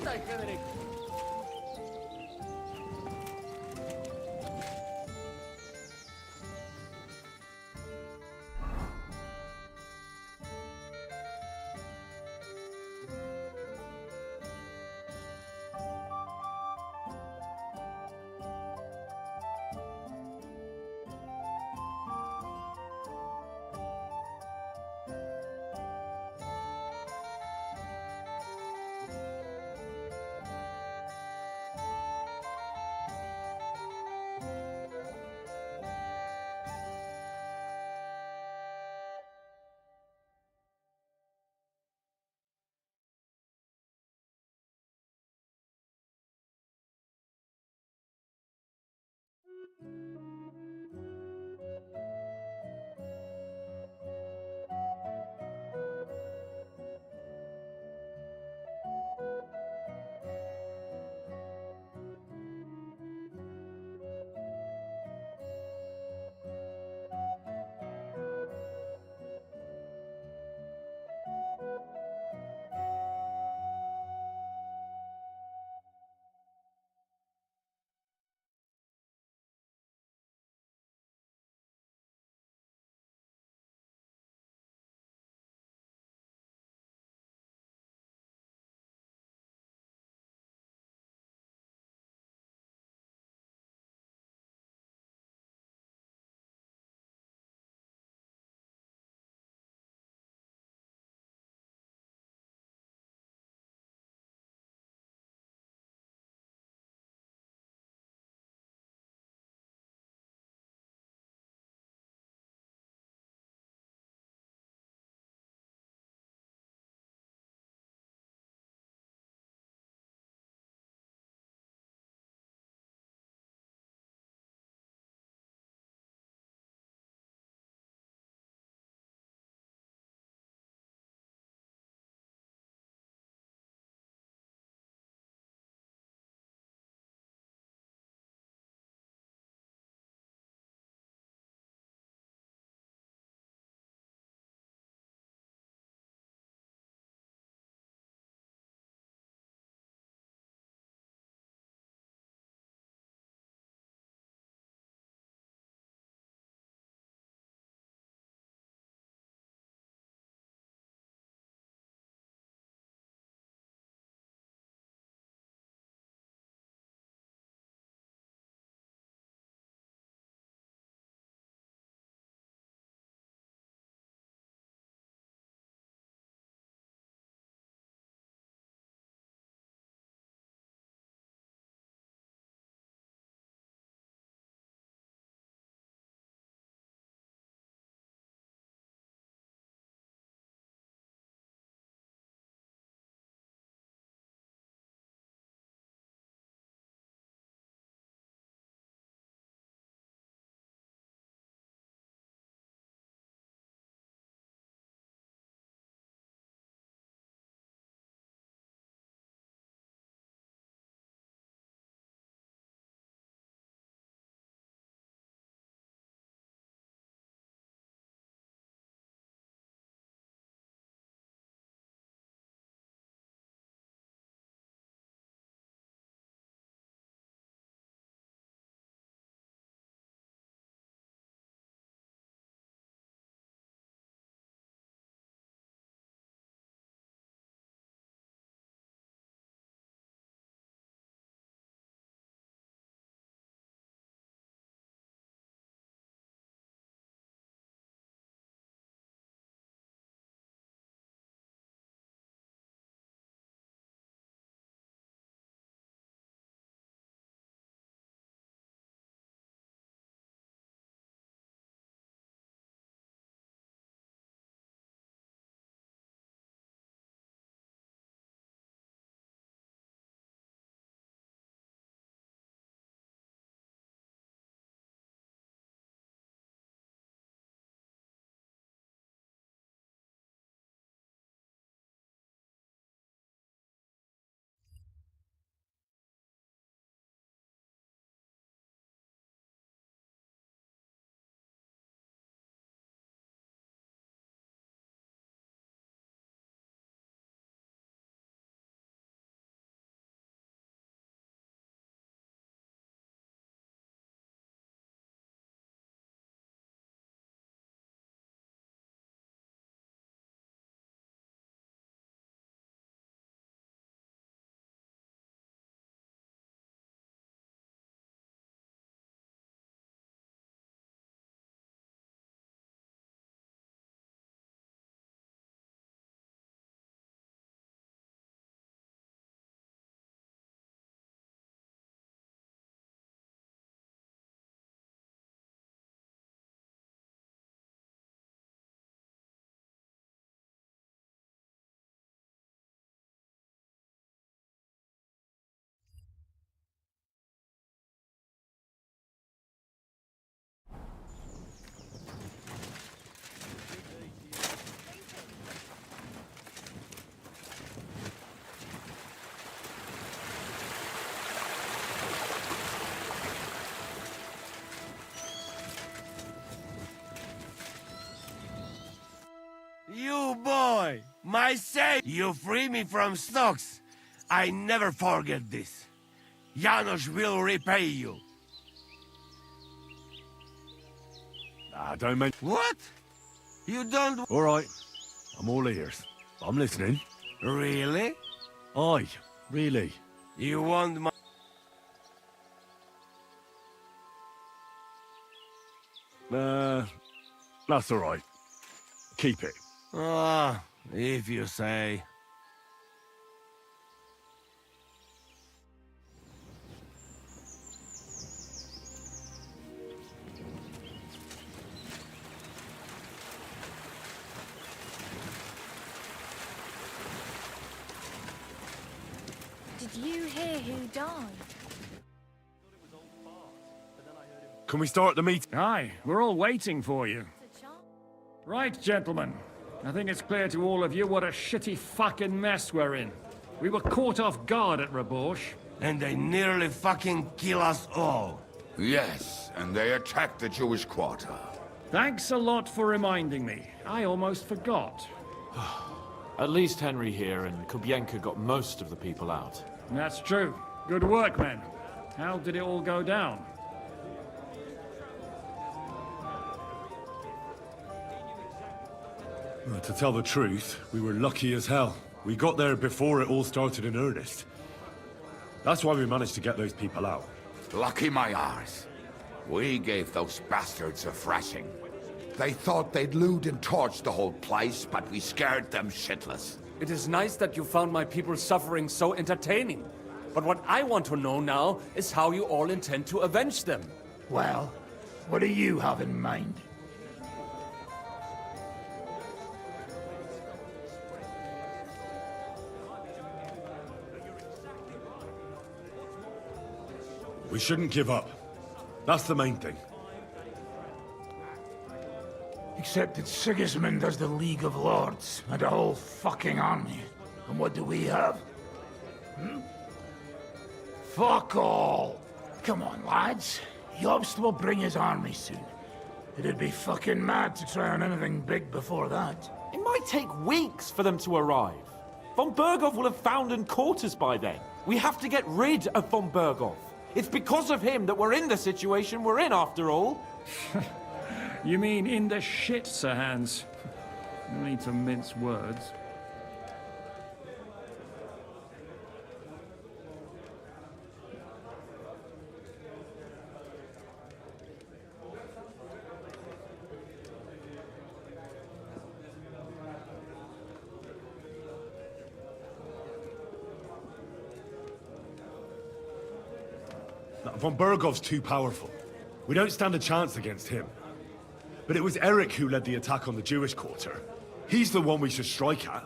Witaj, Henryku. My say, you free me from stocks. I never forget this. Janusz will repay you. Nah, don't make... What? You don't... All right. I'm all ears. I'm listening. Really? Aye, really. You want my... That's all right. Keep it. Ah, if you say. Did you hear who died? Can we start the meeting? Aye, we're all waiting for you. Right, gentlemen. I think it's clear to all of you what a shitty fucking mess we're in. We were caught off guard at Rabosh. And they nearly fucking kill us all. Yes, and they attacked the Jewish quarter. Thanks a lot for reminding me. I almost forgot. At least Henry here and Kubienka got most of the people out. That's true. Good work, men. How did it all go down? Well, to tell the truth, we were lucky as hell. We got there before it all started in earnest. That's why we managed to get those people out. Lucky my arse. We gave those bastards a thrashing. They thought they'd loot and torch the whole place, but we scared them shitless. It is nice that you found my people's suffering so entertaining. But what I want to know now is how you all intend to avenge them. Well, what do you have in mind? We shouldn't give up. That's the main thing. Except that Sigismund has the League of Lords and a whole fucking army. And what do we have? Fuck all! Come on, lads. Jobst will bring his army soon. It'd be fucking mad to try on anything big before that. It might take weeks for them to arrive. Von Berghoff will have found and caught us by then. We have to get rid of Von Berghoff. It's because of him that we're in the situation we're in, after all. You mean in the shit, Sir Hans? No need to mince words. Von Berghoff's too powerful. We don't stand a chance against him. But it was Eric who led the attack on the Jewish quarter. He's the one we should strike at.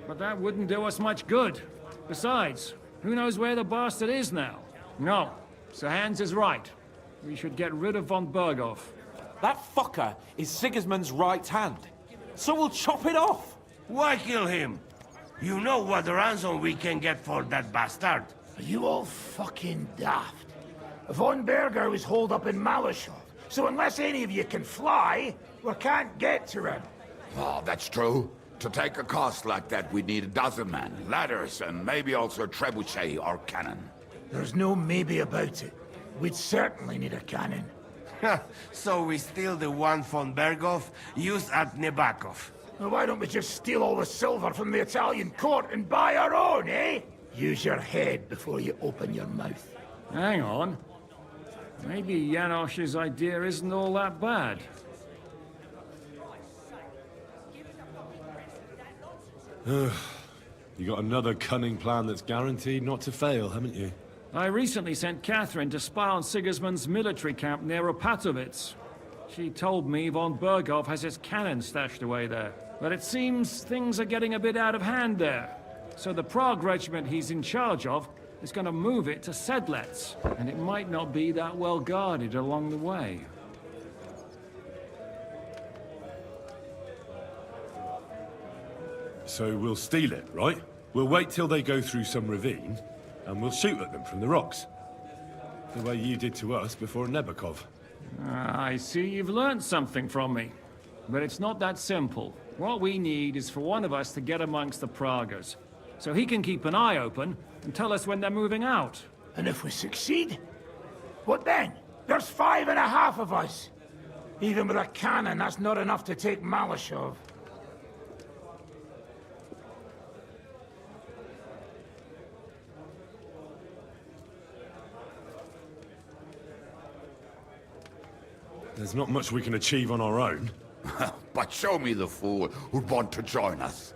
But that wouldn't do us much good. Besides, who knows where the bastard is now? No, Sir Hans is right. We should get rid of Von Berghoff. That fucker is Sigismund's right hand. So we'll chop it off. Why kill him? You know what ransom we can get for that bastard. Are you all fucking daft? Von Berger was holed up in Malashov, so unless any of you can fly, we can't get to him. Oh, that's true. To take a cost like that, we'd need a dozen men, ladders, and maybe also a trebuchet or cannon. There's no maybe about it. We'd certainly need a cannon. So we steal the one von Berghoff used at Nebakov. Well, why don't we just steal all the silver from the Italian court and buy our own, eh? Use your head before you open your mouth. Hang on. Maybe Janosch's idea isn't all that bad. You got another cunning plan that's guaranteed not to fail, haven't you? I recently sent Catherine to spy on Sigismund's military camp near Opatovitz. She told me Von Berghoff has his cannon stashed away there. But it seems things are getting a bit out of hand there. So the Prague regiment he's in charge of is going to move it to Sedlets, and it might not be that well guarded along the way. So we'll steal it, right? We'll wait till they go through some ravine, and we'll shoot at them from the rocks. The way you did to us before Nebakov. I see you've learned something from me. But it's not that simple. What we need is for one of us to get amongst the Pragas, so he can keep an eye open and tell us when they're moving out. And if we succeed, what then? There's 5.5 of us. Even with a cannon, that's not enough to take Malashov. There's not much we can achieve on our own. But show me the fool who'd want to join us.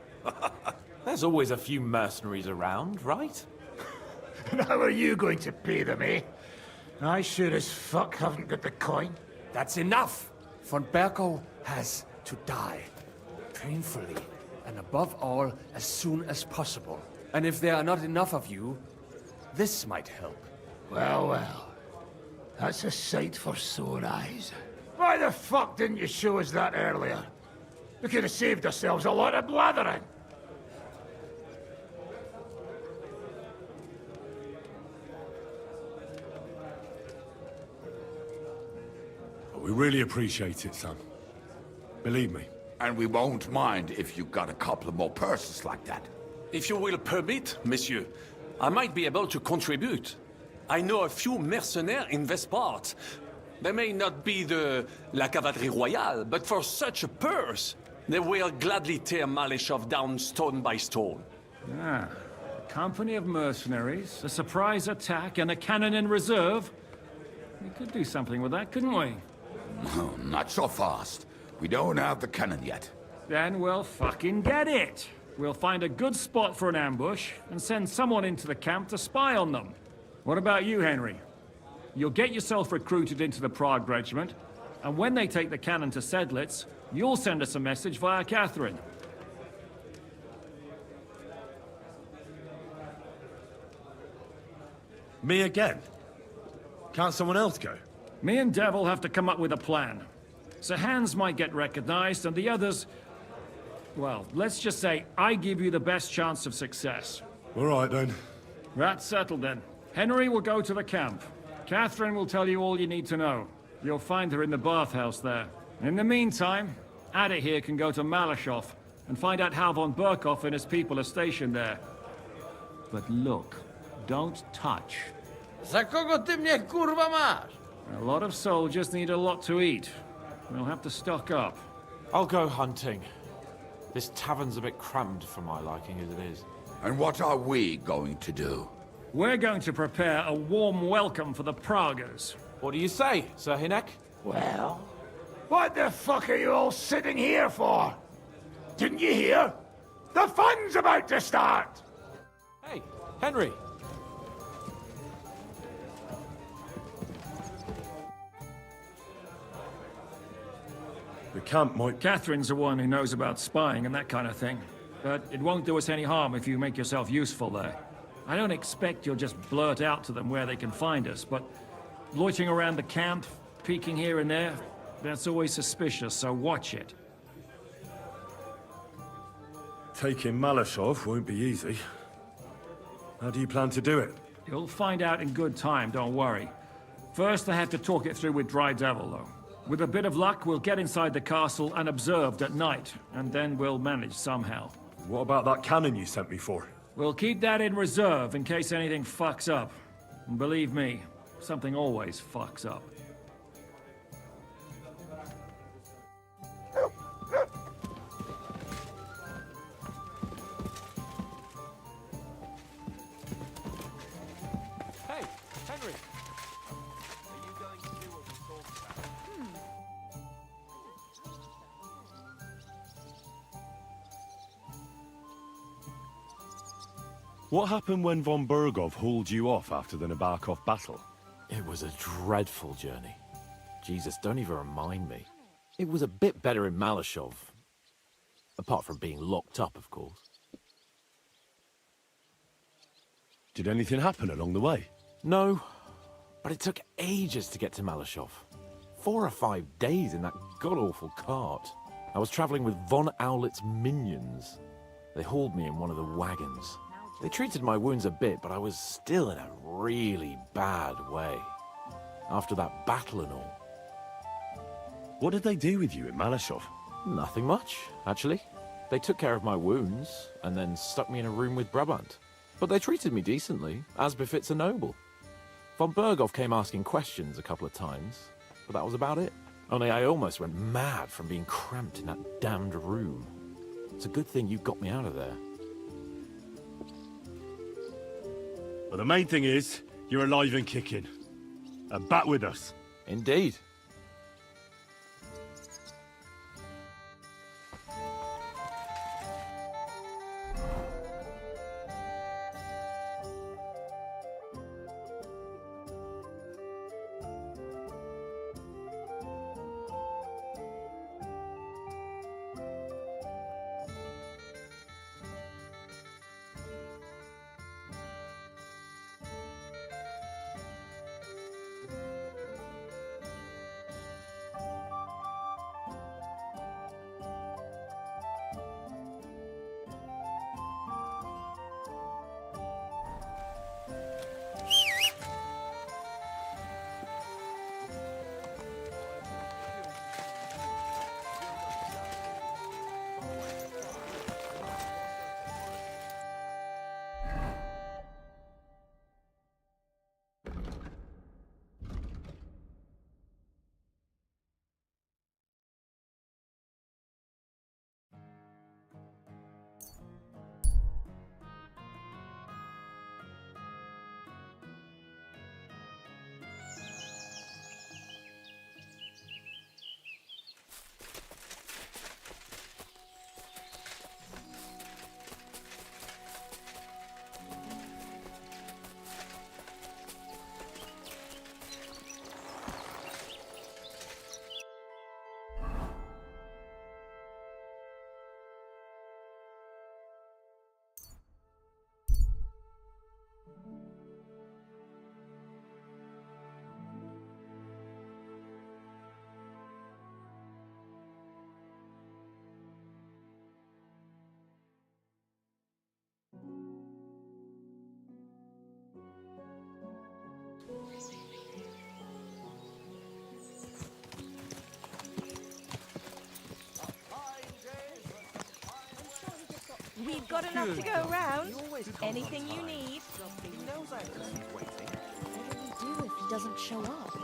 There's always a few mercenaries around, right? And how are you going to pay them, eh? I sure as fuck haven't got the coin. That's enough! Von Berkow has to die. Painfully. And above all, as soon as possible. And if there are not enough of you, this might help. Well, well. That's a sight for sore eyes. Why the fuck didn't you show us that earlier? We could have saved ourselves a lot of blathering. We really appreciate it, son. Believe me. And we won't mind if you got a couple of more purses like that. If you will permit, monsieur, I might be able to contribute. I know a few mercenaires in this part. They may not be la cavalerie royale, but for such a purse, they will gladly tear Malashov down stone by stone. Ah, a company of mercenaries, a surprise attack, and a cannon in reserve. We could do something with that, couldn't we? No, not so fast. We don't have the cannon yet. Then we'll fucking get it. We'll find a good spot for an ambush and send someone into the camp to spy on them. What about you, Henry? You'll get yourself recruited into the Prague regiment, and when they take the cannon to Sedlitz, you'll send us a message via Catherine. Me again? Can't someone else go? Me and Devil have to come up with a plan. So Hans might get recognized, and the others... Well, let's just say I give you the best chance of success. All right, then. That's settled, then. Henry will go to the camp. Catherine will tell you all you need to know. You'll find her in the bathhouse there. In the meantime, Ada here can go to Malashov and find out how von Berkow and his people are stationed there. But look, don't touch. Za kogo ty mnie kurwa masz? A lot of soldiers need a lot to eat. We'll have to stock up. I'll go hunting. This tavern's a bit crammed for my liking as it is. And what are we going to do? We're going to prepare a warm welcome for the Pragas. What do you say, Sir Hinek? Well, what the fuck are you all sitting here for? Didn't you hear? The fun's about to start! Hey, Henry. The camp might... Catherine's the one who knows about spying and that kind of thing. But it won't do us any harm if you make yourself useful there. I don't expect you'll just blurt out to them where they can find us, but loitering around the camp, peeking here and there, that's always suspicious, so watch it. Taking Malashov won't be easy. How do you plan to do it? You'll find out in good time, don't worry. First, I have to talk it through with Dry Devil, though. With a bit of luck, we'll get inside the castle unobserved at night, and then we'll manage somehow. What about that cannon you sent me for? We'll keep that in reserve in case anything fucks up. And believe me, something always fucks up. Hey, Henry. What happened when von Berkow hauled you off after the Nabokov battle? It was a dreadful journey. Jesus, don't even remind me. It was a bit better in Malashov. Apart from being locked up, of course. Did anything happen along the way? No, but it took ages to get to Malashov. 4 or 5 days in that god-awful cart. I was traveling with Von Owlet's minions. They hauled me in one of the wagons. They treated my wounds a bit, but I was still in a really bad way. After that battle and all. What did they do with you in Malashov? Nothing much, actually. They took care of my wounds, and then stuck me in a room with Brabant. But they treated me decently, as befits a noble. Von Berghoff came asking questions a couple of times, but that was about it. Only I almost went mad from being cramped in that damned room. It's a good thing you got me out of there. But the main thing is, you're alive and kicking. And back with us. Indeed. We've got enough to go around. Anything you need. What do we do if he doesn't show up?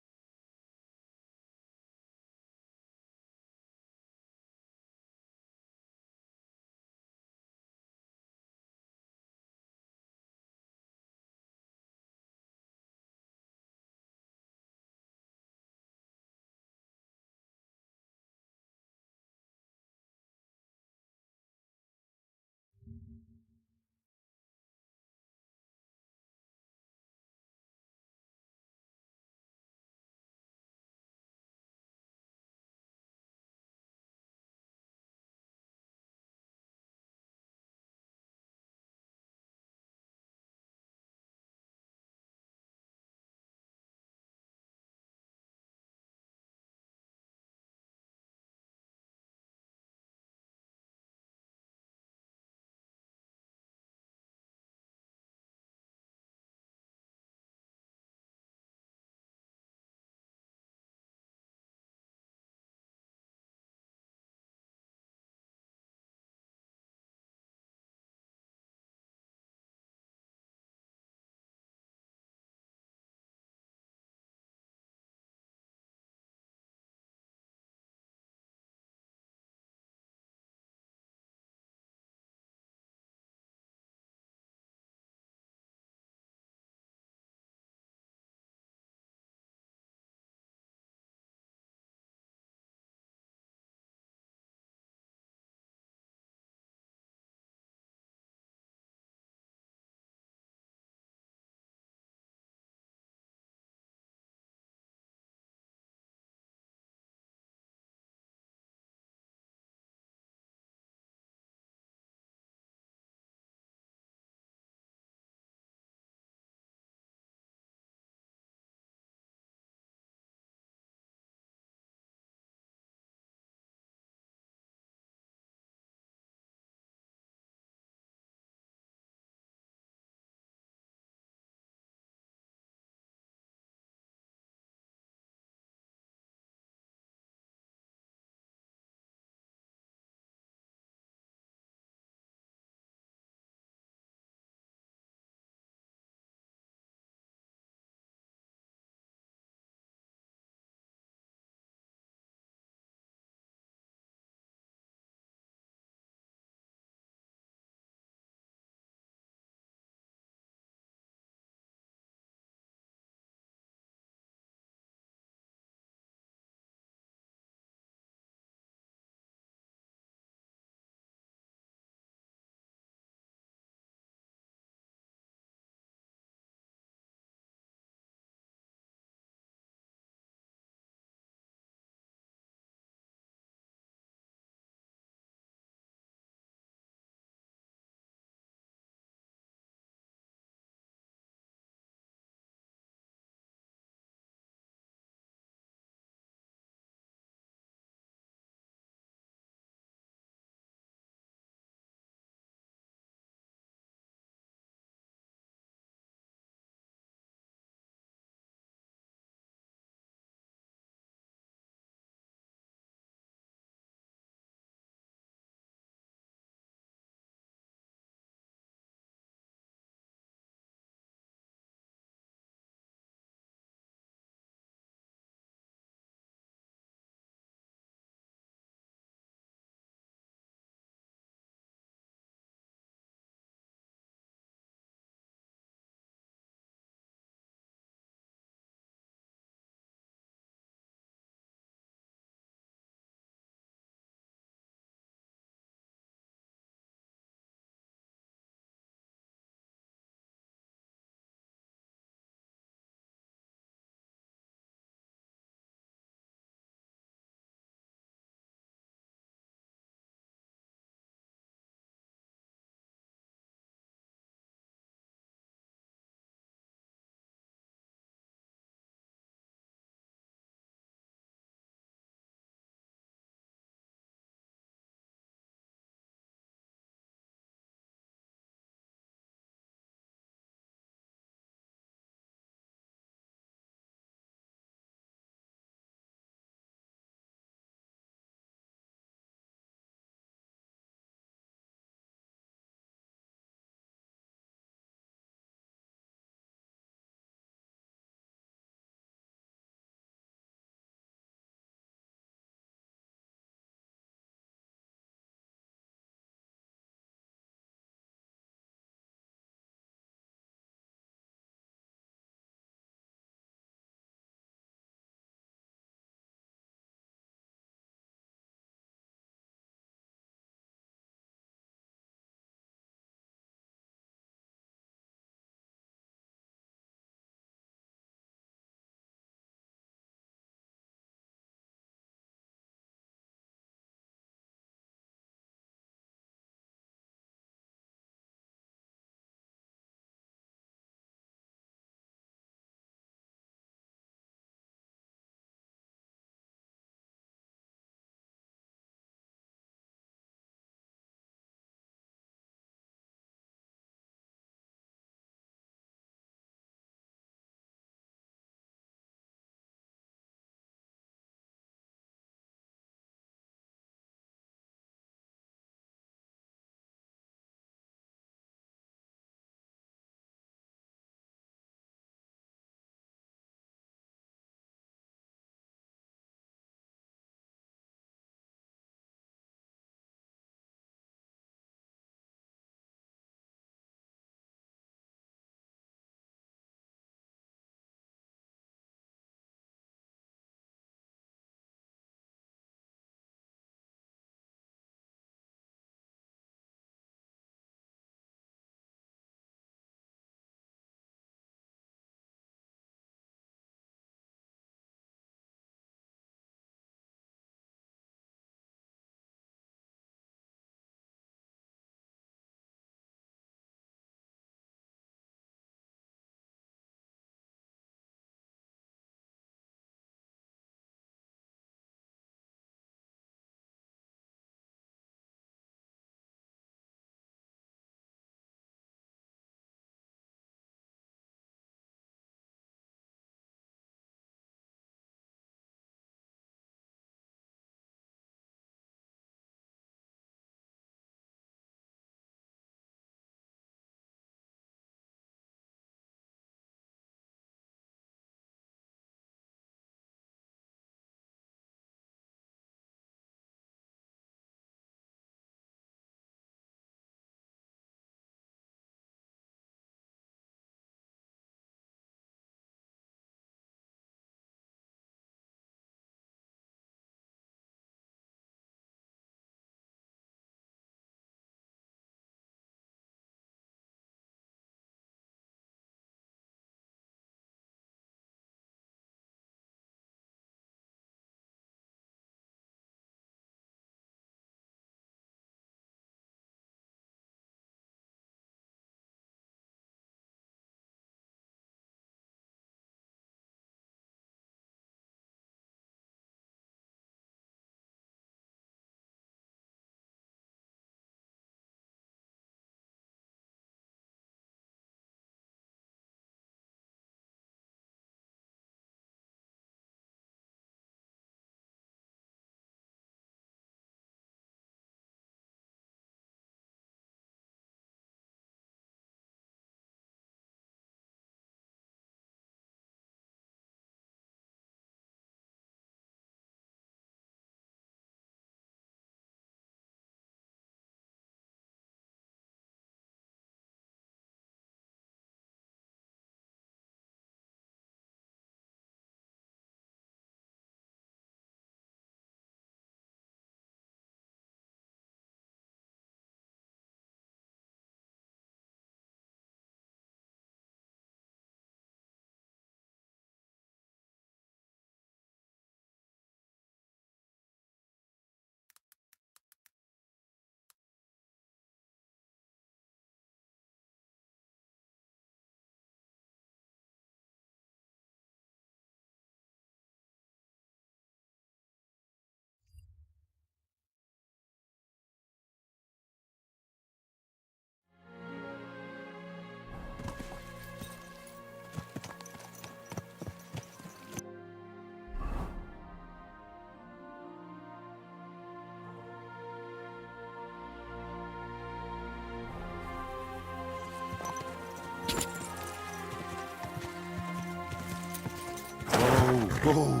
Whoa.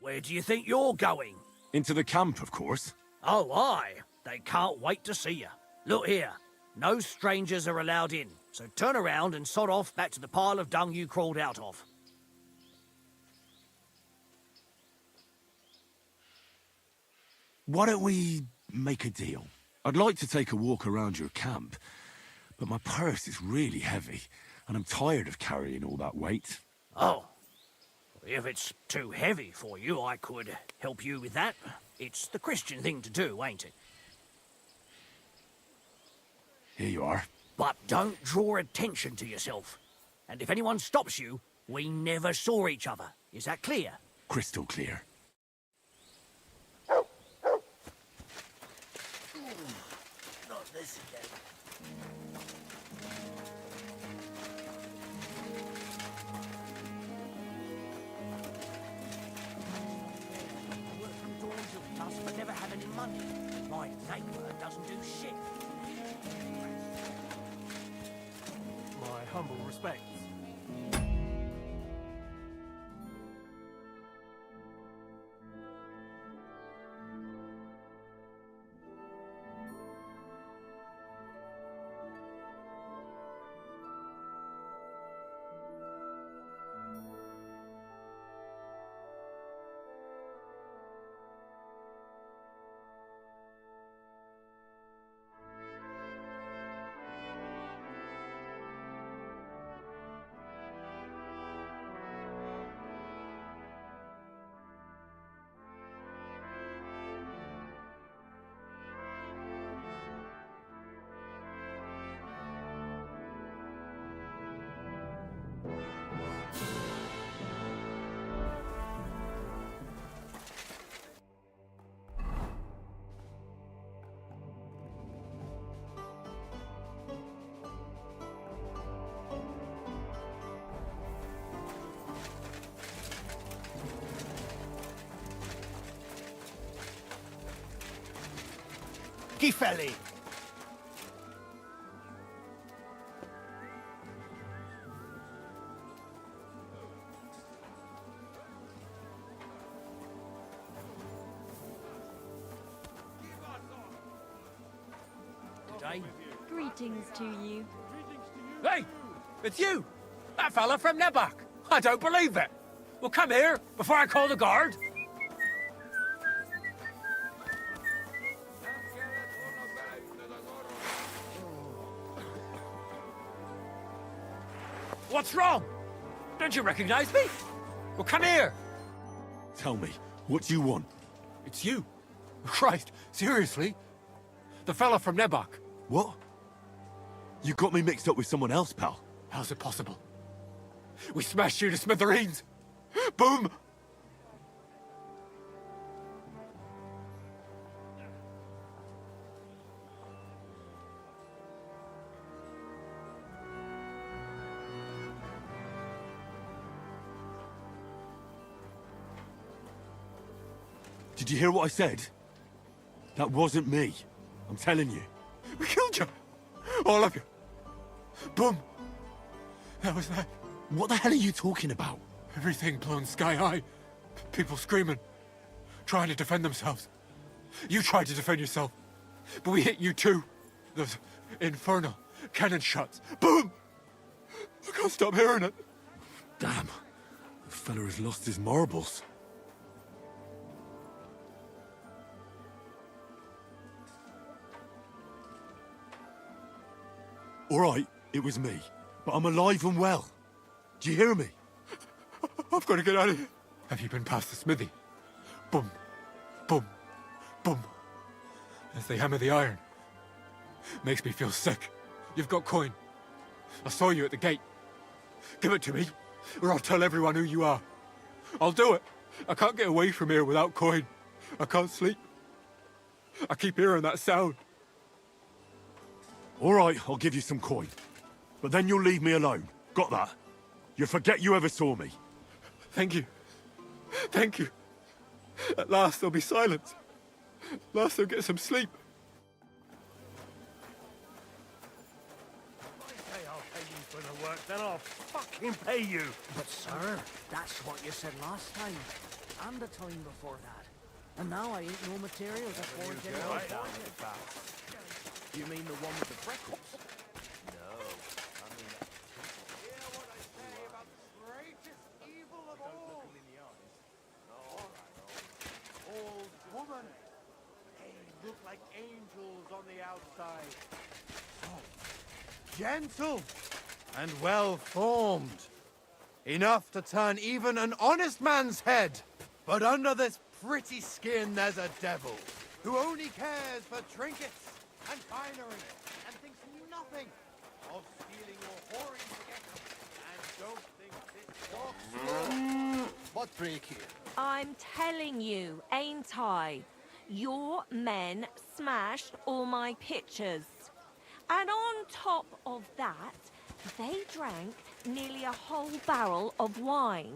Where do you think you're going? Into the camp, of course. Oh, aye. They can't wait to see you. Look here. No strangers are allowed in, so turn around and sod off back to the pile of dung you crawled out of. Why don't we make a deal? I'd like to take a walk around your camp, but my purse is really heavy, and I'm tired of carrying all that weight. Oh. If it's too heavy for you, I could help you with that. It's the Christian thing to do, ain't it? Here you are. But don't draw attention to yourself. And if anyone stops you, we never saw each other. Is that clear? Crystal clear. Not this again. But never have any money. My neighbour doesn't do shit. My humble respects. Gifeli. Today. Greetings to you. Hey! It's you! That fella from Nebok! I don't believe it! Well, come here, before I call the guard! What's wrong? Don't you recognize me? Well, come here! Tell me, what do you want? It's you. Christ, seriously? The fella from Nebok. What? You got me mixed up with someone else, pal. How's it possible? We smashed you to smithereens! Boom! Did you hear what I said? That wasn't me. I'm telling you. We killed you! All of you! Boom! That was that. What the hell are you talking about? Everything blown sky high. People screaming. Trying to defend themselves. You tried to defend yourself. But we hit you too. Those infernal cannon shots. Boom! I can't stop hearing it. Damn. The fella has lost his marbles. All right, it was me. But I'm alive and well. Do you hear me? I've got to get out of here. Have you been past the smithy? Boom, boom, boom. As they hammer the iron. Makes me feel sick. You've got coin. I saw you at the gate. Give it to me, or I'll tell everyone who you are. I'll do it. I can't get away from here without coin. I can't sleep. I keep hearing that sound. All right, I'll give you some coin. But then you'll leave me alone. Got that? You'll forget you ever saw me. Thank you. Thank you. At last there'll be silence. At last I'll get some sleep. Then I'll fucking pay you. But sir, that's what you said last time. And the time before that. And now I ain't no material to forge any more. You mean the one with the freckles? No, I mean... Hear what I say about the greatest evil of all. Don't look him in the eyes. No, all right. Old woman. They look like angels on the outside. Oh, gentle. And well-formed. Enough to turn even an honest man's head. But under this pretty skin there's a devil, who only cares for trinkets and finery, and thinks nothing of stealing or whoring together. And don't think this walks. What break here? I'm telling you, ain't I? Your men smashed all my pictures. And on top of that, they drank nearly a whole barrel of wine.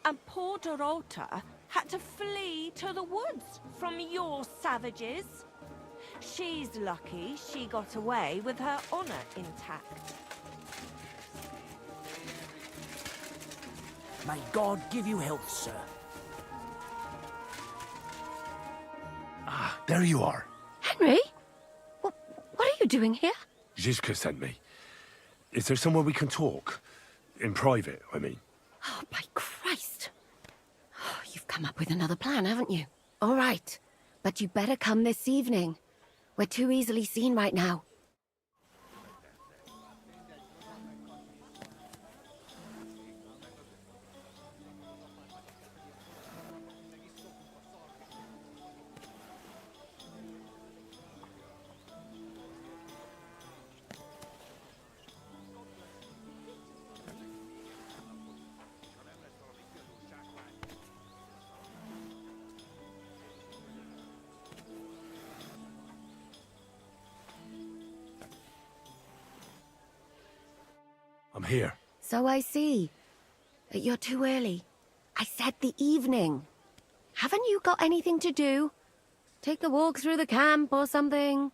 And poor Dorota had to flee to the woods from your savages. She's lucky she got away with her honor intact. May God give you health, sir. Ah, there you are. Henry? What are you doing here? Zizka sent me. Is there somewhere we can talk? In private, I mean. Oh, by Christ. Oh, you've come up with another plan, haven't you? All right. But you better come this evening. We're too easily seen right now. I'm here. So I see. But you're too early. I said the evening. Haven't you got anything to do? Take a walk through the camp or something?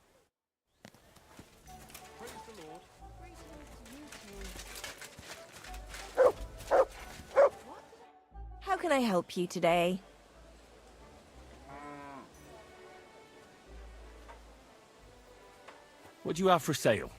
How can I help you today? What do you have for sale?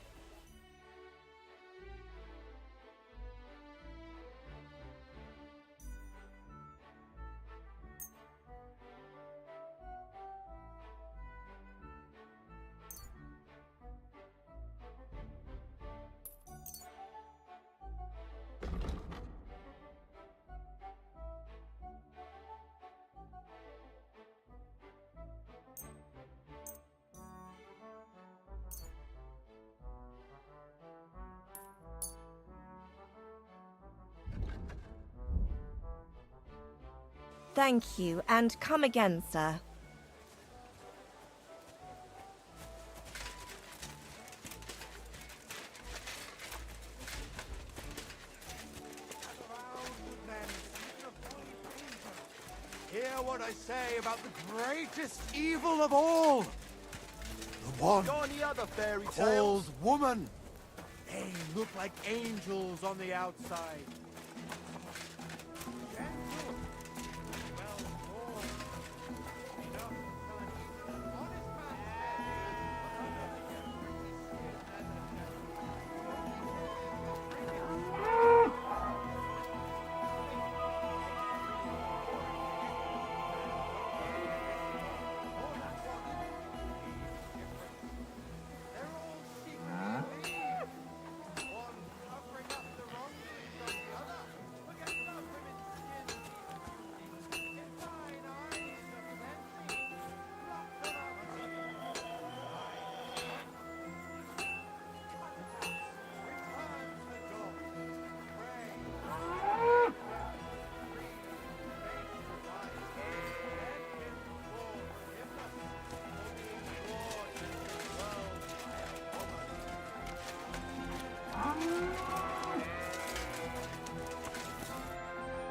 Thank you, and come again, sir. Hear what I say about the greatest evil of all. The one Got any other fairy called tales? woman. They look like angels on the outside.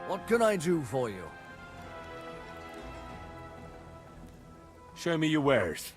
What can I do for you? Show me your wares.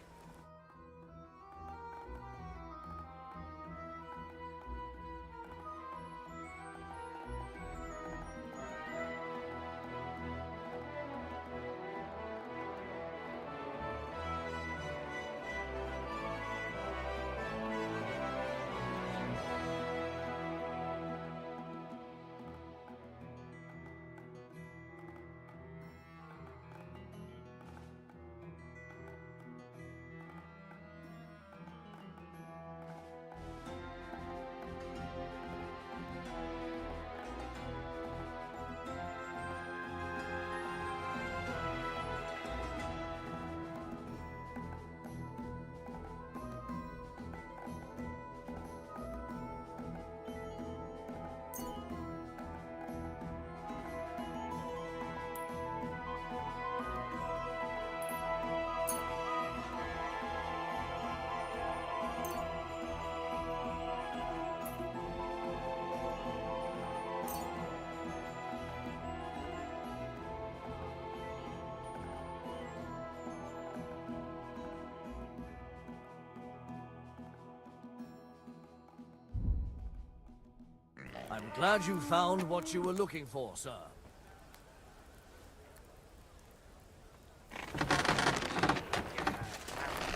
I'm glad you found what you were looking for, sir.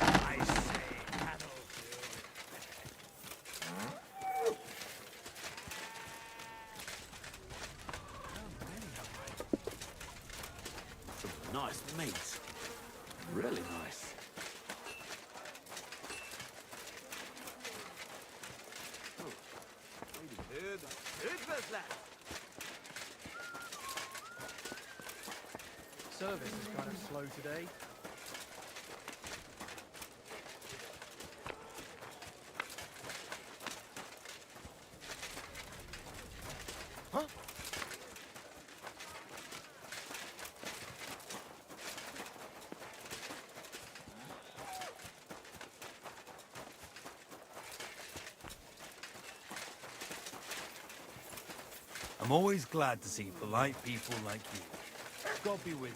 I say, cattle. Some nice meat. Really nice. Service is kind of slow today. Huh? I'm always glad to see polite people like you. God be with you.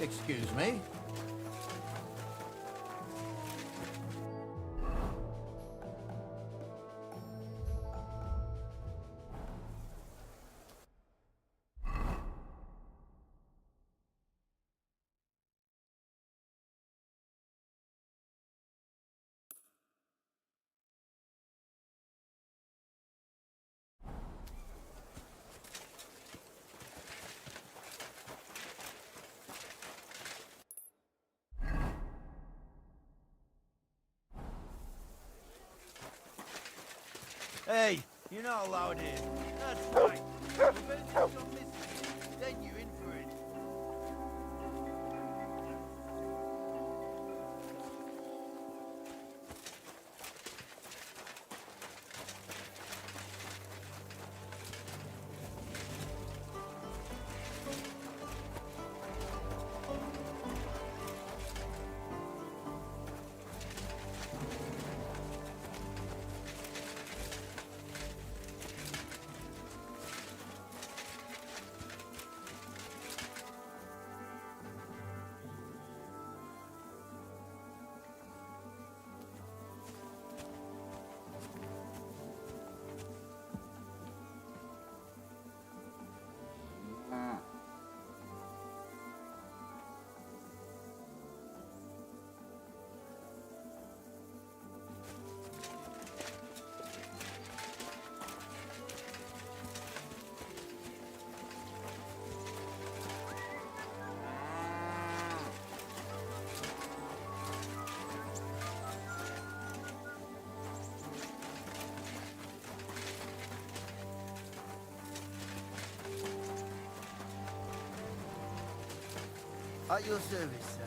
Excuse me. Hey, You're not allowed in. That's right. Revenge your missus, then you're in for it. At your service, sir.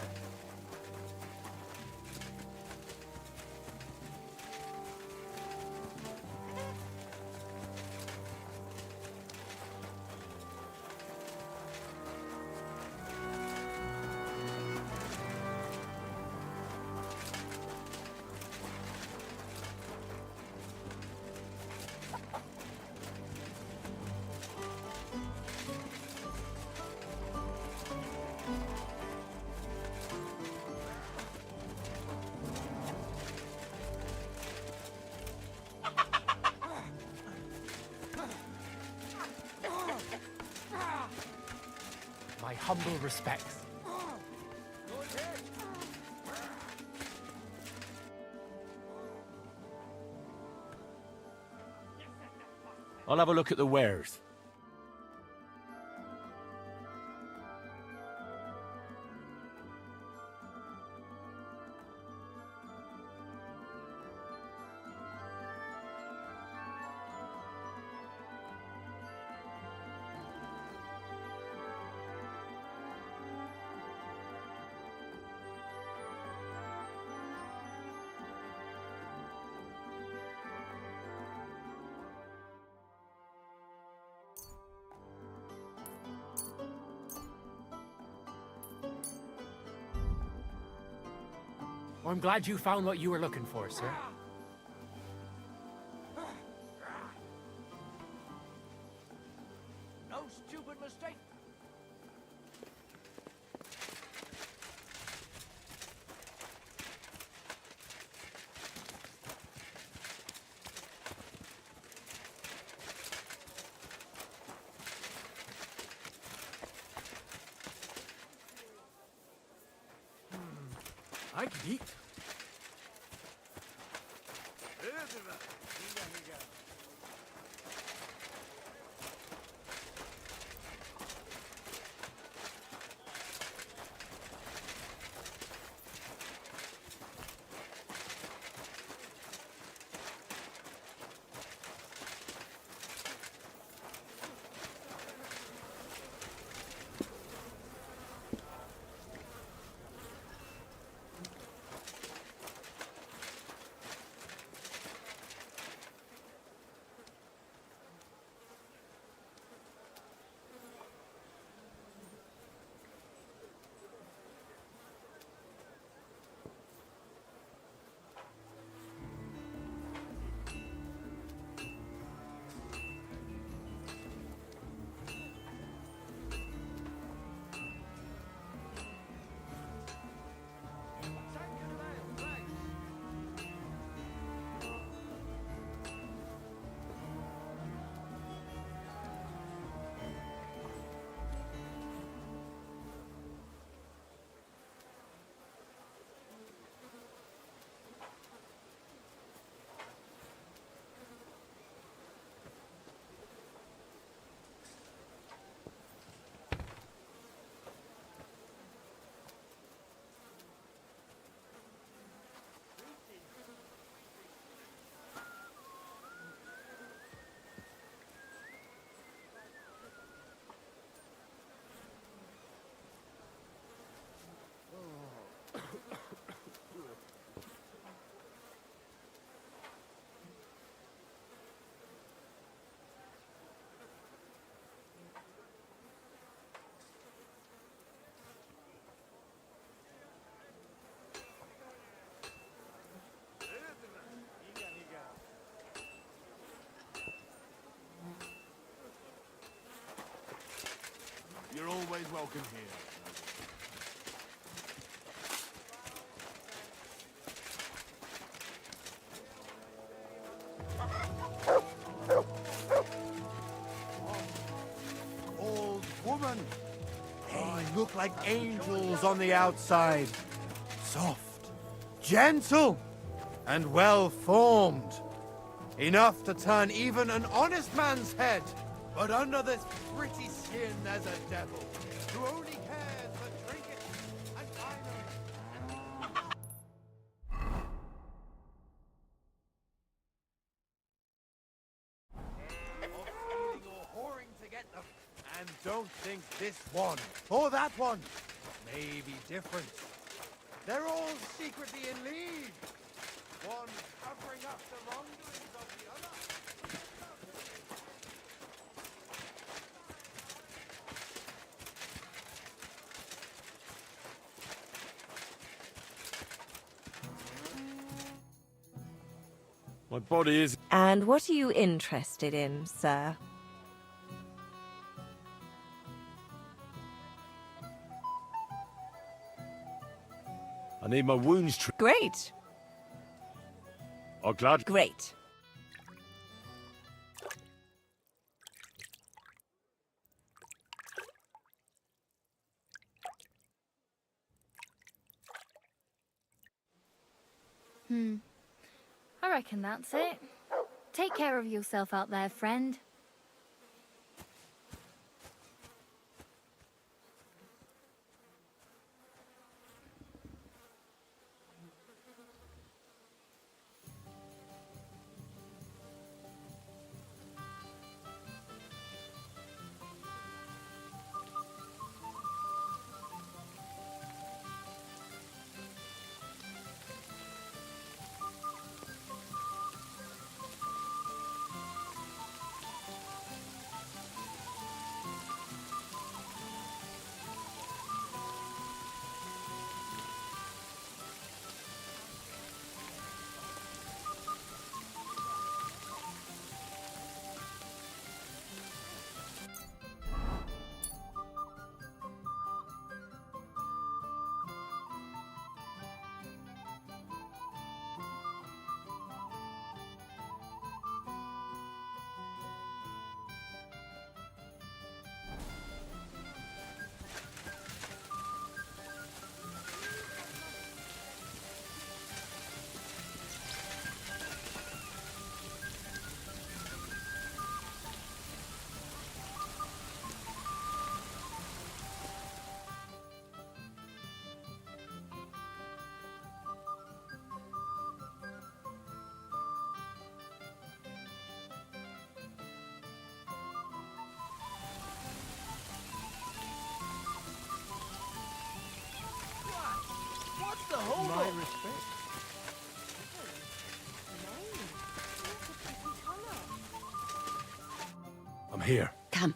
My humble respects. I'll have a look at the wares. I'm glad you found what you were looking for, sir. No stupid mistake. I could eat. welcome here. Old woman. They look like angels on the outside. Soft, gentle, and well-formed. Enough to turn even an honest man's head. But under this pretty skin there's a devil who only cares for trinkets and finery. Or whoring to get them. And don't think this one or that one may be different. They're all secretly in league. One covering up the wrongdoings of the other. My body is... And what are you interested in, sir? I need my wounds Great. Oh, glad. Great. I reckon that's it. Take care of yourself out there, friend. What's the hold My up? respect. I'm here. Come.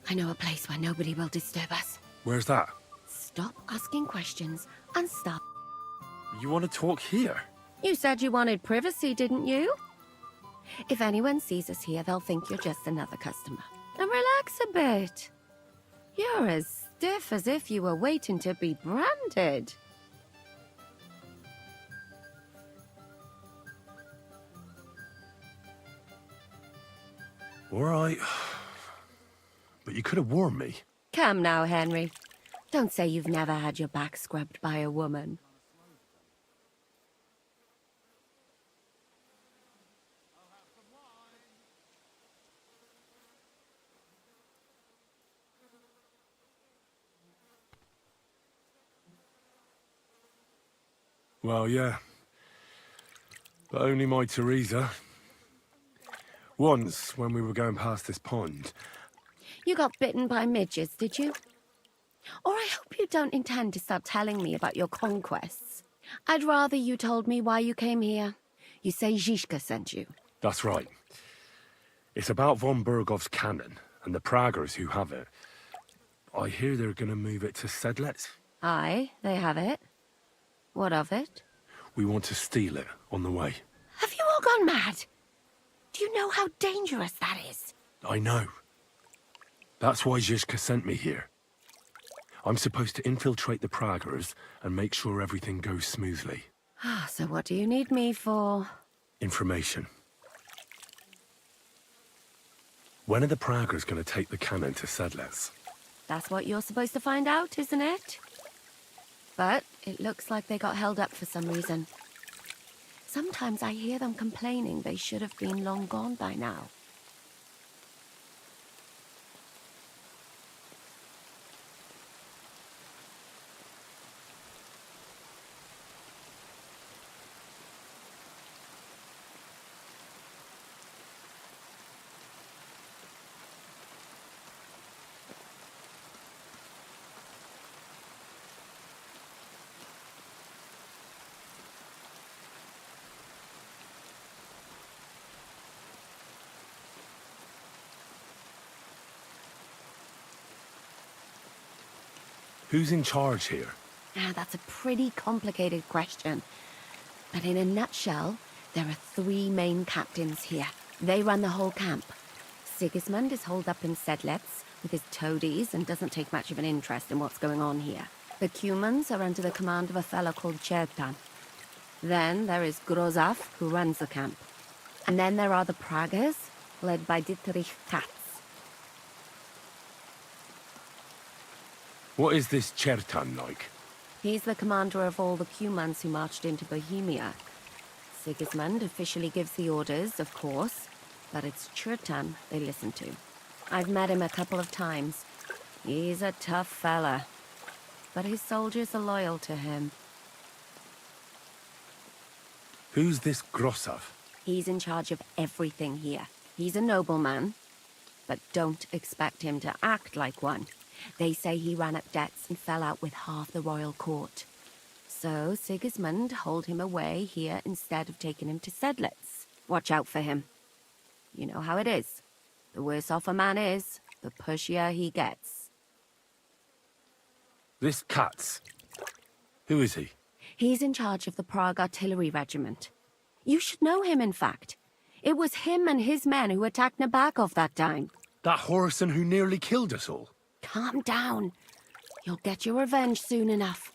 I know a place where nobody will disturb us. Where's that? Stop asking questions and stop. You want to talk here? You said you wanted privacy, didn't you? If anyone sees us here, they'll think you're just another customer. And relax a bit. You're as stiff as if you were waiting to be branded. All right. But you could have warned me. Come now, Henry. Don't say you've never had your back scrubbed by a woman. Well, yeah. But only my Teresa. Once, when we were going past this pond... You got bitten by midgets, did you? Or I hope you don't intend to stop telling me about your conquests. I'd rather you told me why you came here. You say Zizka sent you. That's right. It's about von Bergov's cannon, and the Praggers who have it. I hear they're going to move it to Sedlec. Aye, they have it. What of it? We want to steal it on the way. Have you all gone mad? Do you know how dangerous that is? I know. That's why Zizka sent me here. I'm supposed to infiltrate the Praggers and make sure everything goes smoothly. So what do you need me for? Information. When are the Praggers going to take the cannon to Sedlets? That's what you're supposed to find out, isn't it? But it looks like they got held up for some reason. Sometimes I hear them complaining they should have been long gone by now. Who's in charge here? That's a pretty complicated question. But in a nutshell, there are 3 main captains here. They run the whole camp. Sigismund is holed up in Sedlets with his toadies and doesn't take much of an interest in what's going on here. The Cumans are under the command of a fellow called Chertan. Then there is Grozaf, who runs the camp. And then there are the Praggers, led by Dietrich Katz. What is this Chertan like? He's the commander of all the Cumans who marched into Bohemia. Sigismund officially gives the orders, of course, but it's Chertan they listen to. I've met him a couple of times. He's a tough fella, but his soldiers are loyal to him. Who's this Grosov? He's in charge of everything here. He's a nobleman, but don't expect him to act like one. They say he ran up debts and fell out with half the royal court. So Sigismund holed him away here instead of taking him to Sedlets. Watch out for him. You know how it is. The worse off a man is, the pushier he gets. This Katz. Who is he? He's in charge of the Prague Artillery Regiment. You should know him, in fact. It was him and his men who attacked Nabokov that time. That Horson who nearly killed us all? Calm down. You'll get your revenge soon enough.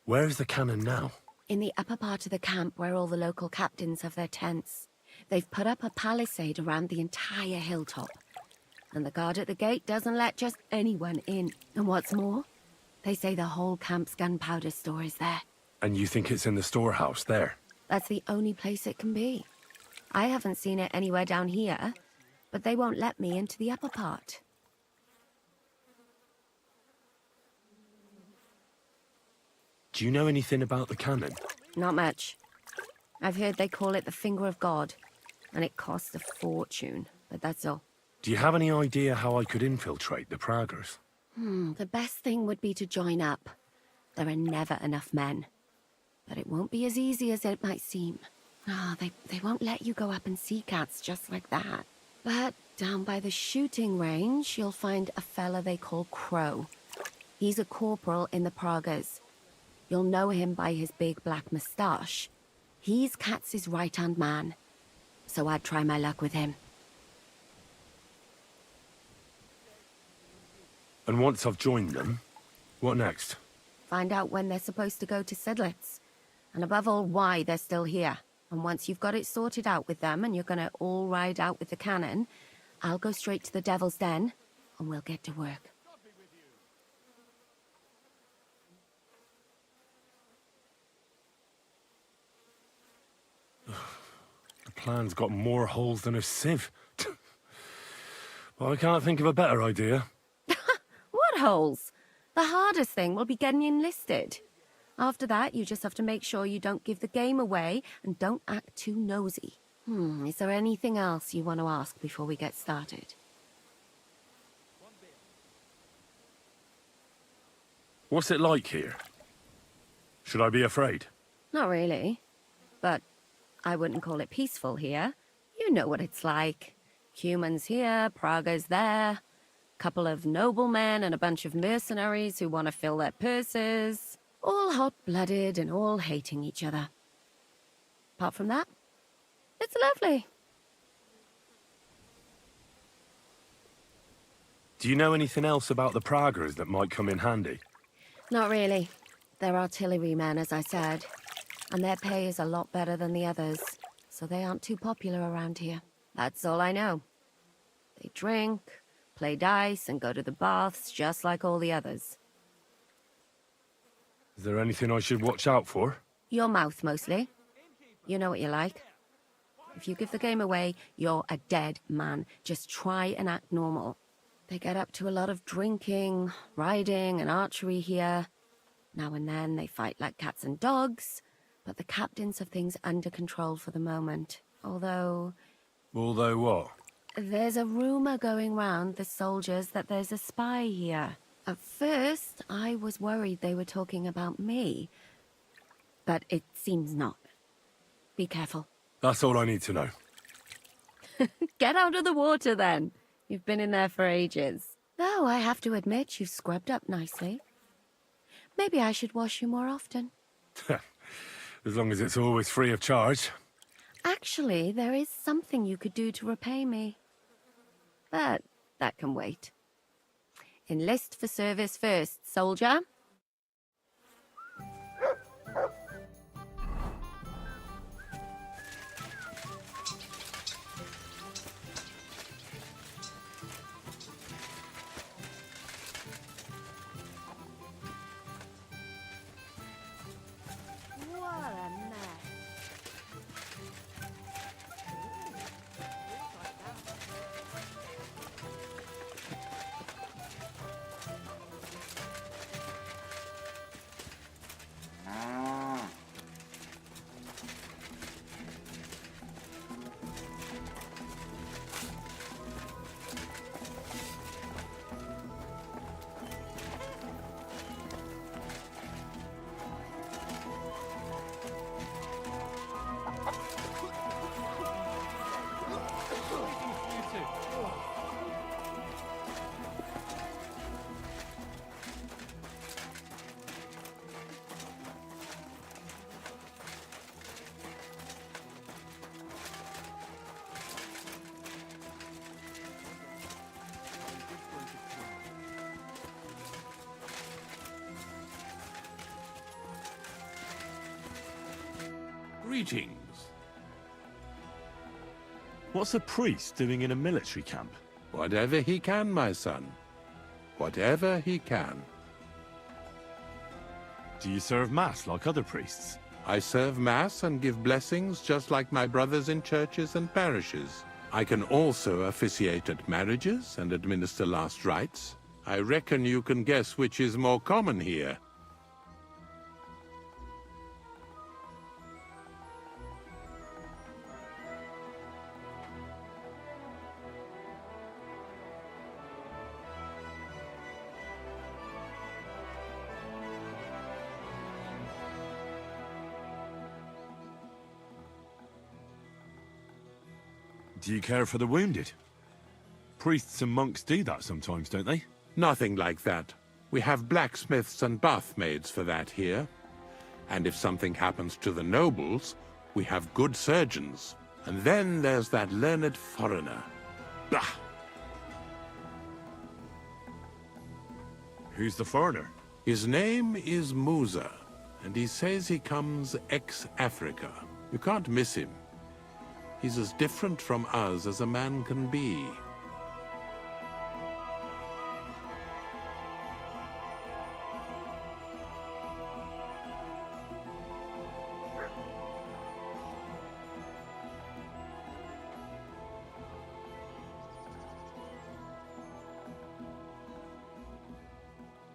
Where's the cannon now? In the upper part of the camp where all the local captains have their tents. They've put up a palisade around the entire hilltop. And the guard at the gate doesn't let just anyone in. And what's more, they say the whole camp's gunpowder store is there. And you think it's in the storehouse there? That's the only place it can be. I haven't seen it anywhere down here, but they won't let me into the upper part. Do you know anything about the cannon? Not much. I've heard they call it the Finger of God, and it costs a fortune, but that's all. Do you have any idea how I could infiltrate the Praggers? The best thing would be to join up. There are never enough men. But it won't be as easy as it might seem. They won't let you go up and see cats just like that. But down by the shooting range, you'll find a fella they call Crow. He's a corporal in the Praggers. You'll know him by his big black moustache. He's Katz's right-hand man. So I'd try my luck with him. And once I've joined them, what next? Find out when they're supposed to go to Sedlets. And above all, why they're still here. And once you've got it sorted out with them and you're gonna all ride out with the cannon, I'll go straight to the Devil's Den and we'll get to work. The plan's got more holes than a sieve. Well, I can't think of a better idea. What holes? The hardest thing will be getting you enlisted. After that, you just have to make sure you don't give the game away and don't act too nosy. Is there anything else you want to ask before we get started? What's it like here? Should I be afraid? Not really. But I wouldn't call it peaceful here. You know what it's like. Humans here, Praggers there. Couple of noblemen and a bunch of mercenaries who want to fill their purses. All hot-blooded and all hating each other. Apart from that, it's lovely. Do you know anything else about the Praggers that might come in handy? Not really. They're artillerymen, as I said. And their pay is a lot better than the others, so they aren't too popular around here. That's all I know. They drink, play dice, and go to the baths just like all the others. Is there anything I should watch out for? Your mouth, mostly. You know what you like. If you give the game away, you're a dead man. Just try and act normal. They get up to a lot of drinking, riding, and archery here. Now and then they fight like cats and dogs, but the captains have things under control for the moment. Although what? there's a rumor going round the soldiers that there's a spy here. At first, I was worried they were talking about me, but it seems not. Be careful. That's all I need to know. Get out of the water, then. You've been in there for ages. Though I have to admit, you've scrubbed up nicely. Maybe I should wash you more often. As long as it's always free of charge. Actually, there is something you could do to repay me. But that can wait. Enlist for service first, soldier. Greetings. What's a priest doing in a military camp? Whatever he can, my son. Whatever he can. Do you serve Mass like other priests? I serve Mass and give blessings just like my brothers in churches and parishes. I can also officiate at marriages and administer last rites. I reckon you can guess which is more common here. Do you care for the wounded? Priests and monks do that sometimes, don't they? Nothing like that. We have blacksmiths and bathmaids for that here. And if something happens to the nobles, we have good surgeons. And then there's that learned foreigner. Bah! Who's the foreigner? His name is Musa, and he says he comes ex-Africa. You can't miss him. He's as different from us as a man can be.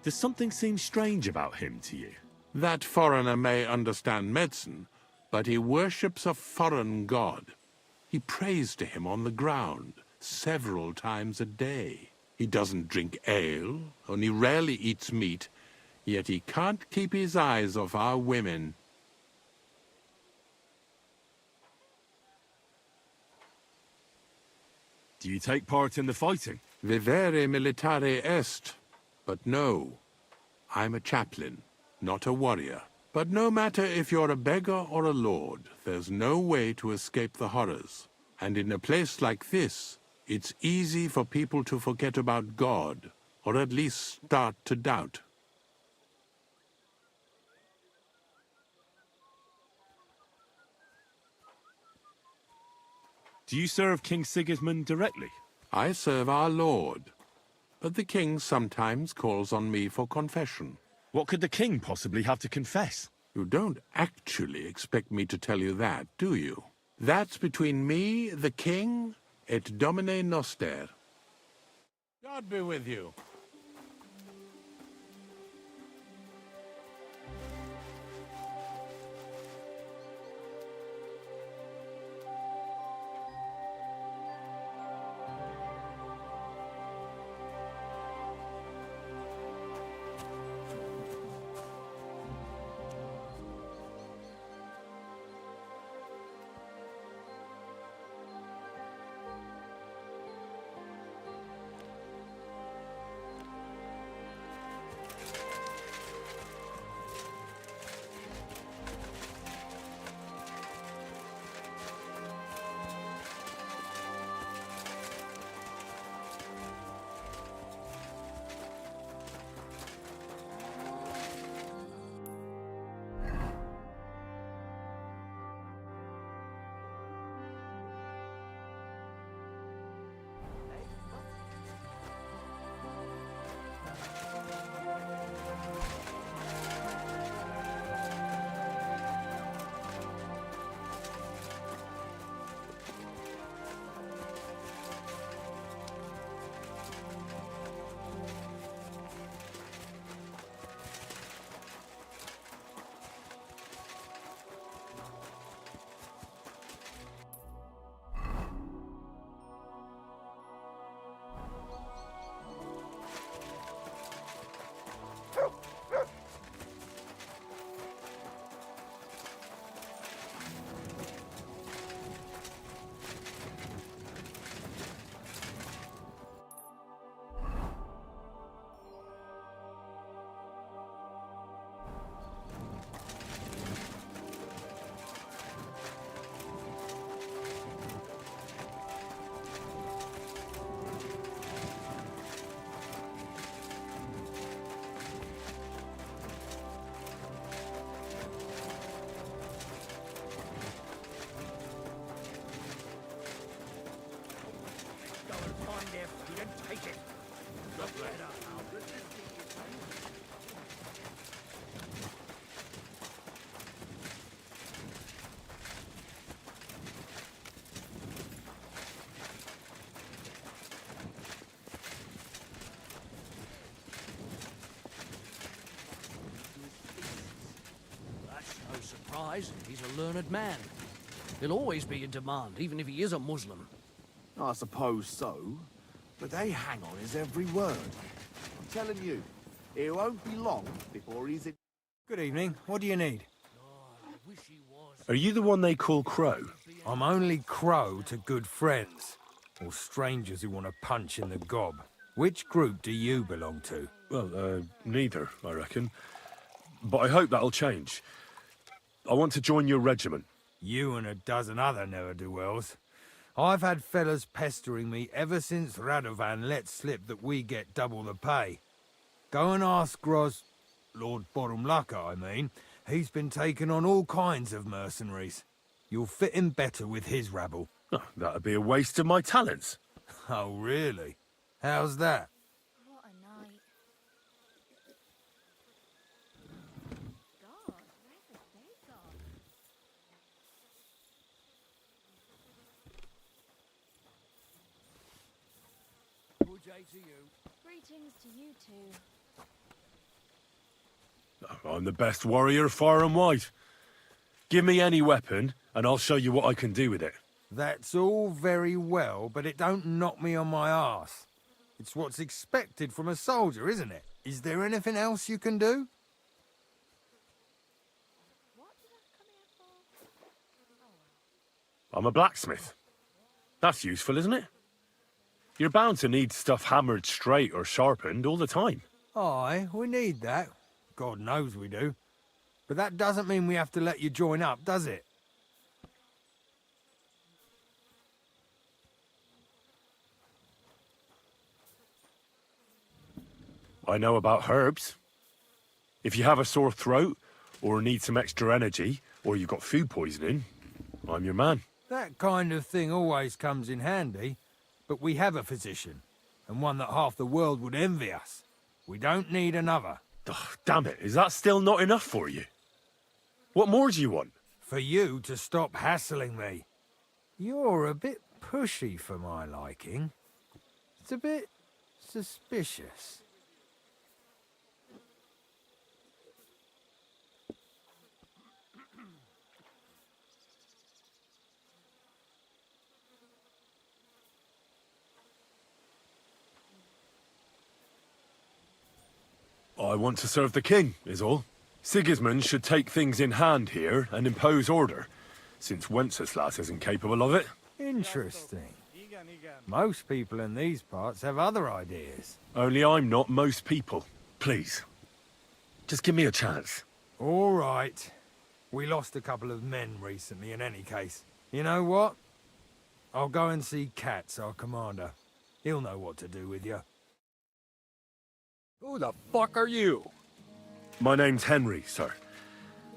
Does something seem strange about him to you? That foreigner may understand medicine, but he worships a foreign god. He prays to him on the ground several times a day. He doesn't drink ale, only rarely eats meat, yet he can't keep his eyes off our women. Do you take part in the fighting? Vivere militare est. But no, I'm a chaplain, not a warrior. But no matter if you're a beggar or a lord, there's no way to escape the horrors. And in a place like this, It's easy for people to forget about God, or at least start to doubt. Do you serve King Sigismund directly? I serve our Lord, but the king sometimes calls on me for confession. What could the king possibly have to confess? You don't actually expect me to tell you that, do you? That's between me, the king, et Domine Noster. God be with you. Surprise, he's a learned man. He'll always be in demand, even if he is a Muslim. I suppose so, but they hang on his every word. I'm telling you, it won't be long before he's in... Good evening. What do you need? Are you the one they call Crow? I'm only Crow to good friends, or strangers who want to punch in the gob. Which group do you belong to? Well, neither, I reckon. But I hope that'll change. I want to join your regiment. You and a dozen other ne'er-do-wells. I've had fellas pestering me ever since Radovan let slip that we get double the pay. Go and ask Lord Borumlaka, I mean. He's been taking on all kinds of mercenaries. You'll fit in better with his rabble. Oh, that'd be a waste of my talents. Oh, really? How's that? What a night. God, where's the day gone? Good day to you. Greetings to you too. I'm the best warrior far and wide. Give me any weapon, and I'll show you what I can do with it. That's all very well, but it don't knock me on my arse. It's what's expected from a soldier, isn't it? Is there anything else you can do? I'm a blacksmith. That's useful, isn't it? You're bound to need stuff hammered straight or sharpened all the time. Aye, we need that. God knows we do. But that doesn't mean we have to let you join up, does it? I know about herbs. If you have a sore throat, or need some extra energy, or you've got food poisoning, I'm your man. That kind of thing always comes in handy, but we have a physician, and one that half the world would envy us. We don't need another. Oh, damn it, is that still not enough for you? What more do you want? For you to stop hassling me. You're a bit pushy for my liking. It's a bit suspicious. I want to serve the king, is all. Sigismund should take things in hand here and impose order, since Wenceslas isn't capable of it. Interesting. Most people in these parts have other ideas. Only I'm not most people. Please. Just give me a chance. All right. We lost a couple of men recently in any case. You know what? I'll go and see Katz, our commander. He'll know what to do with you. Who the fuck are you? My name's Henry, sir,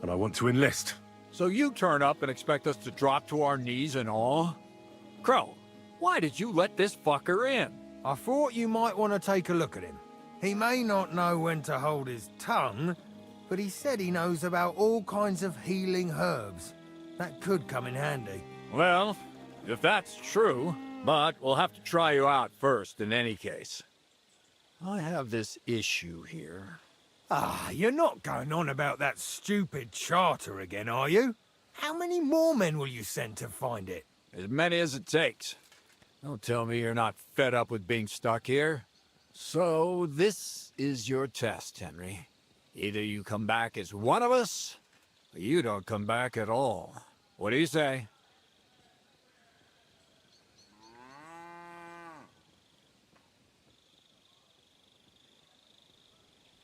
and I want to enlist. So you turn up and expect us to drop to our knees in awe? Crow, why did you let this fucker in? I thought you might want to take a look at him. He may not know when to hold his tongue, but he said he knows about all kinds of healing herbs. That could come in handy. Well, if that's true, but we'll have to try you out first in any case. I have this issue here. Ah, you're not going on about that stupid charter again, are you? How many more men will you send to find it? As many as it takes. Don't tell me you're not fed up with being stuck here. So this is your test, Henry. Either you come back as one of us, or you don't come back at all. What do you say?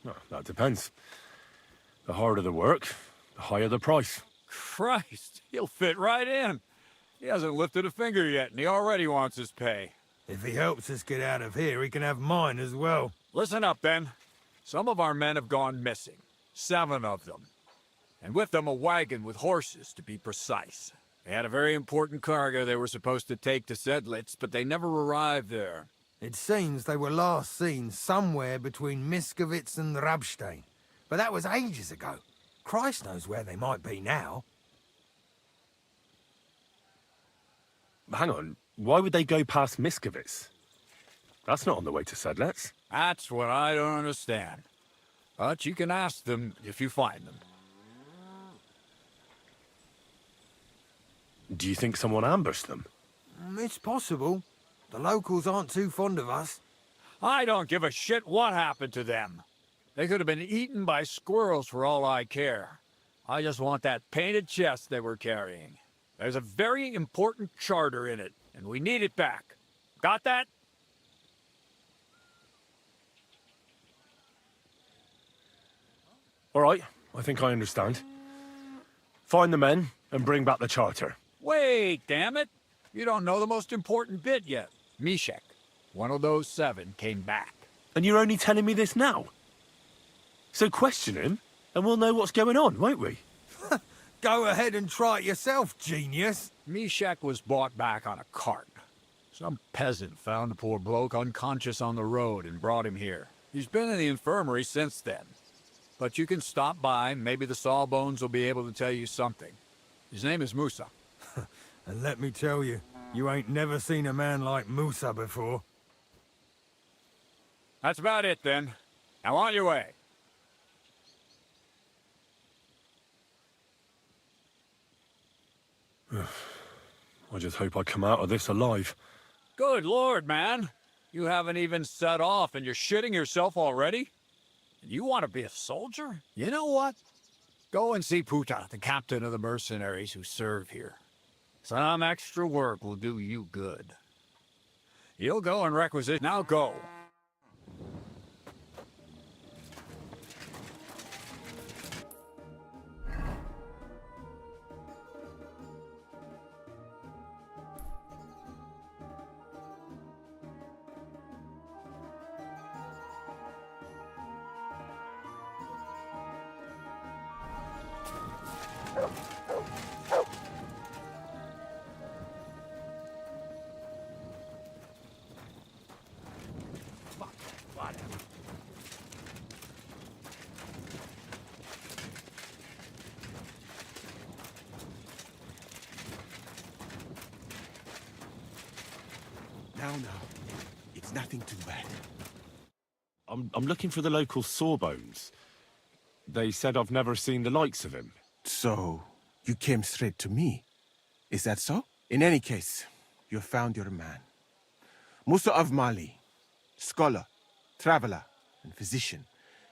Well, that depends. The harder the work, the higher the price. Christ, he'll fit right in. He hasn't lifted a finger yet, and he already wants his pay. If he helps us get out of here, he can have mine as well. Listen up, then. Some of our men have gone missing. 7 of them. And with them a wagon with horses, to be precise. They had a very important cargo they were supposed to take to Sedlitz, but they never arrived there. It seems they were last seen somewhere between Miskovitz and Rabstein. But that was ages ago. Christ knows where they might be now. Hang on, why would they go past Miskovitz? That's not on the way to Sedlitz. That's what I don't understand. But you can ask them if you find them. Do you think someone ambushed them? It's possible. The locals aren't too fond of us. I don't give a shit what happened to them. They could have been eaten by squirrels for all I care. I just want that painted chest they were carrying. There's a very important charter in it, and we need it back. Got that? All right, I think I understand. Find the men and bring back the charter. Wait, damn it! You don't know the most important bit yet. Mishek, one of those 7, came back. And you're only telling me this now? So question him, and we'll know what's going on, won't we? Go ahead and try it yourself, genius. Mishek was brought back on a cart. Some peasant found the poor bloke unconscious on the road and brought him here. He's been in the infirmary since then. But you can stop by, maybe the Sawbones will be able to tell you something. His name is Musa. And let me tell you, you ain't never seen a man like Musa before. That's about it, then. Now on your way. I just hope I come out of this alive. Good Lord, man. You haven't even set off and you're shitting yourself already? You want to be a soldier? You know what? Go and see Puta, the captain of the mercenaries who serve here. Some extra work will do you good. You'll go and requisition. Now go. Now, it's nothing too bad. I'm looking for the local Sawbones. They said I've never seen the likes of him. So, you came straight to me. Is that so? In any case, you found your man. Musa of Mali, scholar, traveler, and physician.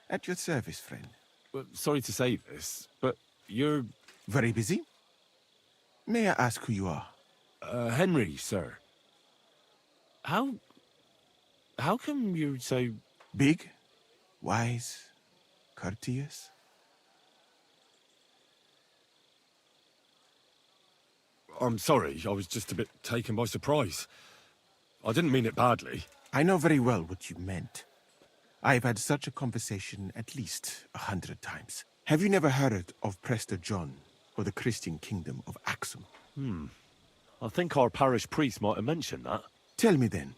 At your service, friend. Well, sorry to say this, but you're... Very busy? May I ask who you are? Henry, sir. How come you're so... Big, wise, courteous? I'm sorry, I was just a bit taken by surprise. I didn't mean it badly. I know very well what you meant. I've had such a conversation at least 100 times. Have you never heard of Prester John or the Christian kingdom of Axum? I think our parish priest might have mentioned that. Tell me then,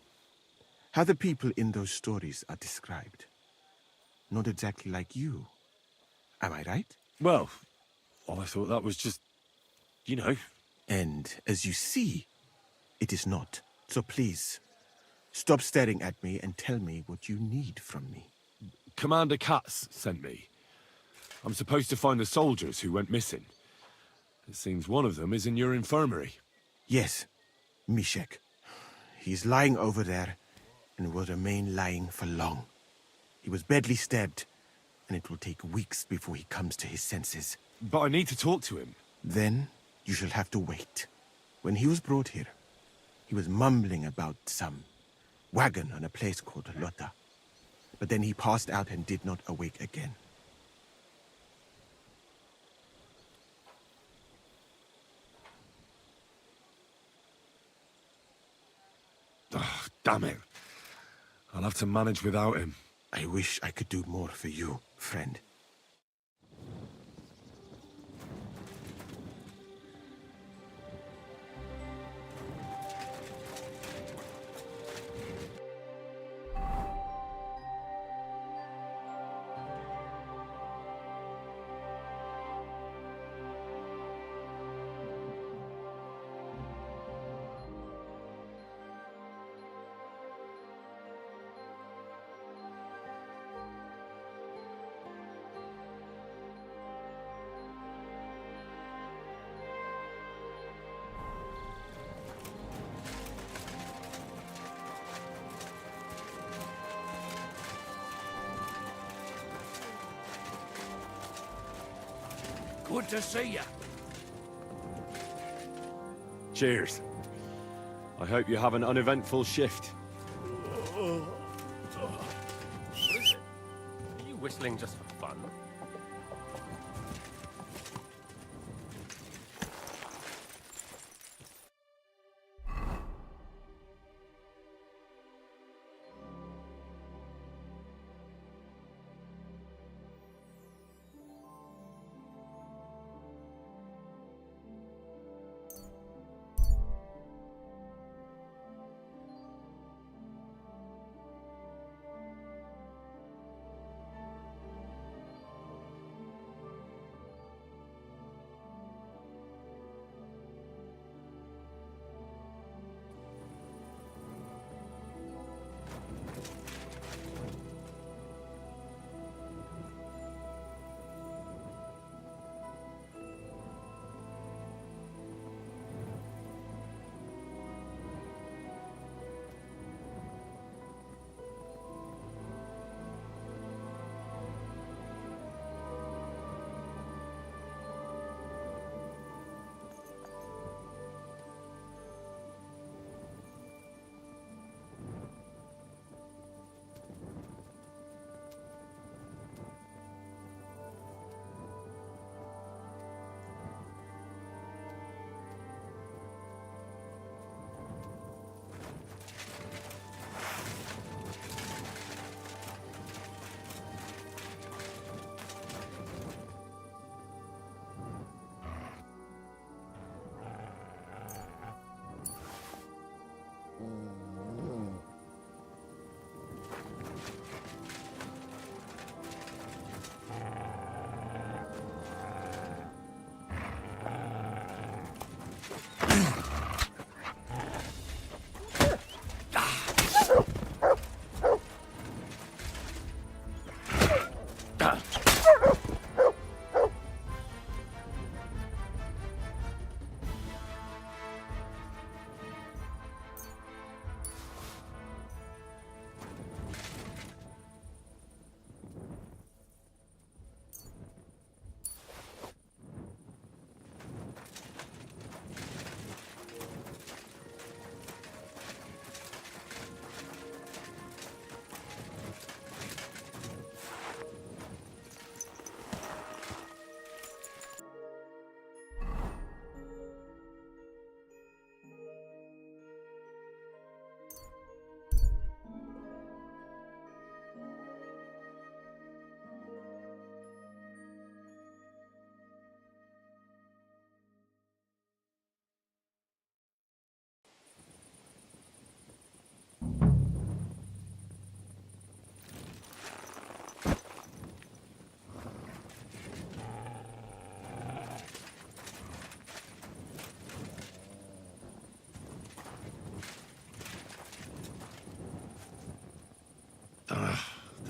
how the people in those stories are described. Not exactly like you. Am I right? Well, I thought that was just, you know. And as you see, it is not. So please, stop staring at me and tell me what you need from me. Commander Katz sent me. I'm supposed to find the soldiers who went missing. It seems one of them is in your infirmary. Yes, Mishek. He's lying over there and will remain lying for long. He was badly stabbed, and it will take weeks before he comes to his senses. But I need to talk to him. Then you shall have to wait. When he was brought here, he was mumbling about some wagon on a place called Lota. But then he passed out and did not awake again. Oh, damn it. I'll have to manage without him. I wish I could do more for you, friend. Good to see you. Cheers. I hope you have an uneventful shift. What is it? Are you whistling just for fun?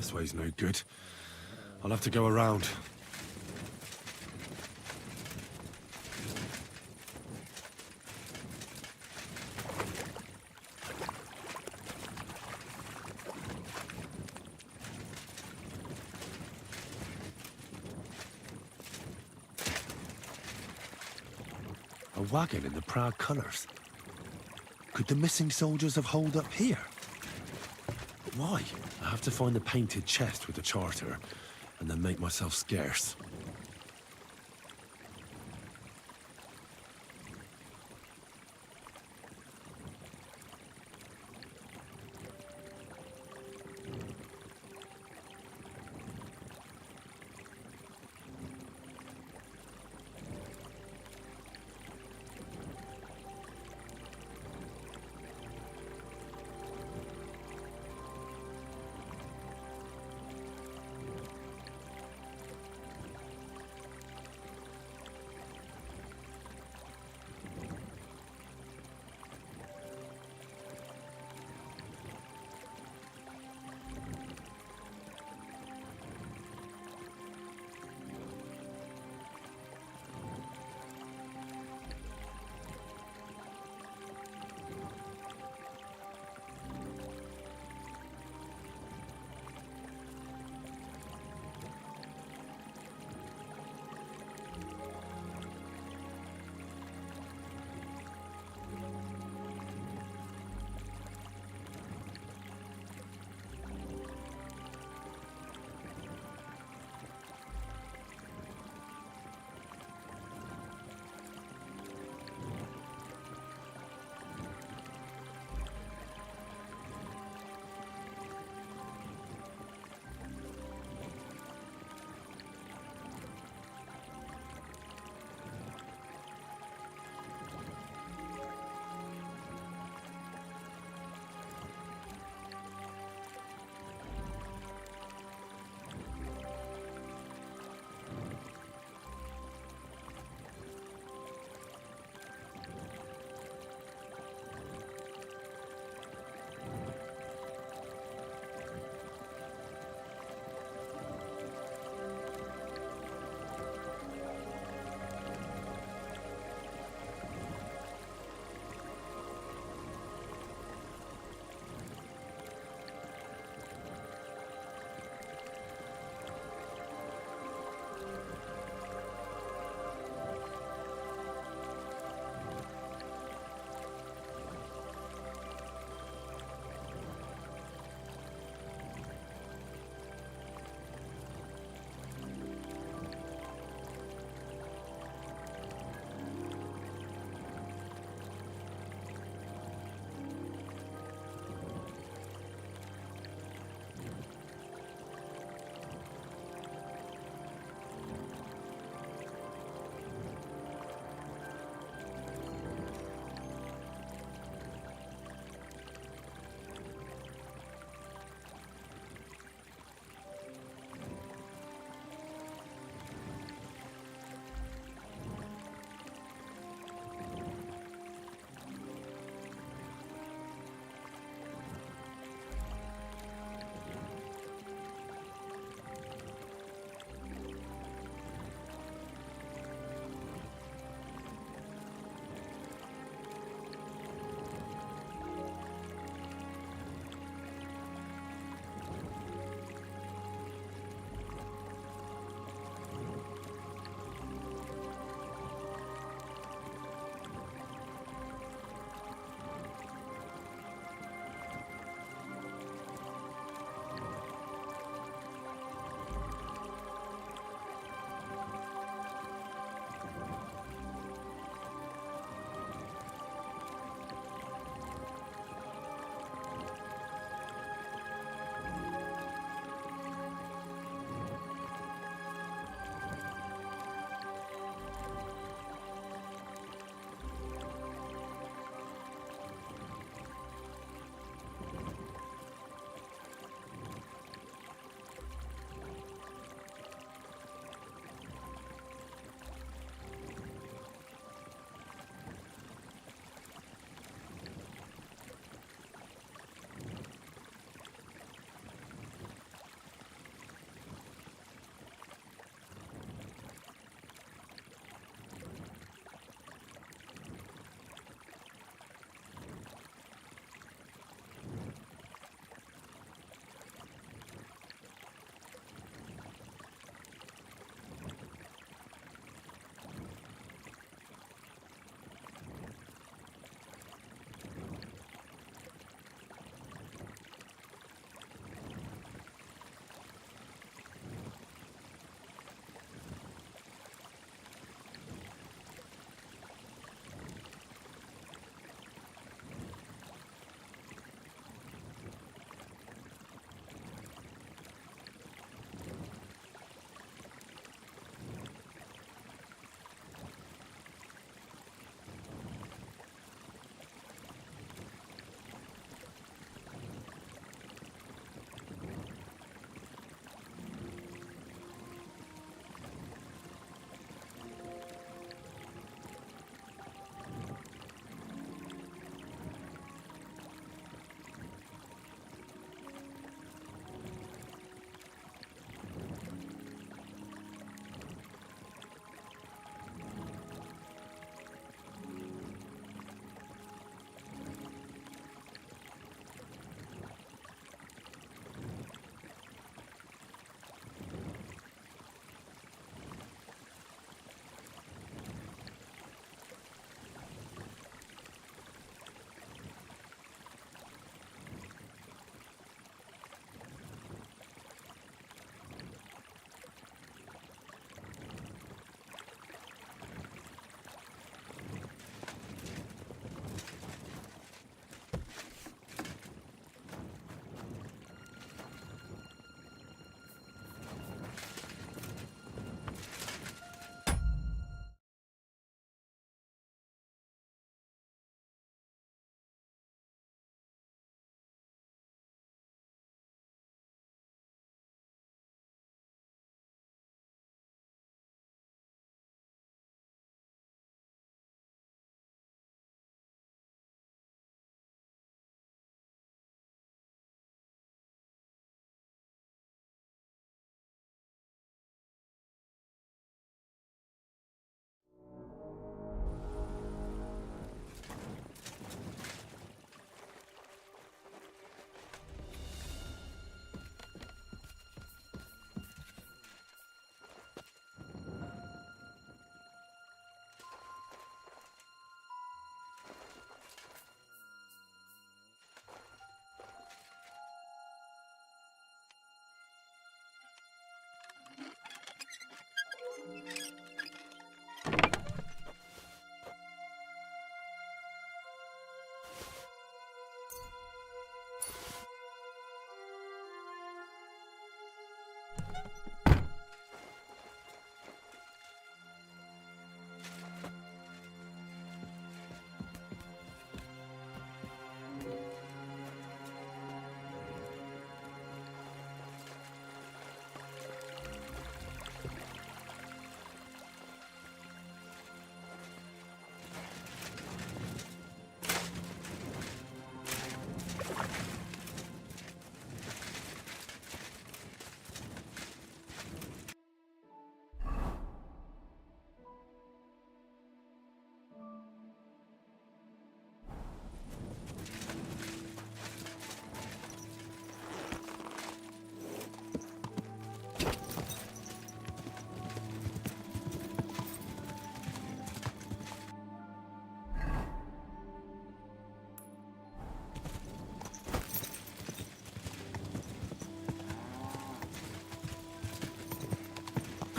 This way's no good. I'll have to go around. A wagon in the proud colours. Could the missing soldiers have holed up here? But why? I have to find the painted chest with the charter, and then make myself scarce.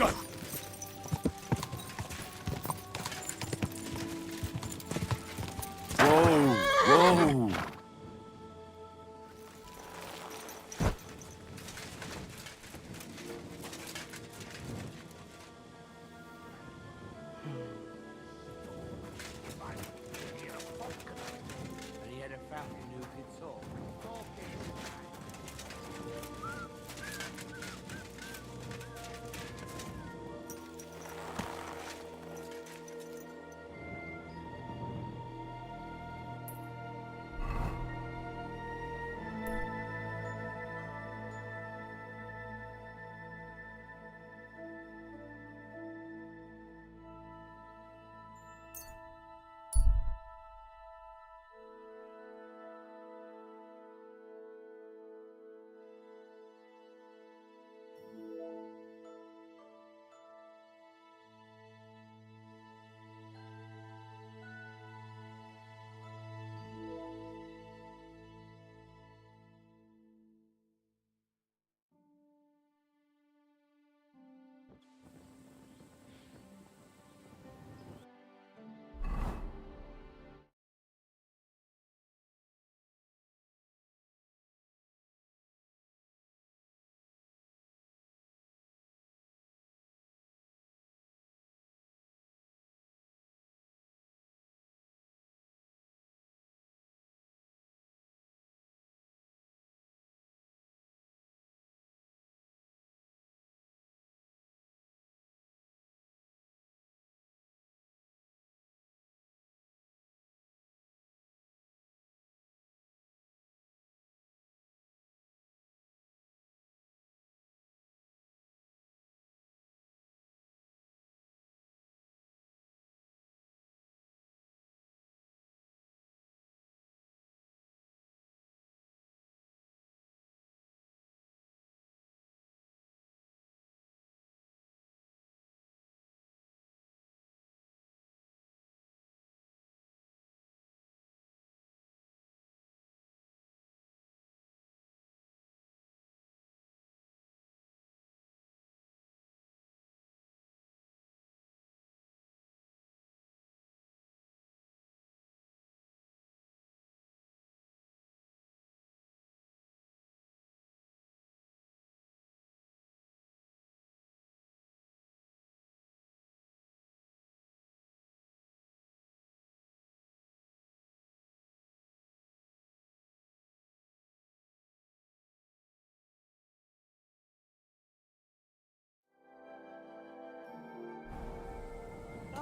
Go! Whoa! Whoa!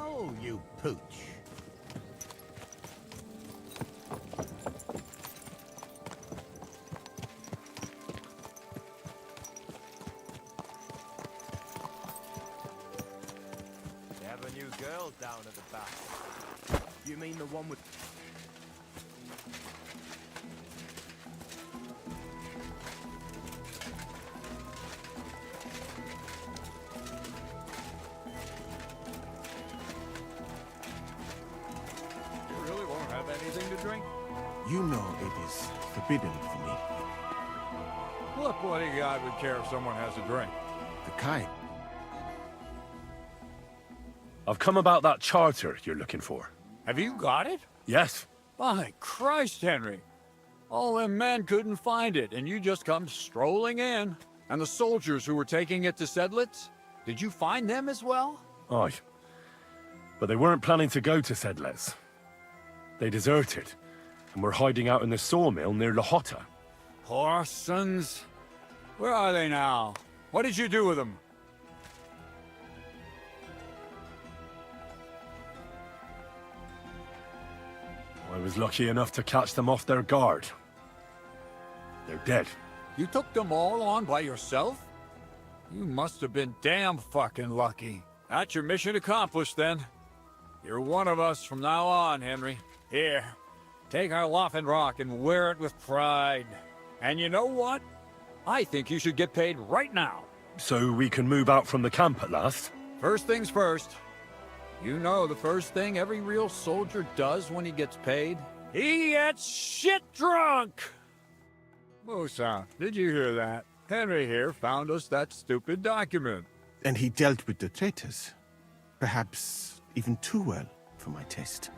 Oh, you pooch. They have a new girl down at the back. You mean the one with... You really won't have anything to drink? You know it is forbidden for me. What bloody guy would care if someone has a drink? The kind. I've come about that charter you're looking for. Have you got it? Yes. By Christ, Henry. All them men couldn't find it, and you just come strolling in. And the soldiers who were taking it to Sedlitz, did you find them as well? Aye. But they weren't planning to go to Sedlitz. They deserted, and were hiding out in the sawmill near Lahota. Poor sons. Where are they now? What did you do with them? I was lucky enough to catch them off their guard. They're dead. You took them all on by yourself? You must have been damn fucking lucky. That's your mission accomplished, then. You're one of us from now on, Henry. Here, take our Laughing Rock and wear it with pride. And you know what? I think you should get paid right now. So we can move out from the camp at last? First things first. You know the first thing every real soldier does when he gets paid? He gets shit drunk! Musa, did you hear that? Henry here found us that stupid document. And he dealt with the traitors. Perhaps even too well for my taste.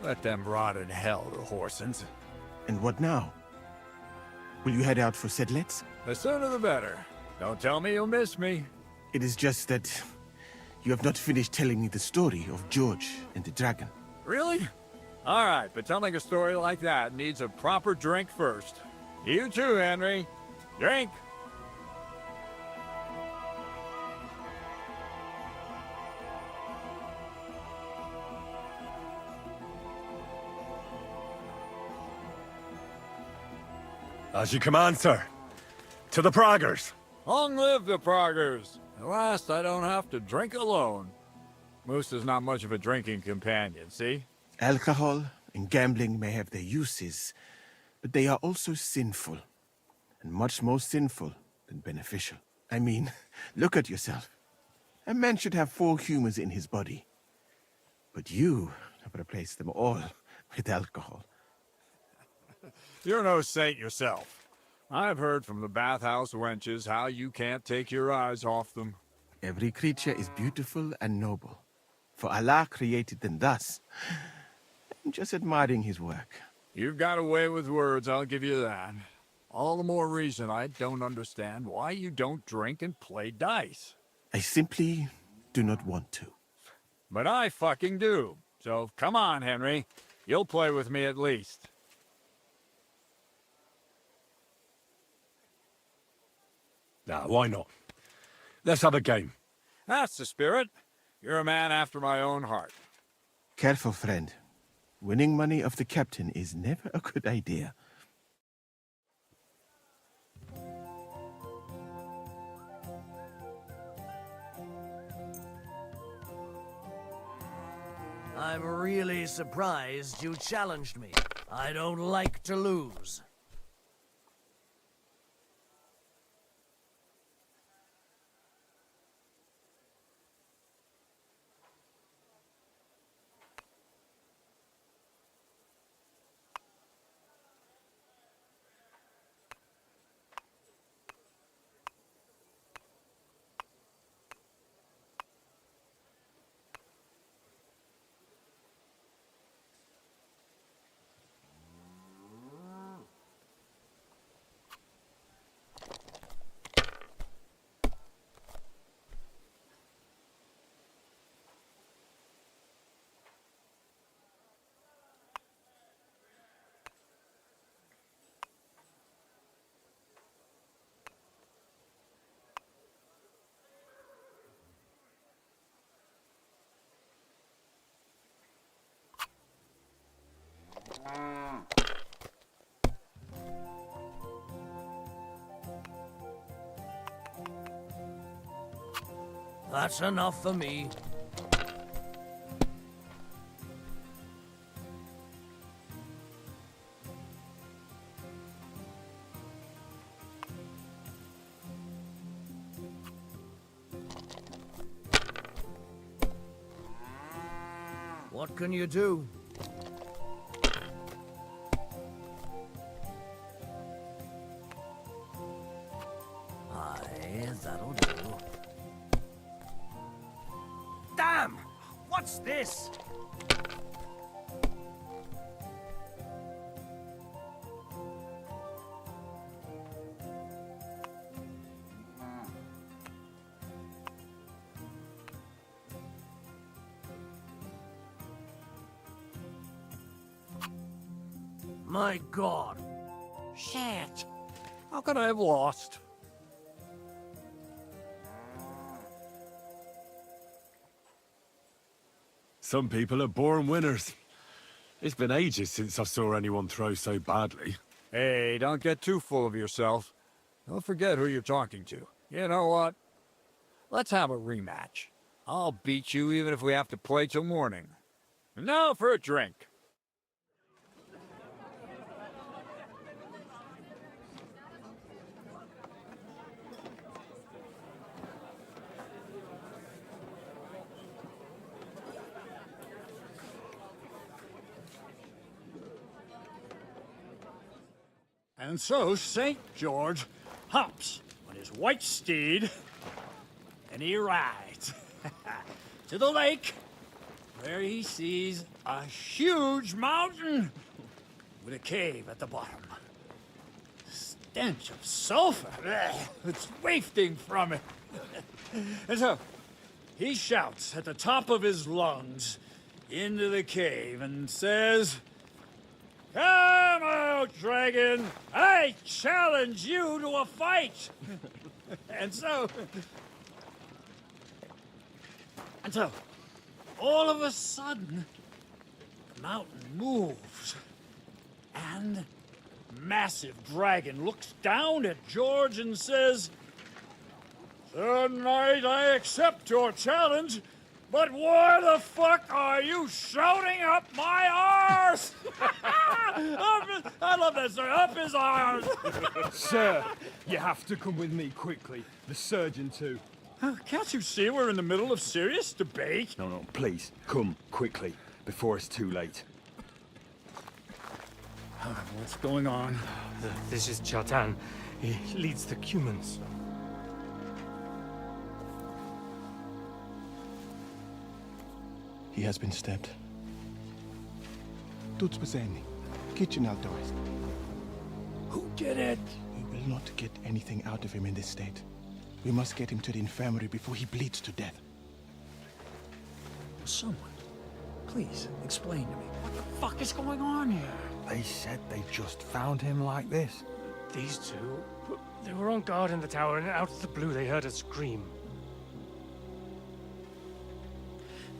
Let them rot in hell, the Horsens. And what now? Will you head out for Sedlets? The sooner the better. Don't tell me you'll miss me. It is just that you have not finished telling me the story of George and the dragon. Really? All right, but telling a story like that needs a proper drink first. You too, Henry. Drink! As you command, sir. To the Praggers. Long live the Praggers! At last, I don't have to drink alone. Moose is not much of a drinking companion, see? Alcohol and gambling may have their uses, but they are also sinful. And much more sinful than beneficial. I mean, look at yourself. A man should have 4 humors in his body. But you have replaced them all with alcohol. You're no saint yourself. I've heard from the bathhouse wenches how you can't take your eyes off them. Every creature is beautiful and noble. For Allah created them thus. I'm just admiring his work. You've got a way with words, I'll give you that. All the more reason I don't understand why you don't drink and play dice. I simply do not want to. But I fucking do. So come on, Henry. You'll play with me at least. Nah, why not? Let's have a game. That's the spirit. You're a man after my own heart. Careful, friend. Winning money off the captain is never a good idea. I'm really surprised you challenged me. I don't like to lose. That's enough for me. What can you do? Aye, that'll do. Damn! What's this? My God. Shit. How could I have lost? Some people are born winners. It's been ages since I saw anyone throw so badly. Hey, don't get too full of yourself. Don't forget who you're talking to. You know what? Let's have a rematch. I'll beat you even if we have to play till morning. And now for a drink. And so St. George hops on his white steed and he rides to the lake, where he sees a huge mountain with a cave at the bottom. Stench of sulfur, it's wafting from it. And so, he shouts at the top of his lungs into the cave and says, "Come out, dragon! I challenge you to a fight!" And so, all of a sudden, the mountain moves, and massive dragon looks down at George and says, "Tonight I accept your challenge, but why the fuck are you shouting up my arse?" I love that, sir. Up his arse. Sir, you have to come with me quickly. The surgeon too. Can't you see we're in the middle of serious debate? No, please, come quickly, before it's too late. What's going on? This is Chatan. He leads the Cumans. He has been stabbed. Tut's beseni. Kitchen outdoors. Who did it? We will not get anything out of him in this state. We must get him to the infirmary before he bleeds to death. Someone, please explain to me. What the fuck is going on here? They said they just found him like this. These two, they were on guard in the tower, and out of the blue they heard a scream.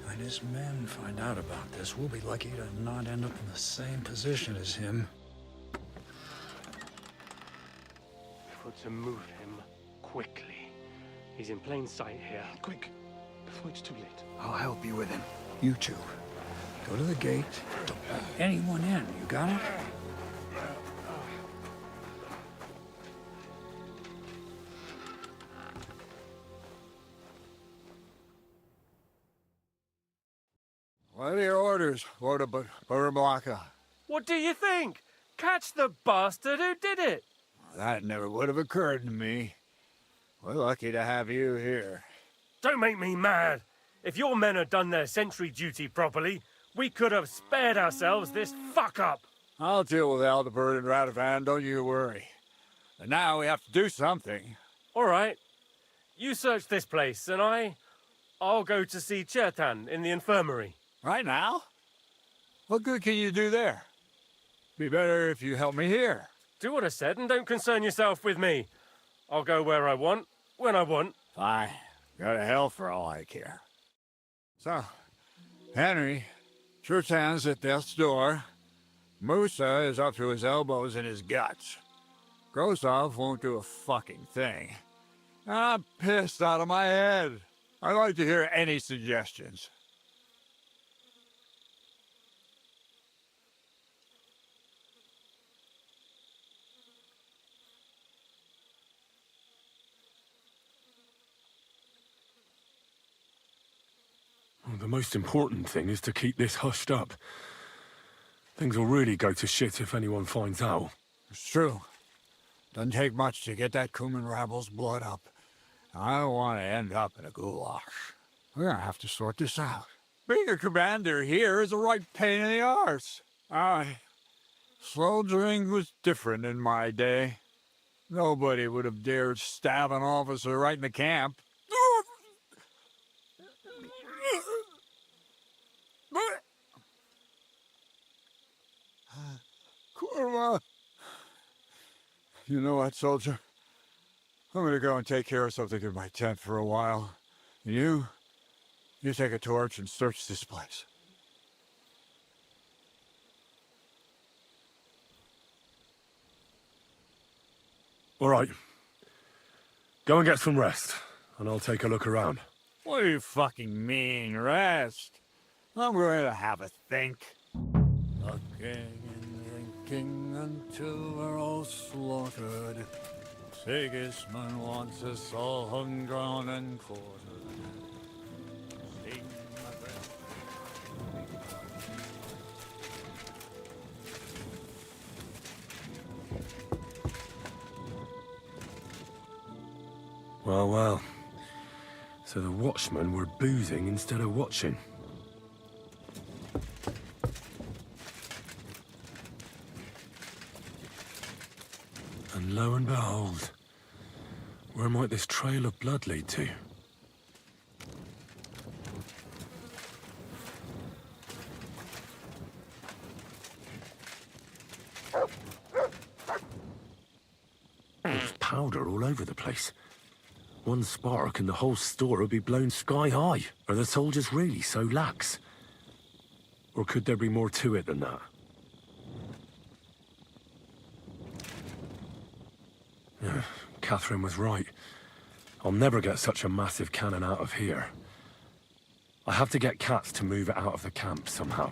When his men find out about this, we'll be lucky to not end up in the same position as him. We've got to move him quickly. He's in plain sight here. Quick, before it's too late. I'll help you with him. You two, go to the gate. Don't let anyone in. You got it? What are your orders, Lord of Burblaka? What do you think? Catch the bastard who did it! That never would have occurred to me. We're lucky to have you here. Don't make me mad. If your men had done their sentry duty properly, we could have spared ourselves this fuck-up. I'll deal with Aldebert and Radovan, don't you worry. And now we have to do something. All right. You search this place, and I'll go to see Chertan in the infirmary. Right now? What good can you do there? Be better if you help me here. Do what I said and don't concern yourself with me. I'll go where I want, when I want. Fine. Go to hell for all I care. So, Henry, Chertan's at death's door. Musa is up to his elbows in his guts. Grosov won't do a fucking thing. I'm pissed out of my head. I'd like to hear any suggestions. The most important thing is to keep this hushed up. Things will really go to shit if anyone finds out. It's true. Doesn't take much to get that Cuman rabble's blood up. I don't want to end up in a goulash. We're gonna have to sort this out. Being a commander here is a right pain in the arse. Soldiering was different in my day. Nobody would have dared stab an officer right in the camp. Kurva! You know what, soldier? I'm gonna go and take care of something in my tent for a while. And you take a torch and search this place. All right. Go and get some rest, and I'll take a look around. What do you fucking mean, rest? I'm going to have a think. Looking and thinking until we're all slaughtered. Sigismund wants us all hung, drawn, and quartered. Sing my breath. Well, well. So the watchmen were boozing instead of watching. And lo and behold, where might this trail of blood lead to? There's powder all over the place. One spark and the whole store would be blown sky high. Are the soldiers really so lax? Or could there be more to it than that? Yeah, Catherine was right. I'll never get such a massive cannon out of here. I have to get Cats to move it out of the camp somehow.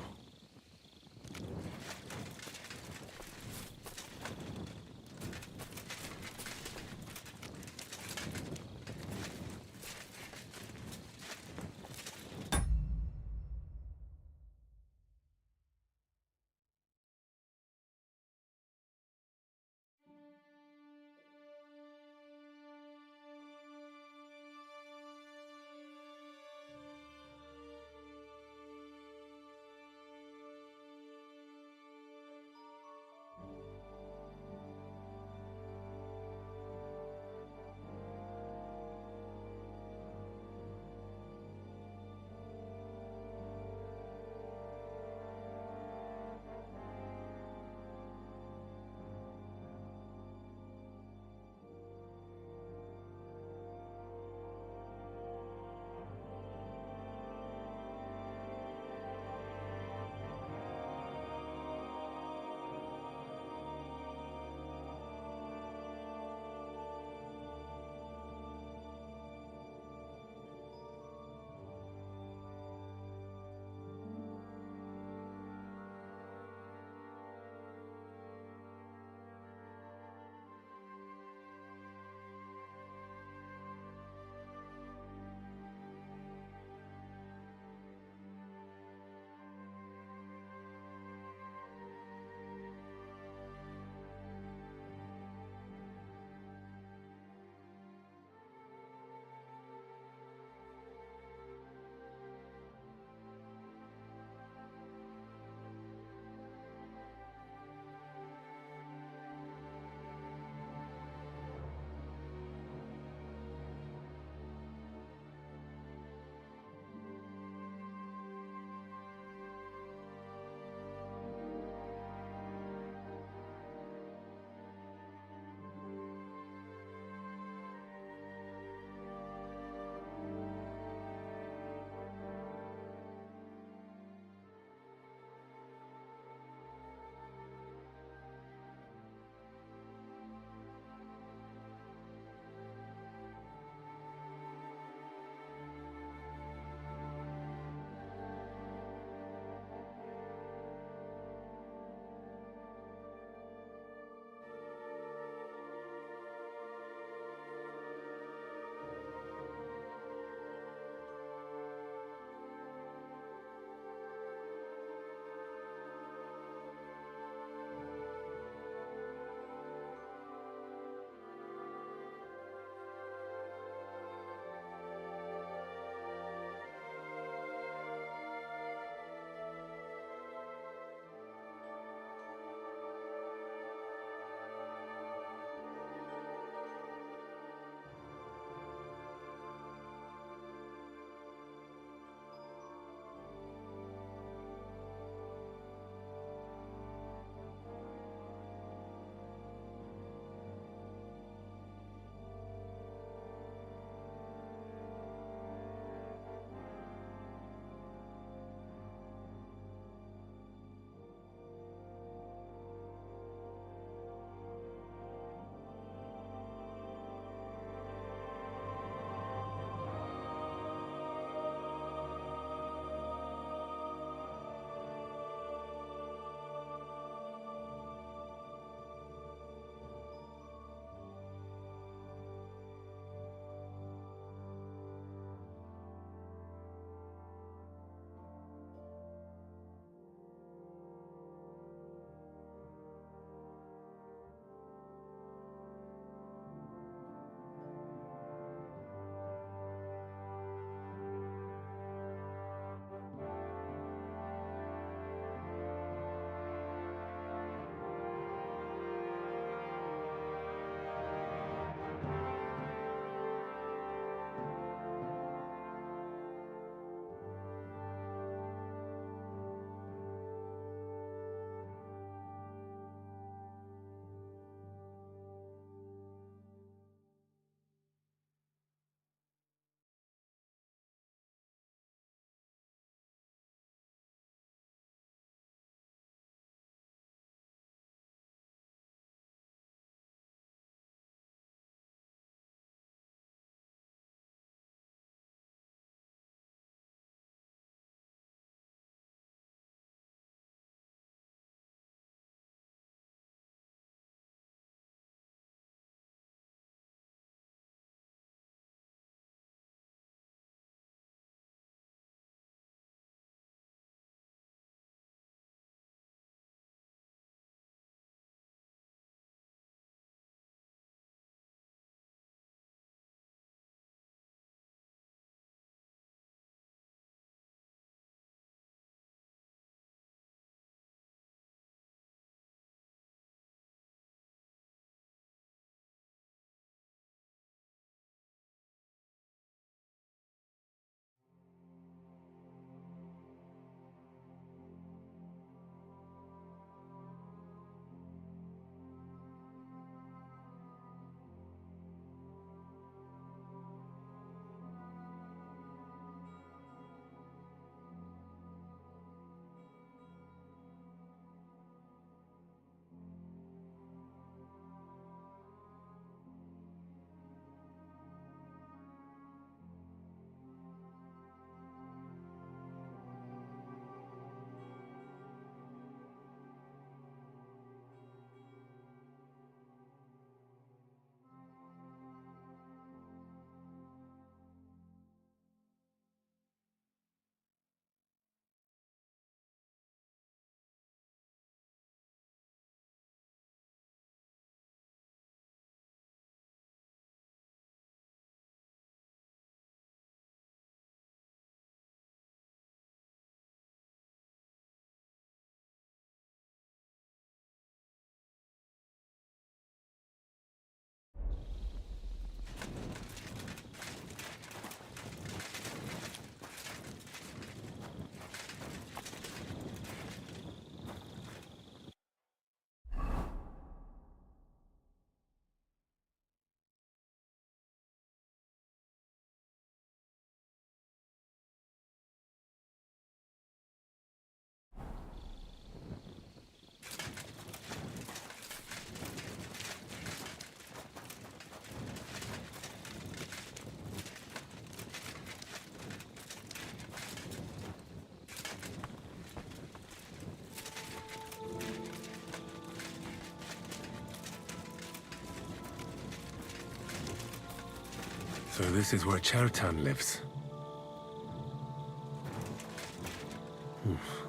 So this is where Chertan lives.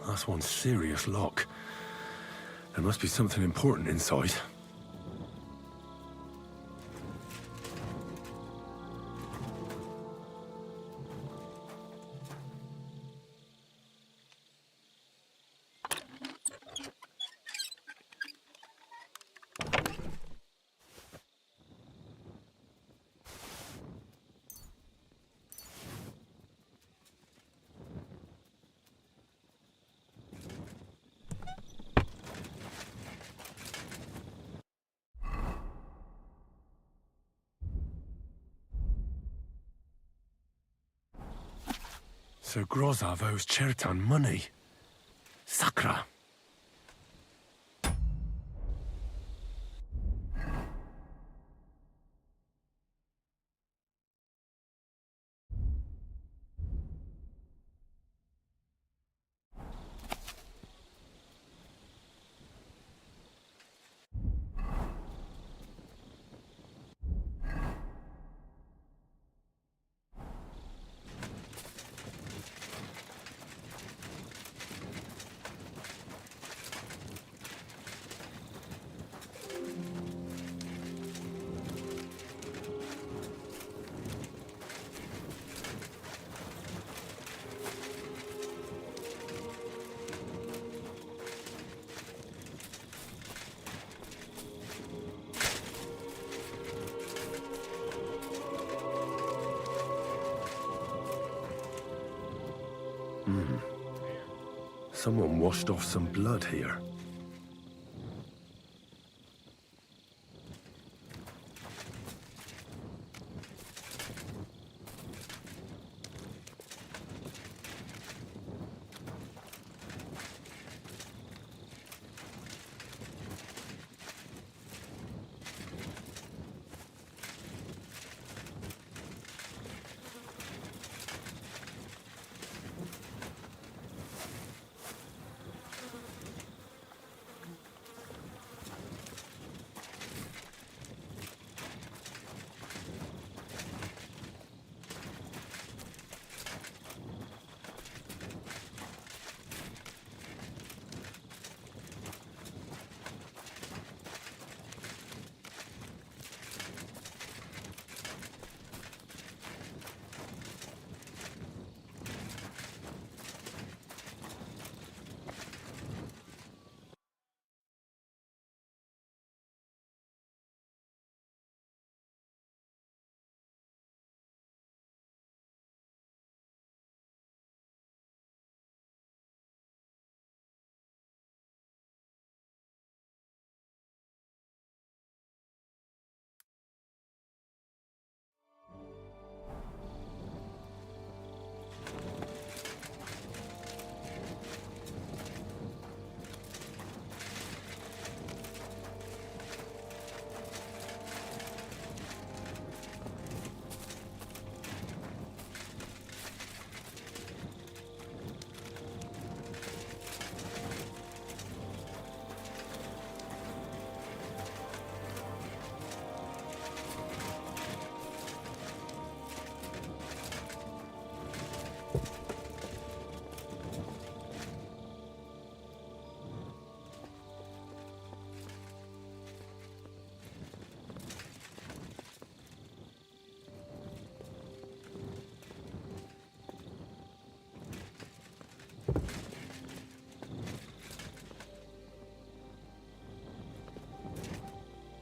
That's one serious lock. There must be something important inside. So Grozov owes Chertan money. Sakra. Someone washed off some blood here.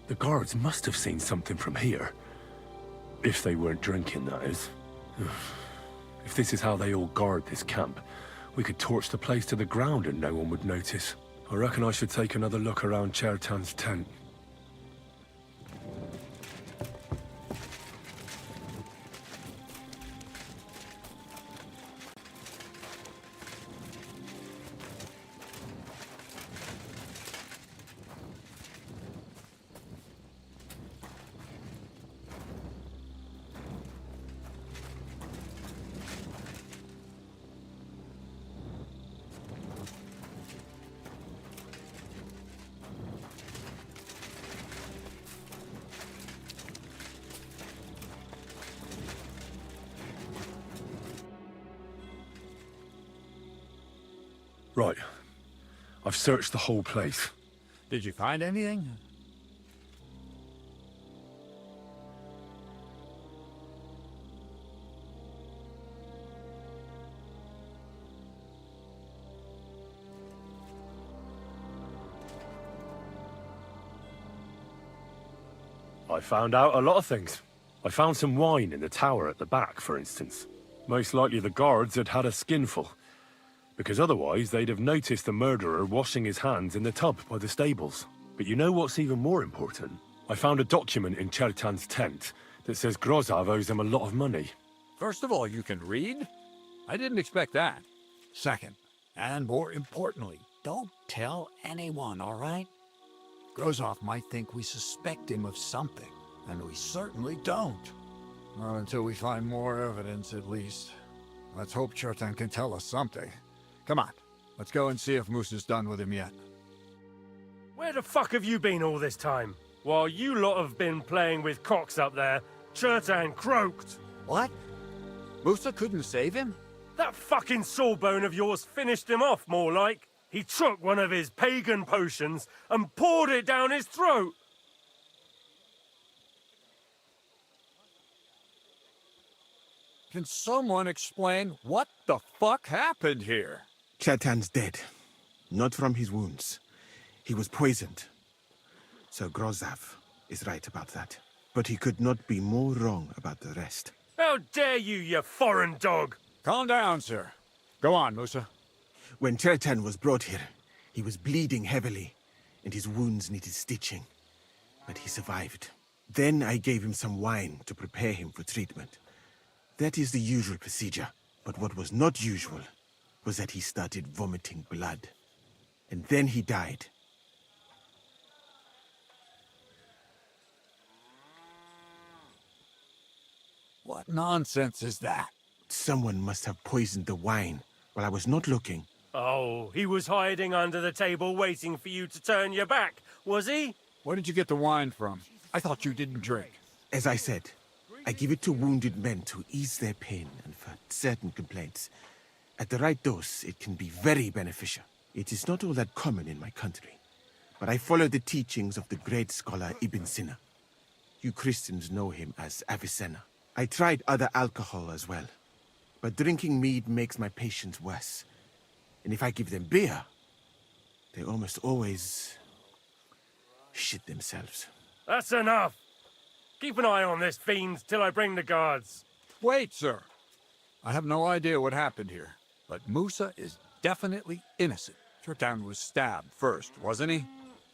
The guards must have seen something from here. If they weren't drinking, that is. If this is how they all guard this camp, we could torch the place to the ground and no one would notice. I reckon I should take another look around Chertan's tent. Right. I've searched the whole place. Did you find anything? I found out a lot of things. I found some wine in the tower at the back, for instance. Most likely the guards had had a skinful, because otherwise they'd have noticed the murderer washing his hands in the tub by the stables. But you know what's even more important? I found a document in Chertan's tent that says Grozav owes him a lot of money. First of all, you can read? I didn't expect that. Second, and more importantly, don't tell anyone, all right? Grozov might think we suspect him of something, and we certainly don't. Not until we find more evidence, at least. Let's hope Chertan can tell us something. Come on, let's go and see if Moose is done with him yet. Where the fuck have you been all this time? While you lot have been playing with cocks up there, Chertan croaked. What? Musa couldn't save him? That fucking sawbone of yours finished him off, more like. He took one of his pagan potions and poured it down his throat. Can someone explain what the fuck happened here? Chertan's dead. Not from his wounds. He was poisoned. So Grozav is right about that. But he could not be more wrong about the rest. How dare you, you foreign dog! Calm down, sir. Go on, Musa. When Chertan was brought here, he was bleeding heavily, and his wounds needed stitching. But he survived. Then I gave him some wine to prepare him for treatment. That is the usual procedure. But what was not usual was that he started vomiting blood. And then he died. What nonsense is that? Someone must have poisoned the wine while I was not looking. Oh, he was hiding under the table waiting for you to turn your back, was he? Where did you get the wine from? I thought you didn't drink. As I said, I give it to wounded men to ease their pain and for certain complaints. At the right dose, it can be very beneficial. It is not all that common in my country, but I follow the teachings of the great scholar Ibn Sina. You Christians know him as Avicenna. I tried other alcohol as well, but drinking mead makes my patients worse. And if I give them beer, they almost always shit themselves. That's enough. Keep an eye on this fiend till I bring the guards. Wait, sir. I have no idea what happened here, but Musa is definitely innocent. Chertan was stabbed first, wasn't he?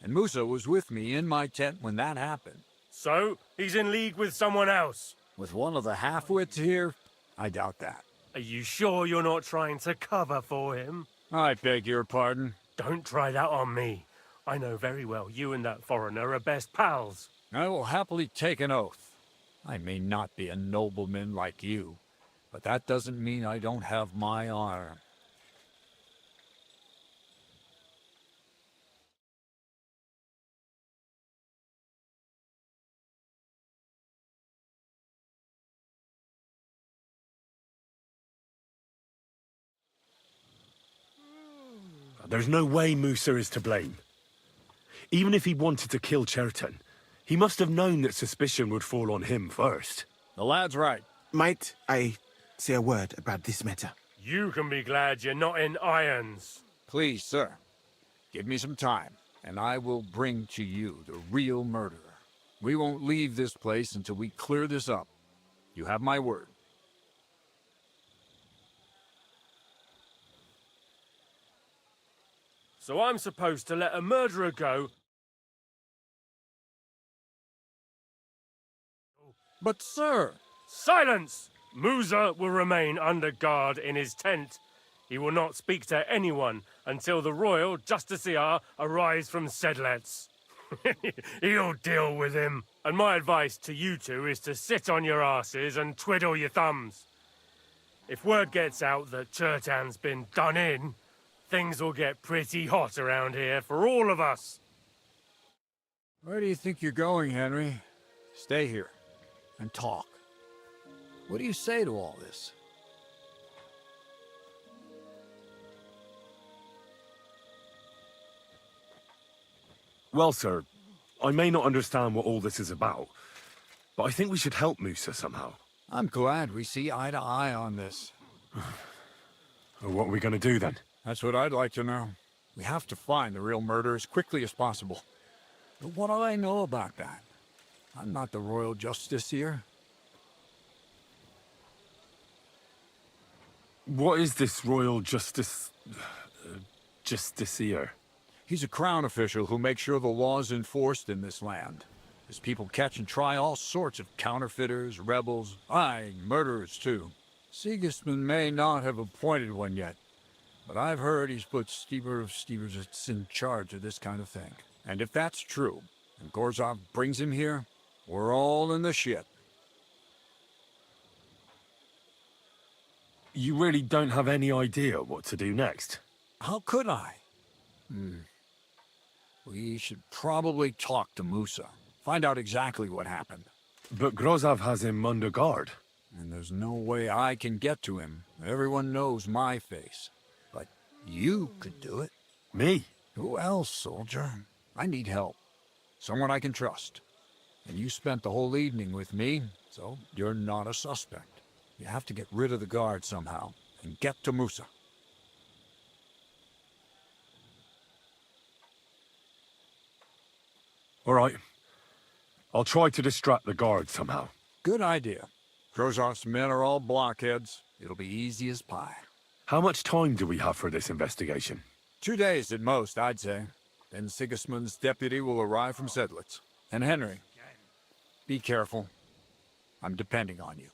And Musa was with me in my tent when that happened. So, he's in league with someone else? With one of the half-wits here? I doubt that. Are you sure you're not trying to cover for him? I beg your pardon. Don't try that on me. I know very well you and that foreigner are best pals. I will happily take an oath. I may not be a nobleman like you, but that doesn't mean I don't have my honor. There's no way Musa is to blame. Even if he wanted to kill Chertan, he must have known that suspicion would fall on him first. The lad's right. Might I say a word about this matter? You can be glad you're not in irons. Please, sir. Give me some time, and I will bring to you the real murderer. We won't leave this place until we clear this up. You have my word. So I'm supposed to let a murderer go? But sir... Silence! Musa will remain under guard in his tent. He will not speak to anyone until the royal justiciar arrives from Sedlets. He'll deal with him. And my advice to you two is to sit on your asses and twiddle your thumbs. If word gets out that Chertan's been done in, things will get pretty hot around here for all of us. Where do you think you're going, Henry? Stay here and talk. What do you say to all this? Well, sir, I may not understand what all this is about, but I think we should help Musa somehow. I'm glad we see eye to eye on this. What are we going to do then? That's what I'd like to know. We have to find the real murderer as quickly as possible. But what do I know about that? I'm not the royal justiciar. What is this royal justiciar? He's a crown official who makes sure the law's enforced in this land. His people catch and try all sorts of counterfeiters, rebels, murderers too. Sigismund may not have appointed one yet, but I've heard he's put Stever of Steversits in charge of this kind of thing. And if that's true, and Gorzov brings him here, we're all in the shit. You really don't have any idea what to do next? How could I? We should probably talk to Musa. Find out exactly what happened. But Grozov has him under guard. And there's no way I can get to him. Everyone knows my face. But you could do it. Me? Who else, soldier? I need help. Someone I can trust. And you spent the whole evening with me, so you're not a suspect. You have to get rid of the guard somehow, and get to Musa. All right. I'll try to distract the guard somehow. Good idea. Grozov's men are all blockheads. It'll be easy as pie. How much time do we have for this investigation? 2 days at most, I'd say. Then Sigismund's deputy will arrive from Sedlitz. And Henry, be careful. I'm depending on you.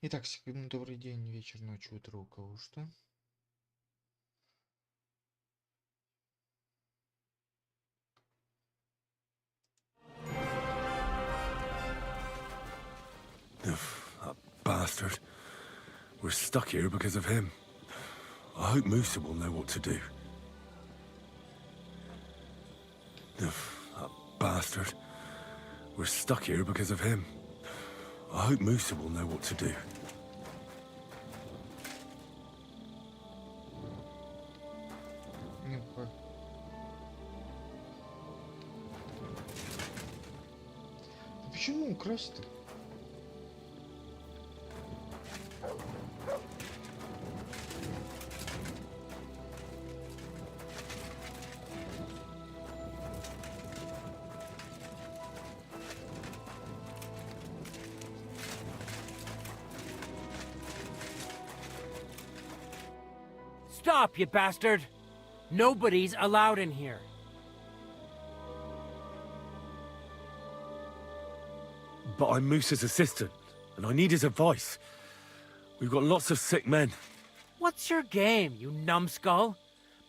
Итак, добрый день, вечер, ночь, утро, у кого что. That bastard. We're stuck here because of him. I hope Musa will know what to do. That bastard. We're stuck here because of him. I hope Musa will know what to do. Почему украсть-то? Stop, you bastard! Nobody's allowed in here. But I'm Musa's assistant, and I need his advice. We've got lots of sick men. What's your game, you numbskull?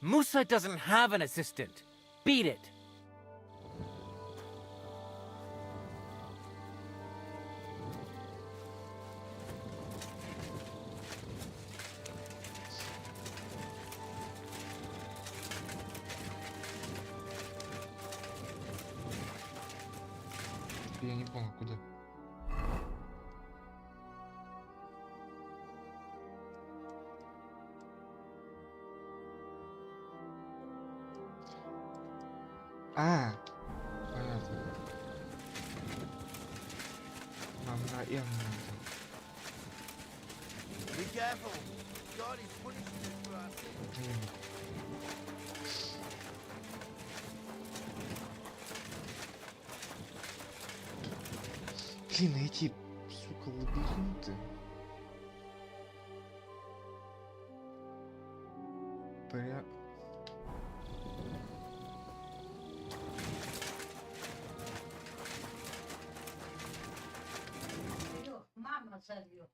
Musa doesn't have an assistant. Beat it. Я не понял, куда. А, понятно. Нам на М надо. Be careful. God is punishing us for our sins. Блин, эти, сука, лабиринты. Прям... Мама сорвет.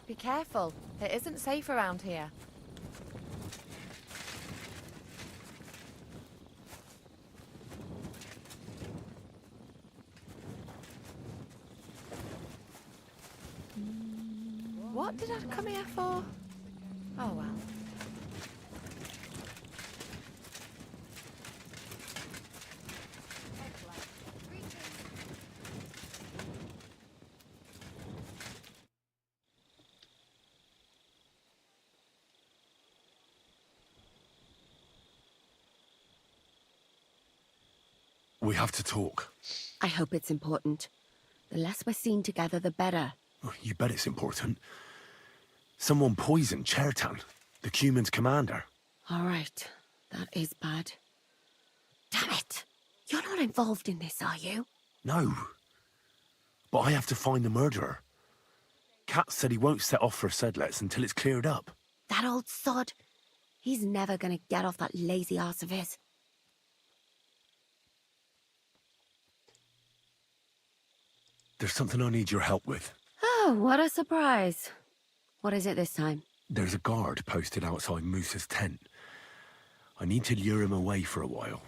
Be careful. It isn't safe around here. What did I come here for? Oh well. We have to talk. I hope it's important. The less we're seen together, the better. Oh, you bet it's important. Someone poisoned Chertan, the Cuman's commander. All right. That is bad. Damn it! You're not involved in this, are you? No. But I have to find the murderer. Kat said he won't set off for Sedlets until it's cleared up. That old sod. He's never gonna get off that lazy arse of his. There's something I need your help with. Oh, what a surprise. What is it this time? There's a guard posted outside Moose's tent. I need to lure him away for a while.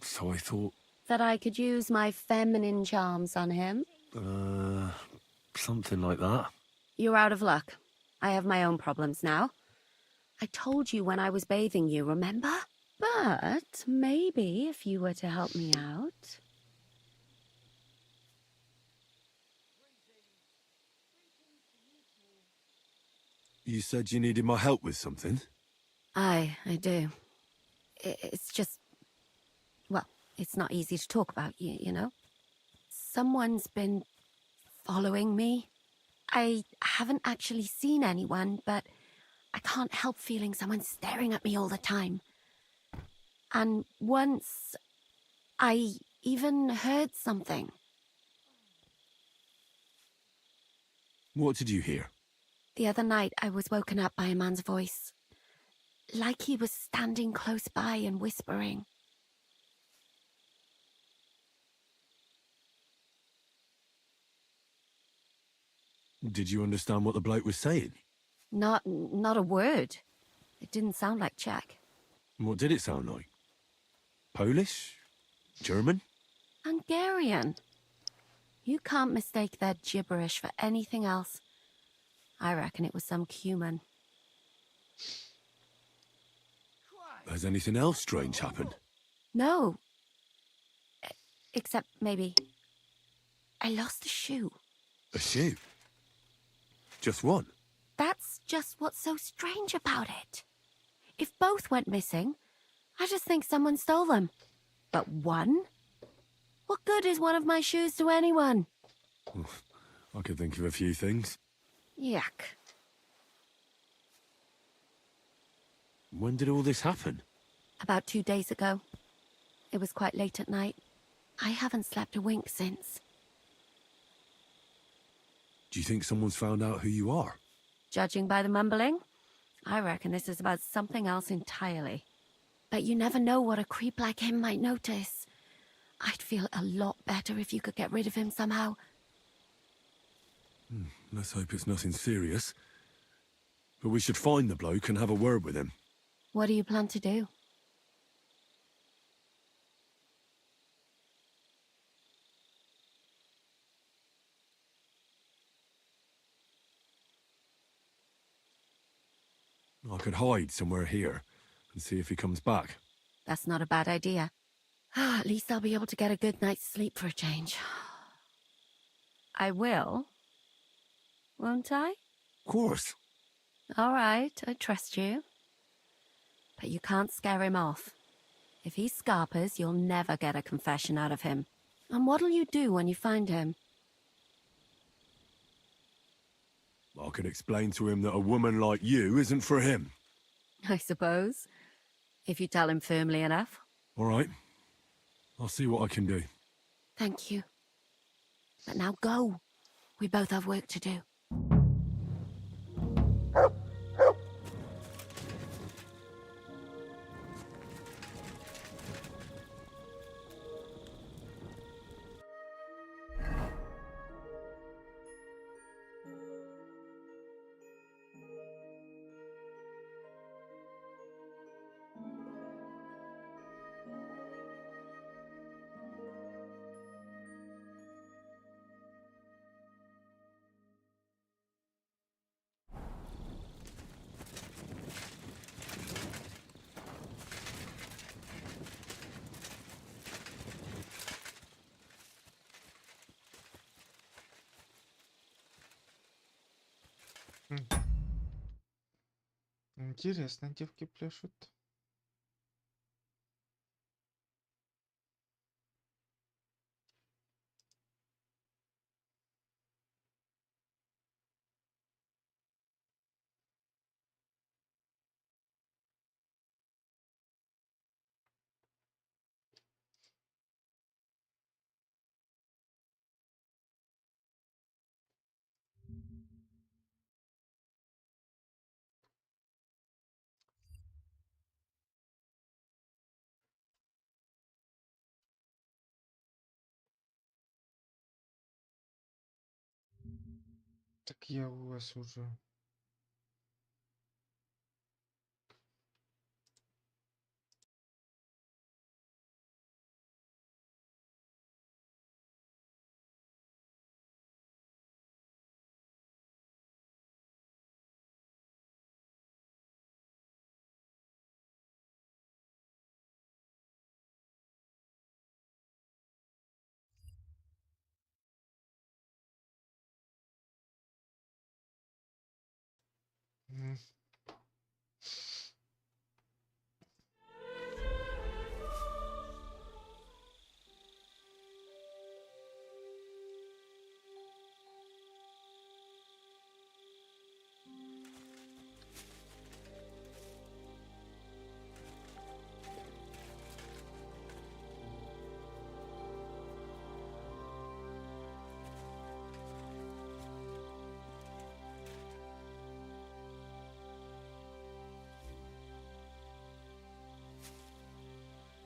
So I thought... That I could use my feminine charms on him? Something like that. You're out of luck. I have my own problems now. I told you when I was bathing you, remember? But maybe if you were to help me out... You said you needed my help with something? I do. It's just... Well, it's not easy to talk about, you know? Someone's been following me. I haven't actually seen anyone, but I can't help feeling someone staring at me all the time. And once, I even heard something. What did you hear? The other night, I was woken up by a man's voice. Like he was standing close by and whispering. Did you understand what the bloke was saying? Not a word. It didn't sound like Czech. What did it sound like? Polish? German? Hungarian. You can't mistake their gibberish for anything else. I reckon it was some Cuman. Has anything else strange happened? No. Except maybe... I lost a shoe. A shoe? Just one? That's just what's so strange about it. If both went missing, I just think someone stole them. But one? What good is one of my shoes to anyone? I could think of a few things. Yuck. When did all this happen? About 2 days ago. It was quite late at night. I haven't slept a wink since. Do you think someone's found out who you are? Judging by the mumbling, I reckon this is about something else entirely. But you never know what a creep like him might notice. I'd feel a lot better if you could get rid of him somehow. Let's hope it's nothing serious. But we should find the bloke and have a word with him. What do you plan to do? I could hide somewhere here and see if he comes back. That's not a bad idea. At least I'll be able to get a good night's sleep for a change. I will. Won't I? Of course. All right, I trust you. But you can't scare him off. If he scarpers, you'll never get a confession out of him. And what'll you do when you find him? I could explain to him that a woman like you isn't for him. I suppose. If you tell him firmly enough. All right. I'll see what I can do. Thank you. But now go. We both have work to do. Интересно, девки пляшут. Так я у вас уже. М.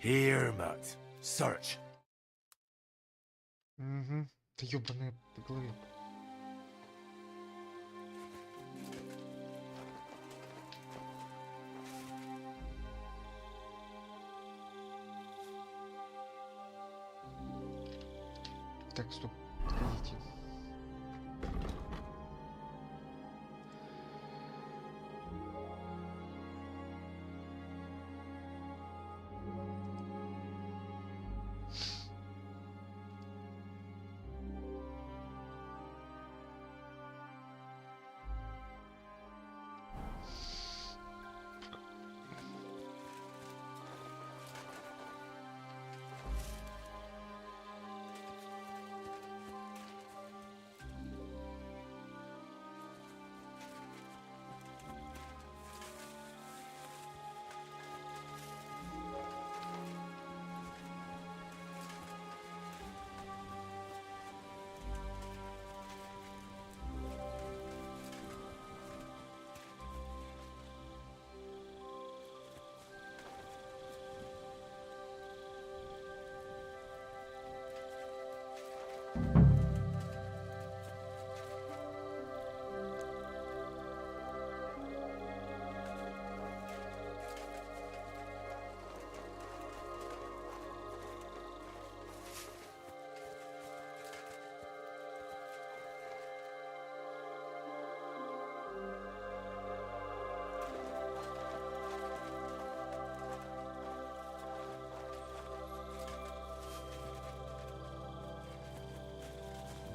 Here, Mutt. Search. Угу. Да ёбаная по голове. Так, стоп. Погодите.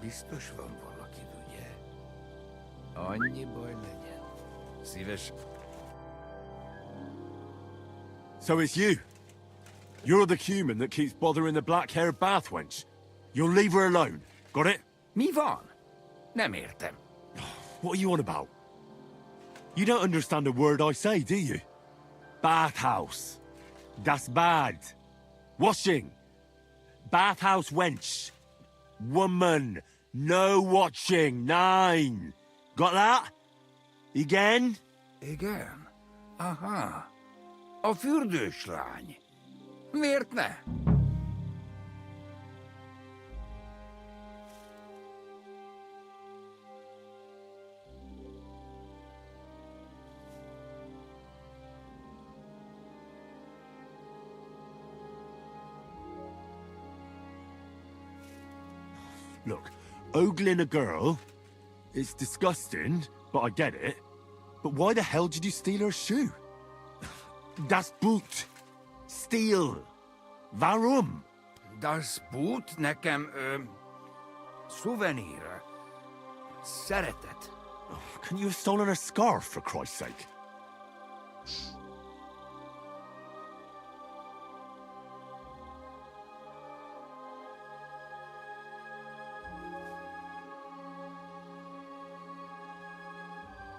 Biztos van valakid, ugye? Annyi baj legyen. Szíves... So it's you. You're the human that keeps bothering the black-haired bath wench. You'll leave her alone. Got it? Mi van? Nem értem. What are you on about? You don't understand a word I say, do you? Bathhouse. Das bad. Washing. Bathhouse wench. Woman. No watching. 9. Got that? Again? Igen. Aha. A fürdős lány. Miért ne? Look, ogling a girl, it's disgusting, but I get it. But why the hell did you steal her shoe? Das Boot. Steal. Warum? Das Boot nekem, szuvenír. Szeretet. Couldn't you have stolen her scarf, for Christ's sake?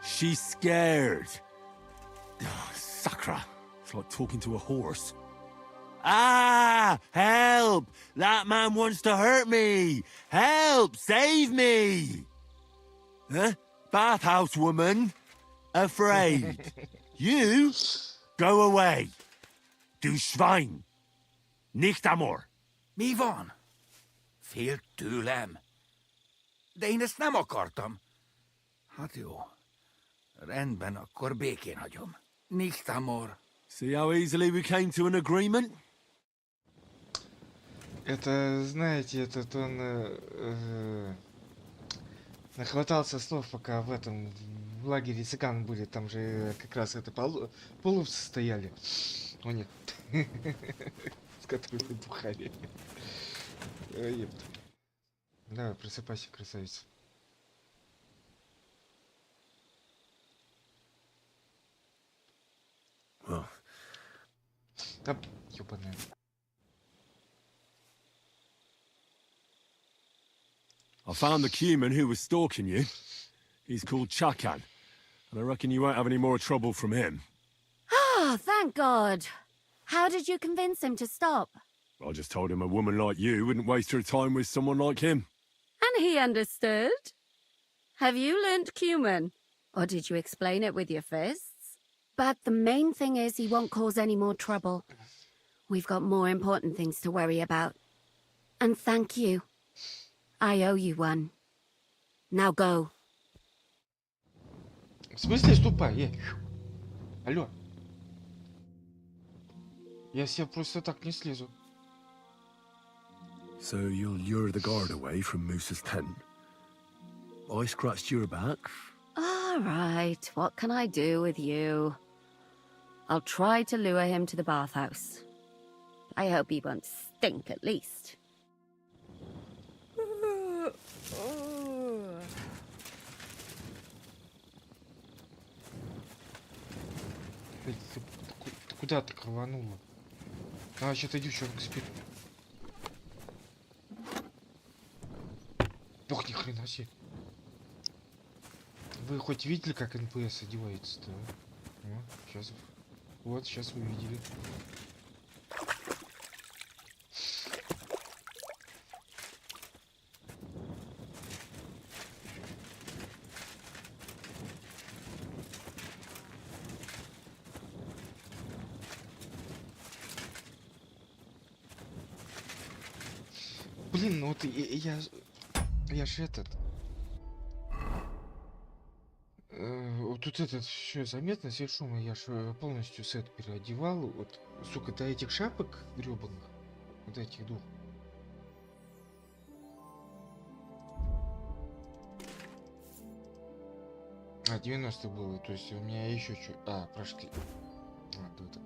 She's scared. Sakra. It's like talking to a horse. Ah! Help! That man wants to hurt me! Help! Save me! Huh? Bathhouse woman? Afraid. You? Go away. Du Schwein. Nicht amor. Mi van? Félt tőlem. De én ezt nem akartam. Hát jó. Rendben, akkor békén hagyom. Nicht amor. See how easily we came to an agreement? Это, знаете, этот он нахватался слов, пока в этом в лагере цыган были. Там же как раз это половцы стояли. У них. С которыми бухали. Ёпта. Давай, просыпайся, красавица. Да, ёбаная. I found the cumin who was stalking you. He's called Chakan, and I reckon you won't have any more trouble from him. Ah, thank God. How did you convince him to stop? I just told him a woman like you wouldn't waste her time with someone like him. And he understood? Have you learnt cumin? Or did you explain it with your fists? But the main thing is he won't cause any more trouble. We've got more important things to worry about. And thank you. I owe you one. Now go. В смысле ступай? Алло. Я себя просто так не слезу. So you'll lure the guard away from Moose's tent? I scratched your back? All right, what can I do with you? I'll try to lure him to the bathhouse. I hope he won't stink at least. Ты куда ты рванула? А, что-то девчонка спит. Ох, ни хрена себе. Вы хоть видели, как НПС одевается-то? Сейчас. Вот, сейчас вы видели. Блин, ну вот я ж этот... Вот тут этот еще заметно свет шума, я ж полностью сет переодевал. Вот, сука, до этих шапок гребаных, вот этих двух. А, 90 было, то есть у меня еще что... А, прошли. А, вот.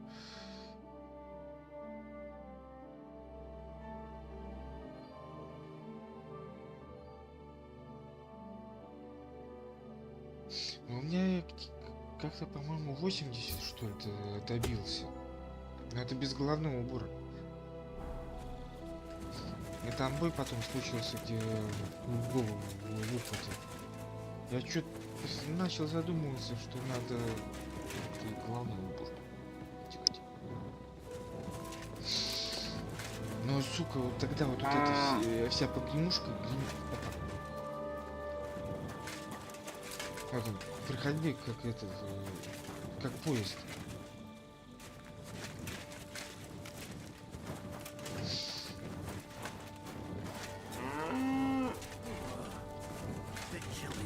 У меня как-то, по-моему, 80, что ли, добился. Но это без головного убора. И там бой потом случился, где в голову выхватил. Я что-то начал задумываться, что надо головной убор. Но, сука, вот тогда вот эта вся погремушка... Как он, проходи, как этот, как поезд.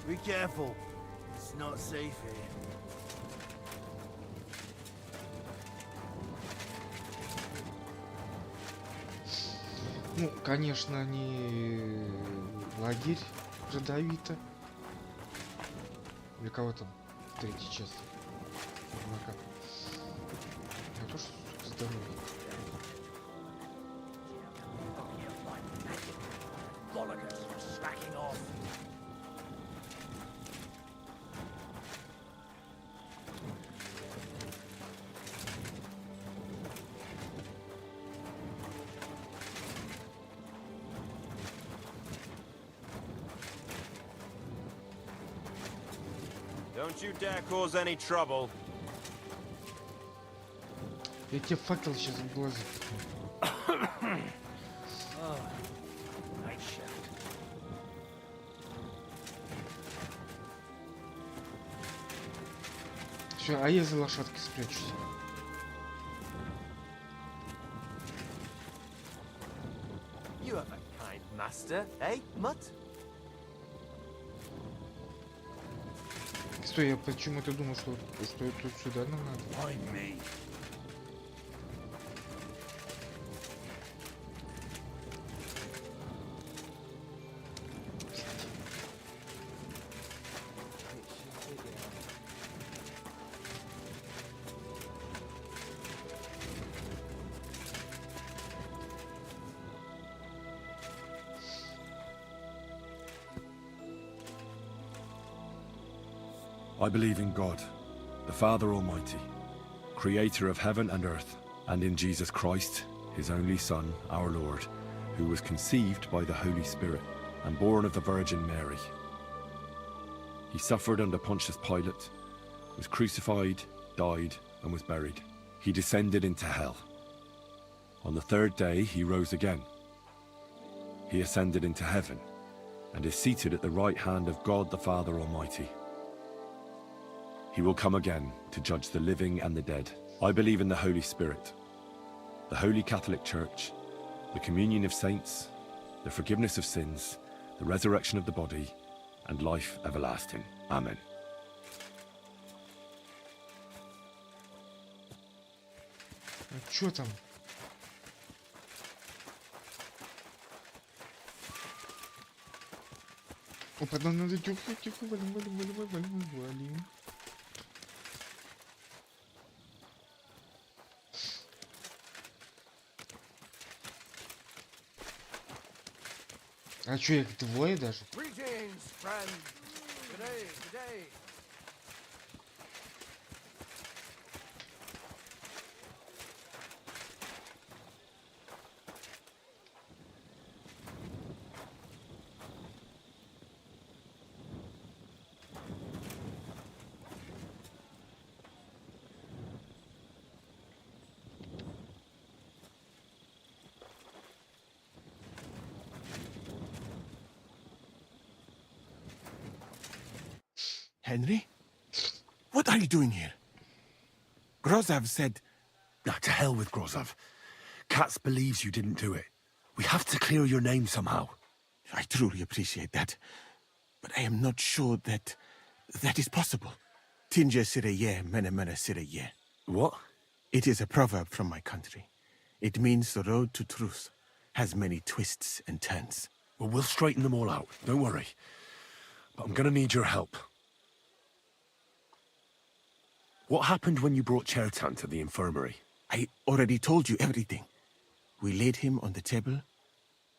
Be careful. It's not safe here. Ну, конечно, не лагерь Родовита. Для кого там третья часть? Я тоже, сука, здоровый. Don't you dare cause any trouble. Я тебе факел сейчас в глаза. Все, а я за лошадкой спрячусь. You have a kind master, eh, Mutt? Стой, я почему-то думал, что тут сюда нам надо. I believe in God, the Father Almighty, creator of heaven and earth, and in Jesus Christ, his only Son, our Lord, who was conceived by the Holy Spirit and born of the Virgin Mary. He suffered under Pontius Pilate, was crucified, died, and was buried. He descended into hell. On the third day, he rose again. He ascended into heaven and is seated at the right hand of God the Father Almighty. He will come again to judge the living and the dead. I believe in the Holy Spirit, the Holy Catholic Church, the communion of saints, the forgiveness of sins, the resurrection of the body, and life everlasting. Amen. А чё там? Опа, надо тихо, валим. А чё, их двое даже? Greetings, friends. Good day, good day. Henry? What are you doing here? Grozov said... Now, to hell with Grozov. Katz believes you didn't do it. We have to clear your name somehow. I truly appreciate that. But I am not sure that is possible. Tinja sireye, mene mene sireye. What? It is a proverb from my country. It means the road to truth has many twists and turns. Well, we'll straighten them all out. Don't worry. But I'm gonna need your help. What happened when you brought Chertan to the infirmary? I already told you everything. We laid him on the table.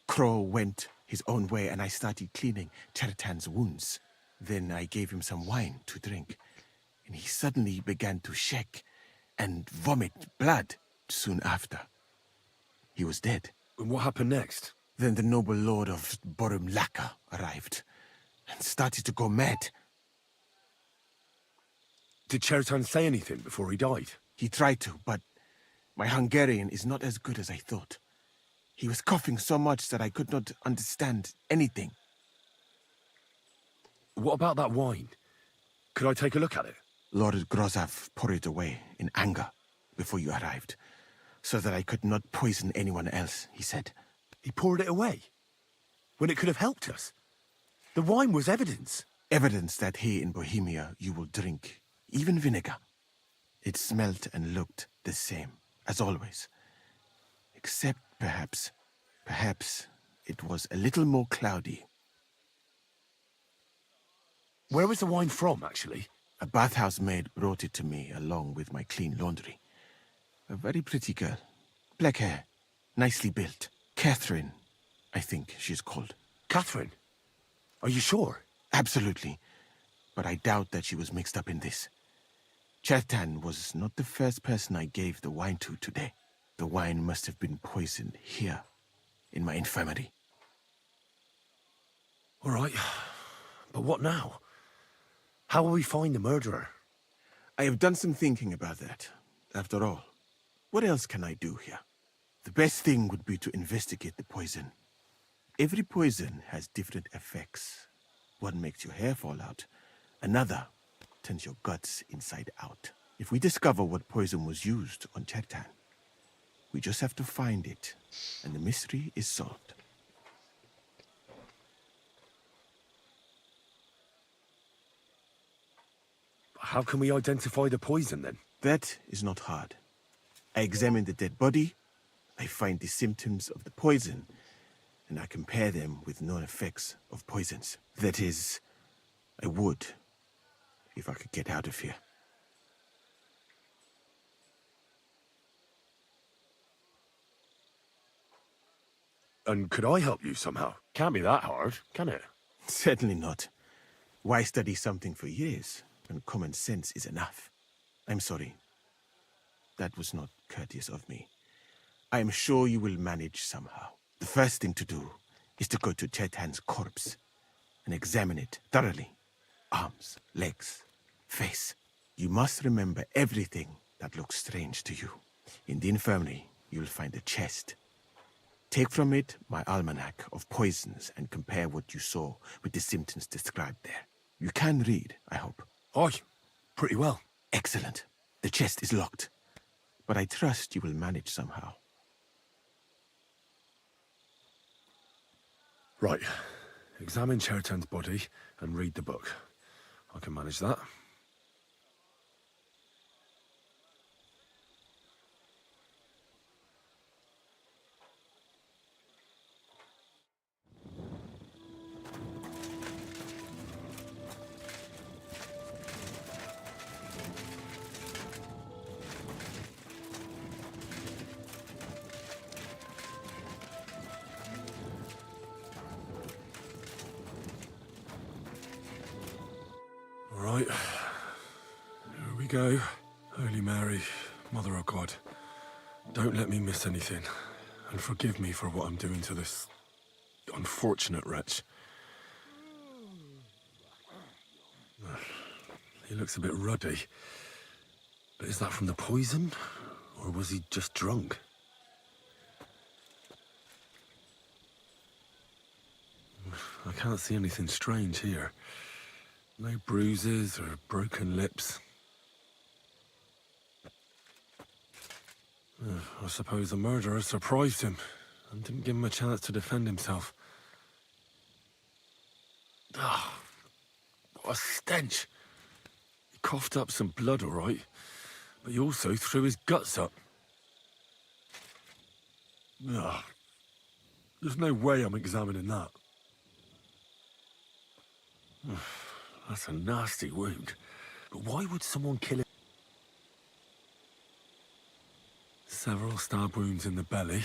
Crow went his own way and I started cleaning Chertan's wounds. Then I gave him some wine to drink. And he suddenly began to shake and vomit blood soon after. He was dead. And what happened next? Then the noble lord of Borumlaka arrived and started to go mad. Did Chertan say anything before he died? He tried to, but my Hungarian is not as good as I thought. He was coughing so much that I could not understand anything. What about that wine? Could I take a look at it? Lord Grozov poured it away in anger before you arrived, so that I could not poison anyone else, he said. He poured it away? When it could have helped us? The wine was evidence. Evidence that here in Bohemia you will drink even vinegar. It smelt and looked the same, as always. Except perhaps it was a little more cloudy. Where was the wine from, actually? A bathhouse maid brought it to me along with my clean laundry. A very pretty girl. Black hair, nicely built. Catherine, I think she's called. Catherine? Are you sure? Absolutely. But I doubt that she was mixed up in this. Chertan was not the first person I gave the wine to today. The wine must have been poisoned here, in my infirmary. All right. But what now? How will we find the murderer? I have done some thinking about that. After all, what else can I do here? The best thing would be to investigate the poison. Every poison has different effects. One makes your hair fall out. Another turns your guts inside out. If we discover what poison was used on Chertan, we just have to find it, and the mystery is solved. How can we identify the poison, then? That is not hard. I examine the dead body, I find the symptoms of the poison, and I compare them with known effects of poisons. That is, I would, if I could get out of here. And could I help you somehow? Can't be that hard, can it? Certainly not. Why study something for years when common sense is enough? I'm sorry. That was not courteous of me. I am sure you will manage somehow. The first thing to do is to go to Chetan's corpse and examine it thoroughly. Arms, legs, face. You must remember everything that looks strange to you. In the infirmary, you will find a chest. Take from it my almanac of poisons and compare what you saw with the symptoms described there. You can read, I hope. Aye, pretty well. Excellent. The chest is locked, but I trust you will manage somehow. Right. Examine Cherton's body and read the book. I can manage that. Right, here we go. Holy Mary, Mother of God, don't let me miss anything, and forgive me for what I'm doing to this unfortunate wretch. He looks a bit ruddy, but is that from the poison, or was he just drunk? I can't see anything strange here. No bruises or broken lips. I suppose the murderer surprised him and didn't give him a chance to defend himself. Ah, what a stench. He coughed up some blood, all right, but he also threw his guts up. Ah, there's no way I'm examining that. That's a nasty wound. But why would someone kill him? Several stab wounds in the belly,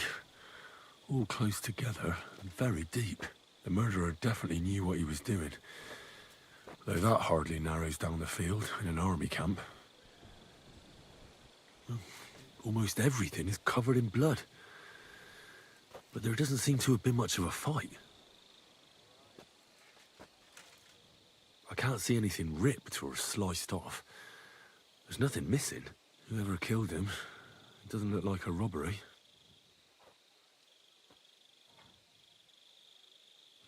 all close together and very deep. The murderer definitely knew what he was doing, though that hardly narrows down the field in an army camp. Almost everything is covered in blood, but there doesn't seem to have been much of a fight. I can't see anything ripped or sliced off. There's nothing missing. Whoever killed him, it doesn't look like a robbery.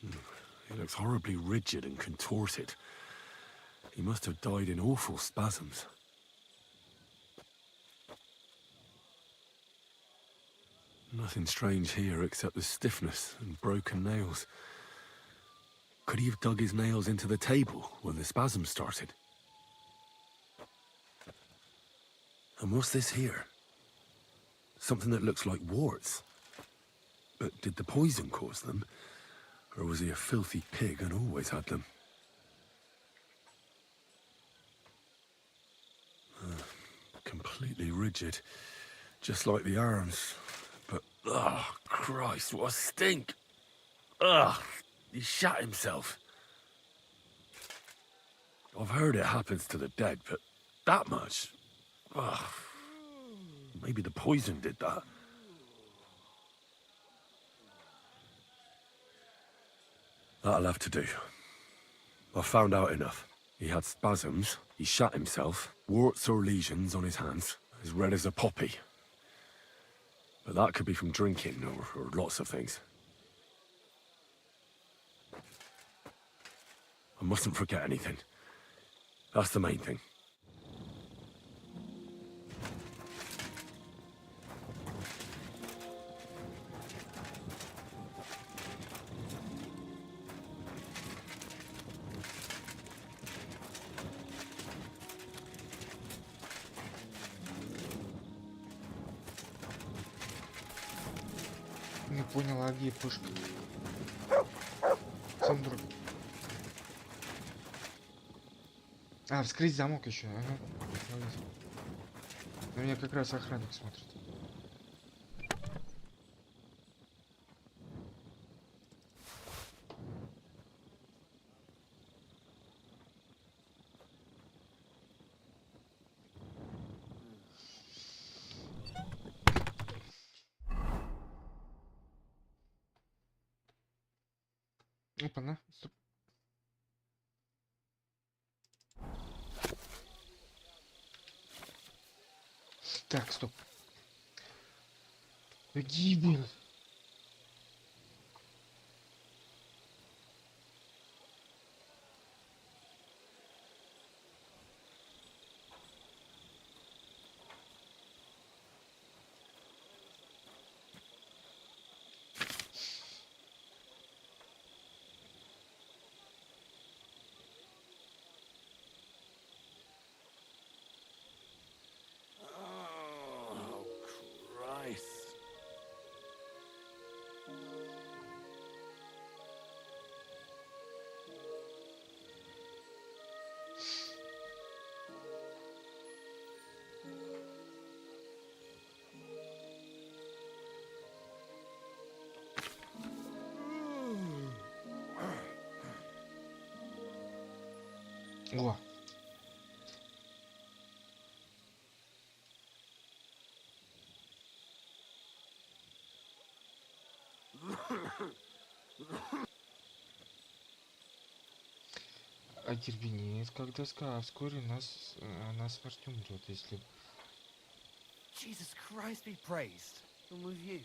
He looks horribly rigid and contorted. He must have died in awful spasms. Nothing strange here except the stiffness and broken nails. Could he have dug his nails into the table when the spasm started? And what's this here? Something that looks like warts. But did the poison cause them? Or was he a filthy pig and always had them? Completely rigid, just like the arms. But, oh, Christ, what a stink! Ugh! He shot himself. I've heard it happens to the dead, but that much? Ugh. Maybe the poison did that. That'll have to do. I've found out enough. He had spasms, he shot himself, warts or lesions on his hands, as red as a poppy. But that could be from drinking or lots of things. I mustn't forget anything. That's the main thing. Не понял, а где пушка? Сандрук. А, вскрыть замок еще. Ага. На меня как раз охранник смотрит. Опа-на. Стоп. Так, стоп. Гибель. Oh, Christ. О. А терпение, как доска, а вскоре она смерть умрет, если... Jesus Christ be praised. Who was you?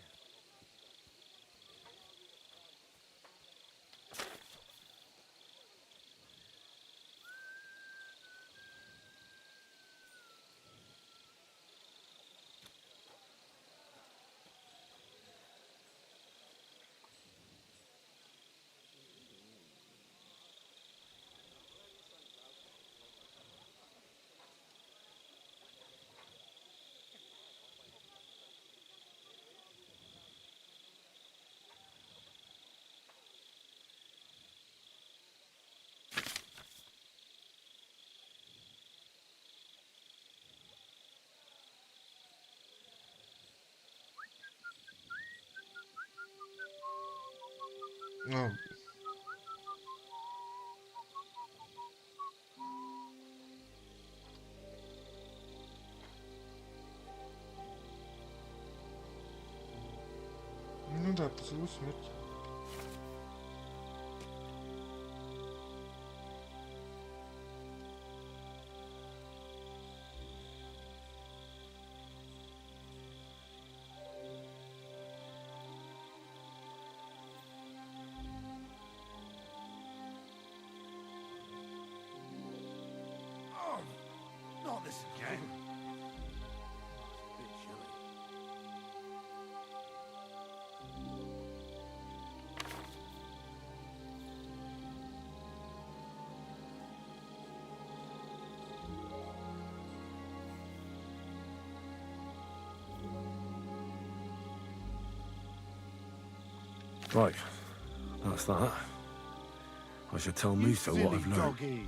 Ну... Ну да, поцелуй смерти. Not this again. Right, that's that. I should tell Musa what I've learned. Doggy.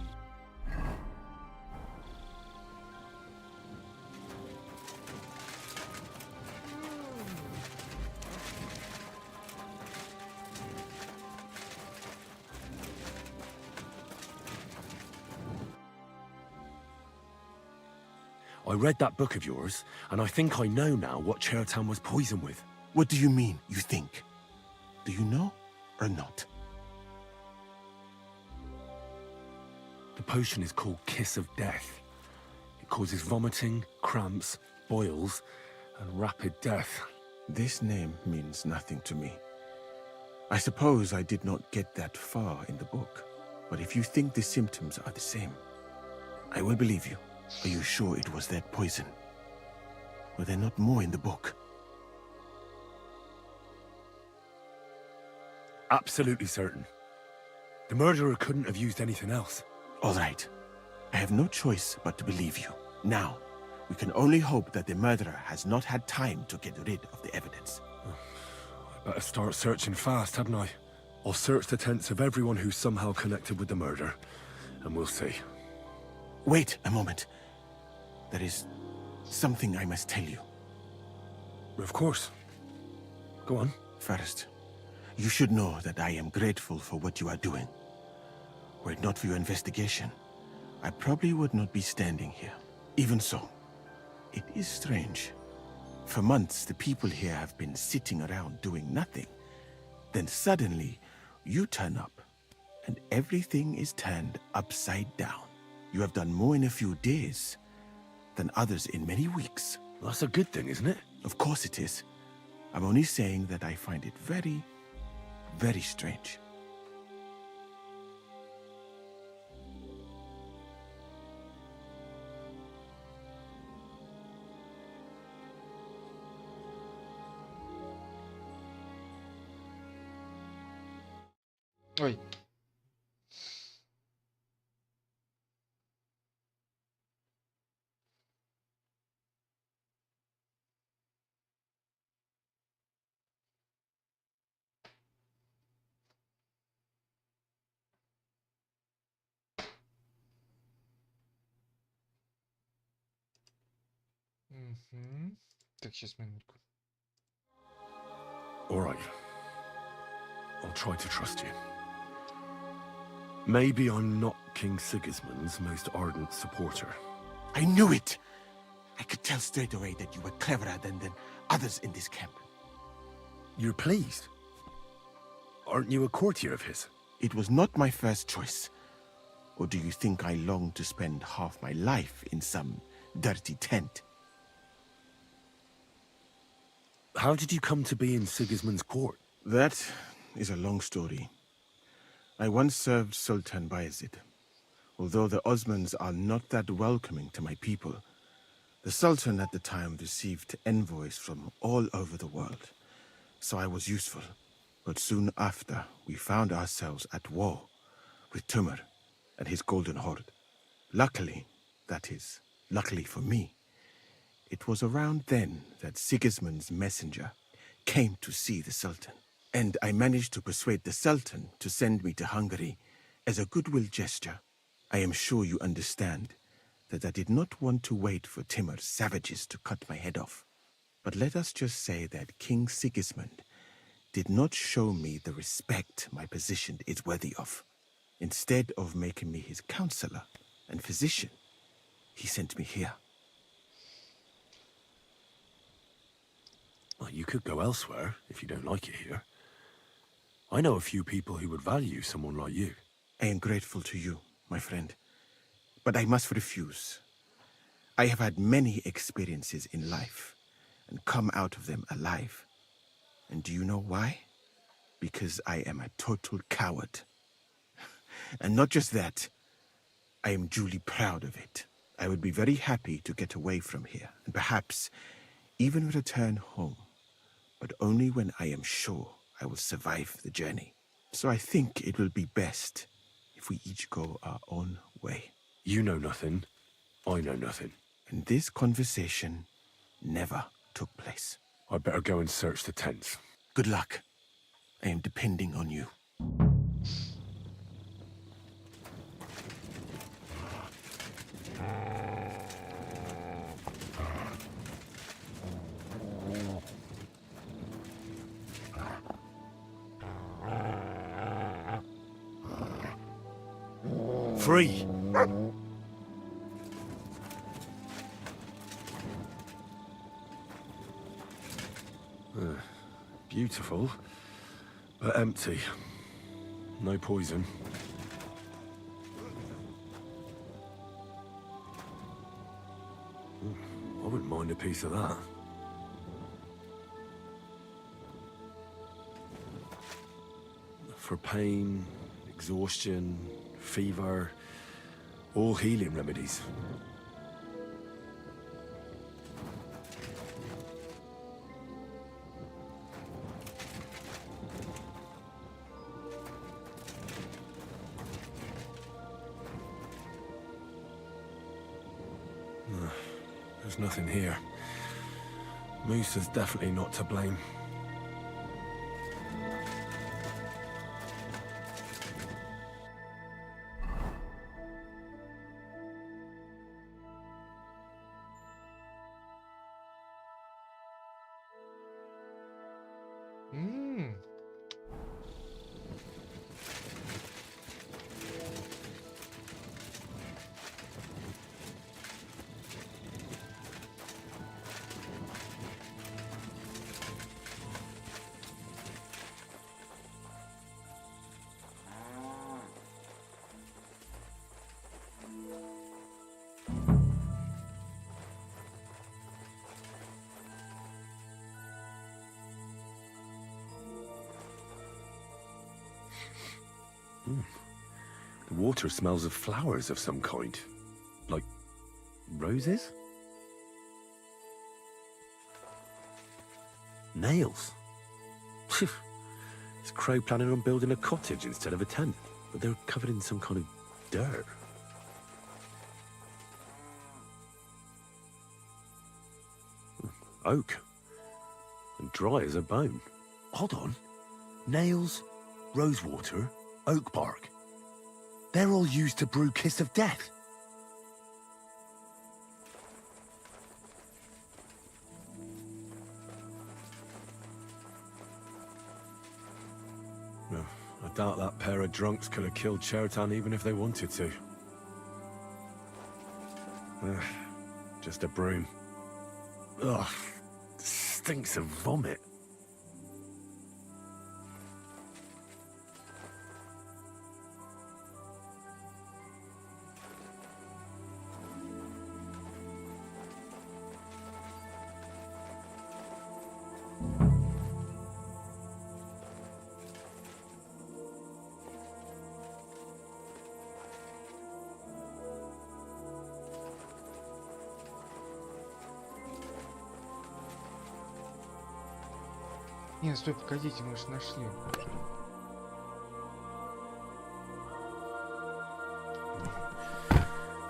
I read that book of yours, and I think I know now what Chertan was poisoned with. What do you mean, you think? Do you know or not? The potion is called Kiss of Death. It causes vomiting, cramps, boils, and rapid death. This name means nothing to me. I suppose I did not get that far in the book, but if you think the symptoms are the same, I will believe you. Are you sure it was that poison? Were there not more in the book? Absolutely certain. The murderer couldn't have used anything else. All right. I have no choice but to believe you. Now, we can only hope that the murderer has not had time to get rid of the evidence. I Better start searching fast, hadn't I? I'll search the tents of everyone who's somehow connected with the murder, and we'll see. Wait a moment. There is something I must tell you. Of course. Go on. First, you should know that I am grateful for what you are doing. Were it not for your investigation, I probably would not be standing here. Even so, it is strange. For months, the people here have been sitting around doing nothing. Then suddenly, you turn up, and everything is turned upside down. You have done more in a few days than others in many weeks. That's a good thing, isn't it? Of course it is. I'm only saying that I find it very, very strange. Ой. Так, сейчас минутку. All right. I'll try to trust you. Maybe I'm not King Sigismund's most ardent supporter. I knew it! I could tell straight away that you were cleverer than others in this camp. You're pleased? Aren't you a courtier of his? It was not my first choice. Or do you think I long to spend half my life in some dirty tent? How did you come to be in Sigismund's court? That is a long story. I once served Sultan Bayezid. Although the Osmans are not that welcoming to my people, the Sultan at the time received envoys from all over the world, so I was useful. But soon after, we found ourselves at war with Timur and his Golden Horde. Luckily, that is, luckily for me, it was around then that Sigismund's messenger came to see the Sultan. And I managed to persuade the Sultan to send me to Hungary as a goodwill gesture. I am sure you understand that I did not want to wait for Timur's savages to cut my head off. But let us just say that King Sigismund did not show me the respect my position is worthy of. Instead of making me his counselor and physician, he sent me here. Well, you could go elsewhere if you don't like it here. I know a few people who would value someone like you. I am grateful to you, my friend. But I must refuse. I have had many experiences in life and come out of them alive. And do you know why? Because I am a total coward. And not just that, I am duly proud of it. I would be very happy to get away from here and perhaps even return home, but only when I am sure I will survive the journey. So I think it will be best if we each go our own way. You know nothing. I know nothing. And this conversation never took place. I'd better go and search the tents. Good luck. I am depending on you. Free! Beautiful, but empty. No poison. I wouldn't mind a piece of that. For pain, exhaustion, fever, all healing remedies. There's nothing here. Moose is definitely not to blame. The water smells of flowers of some kind. Like roses? Nails. Is Crow planning on building a cottage instead of a tent? But they're covered in some kind of dirt. Oak. And dry as a bone. Hold on. Nails, rosewater, oak bark. They're all used to brew Kiss of Death. No, I doubt that pair of drunks could have killed Chertan even if they wanted to. Just a broom. Ugh, stinks of vomit. Не, стой, погодите, мы же нашли.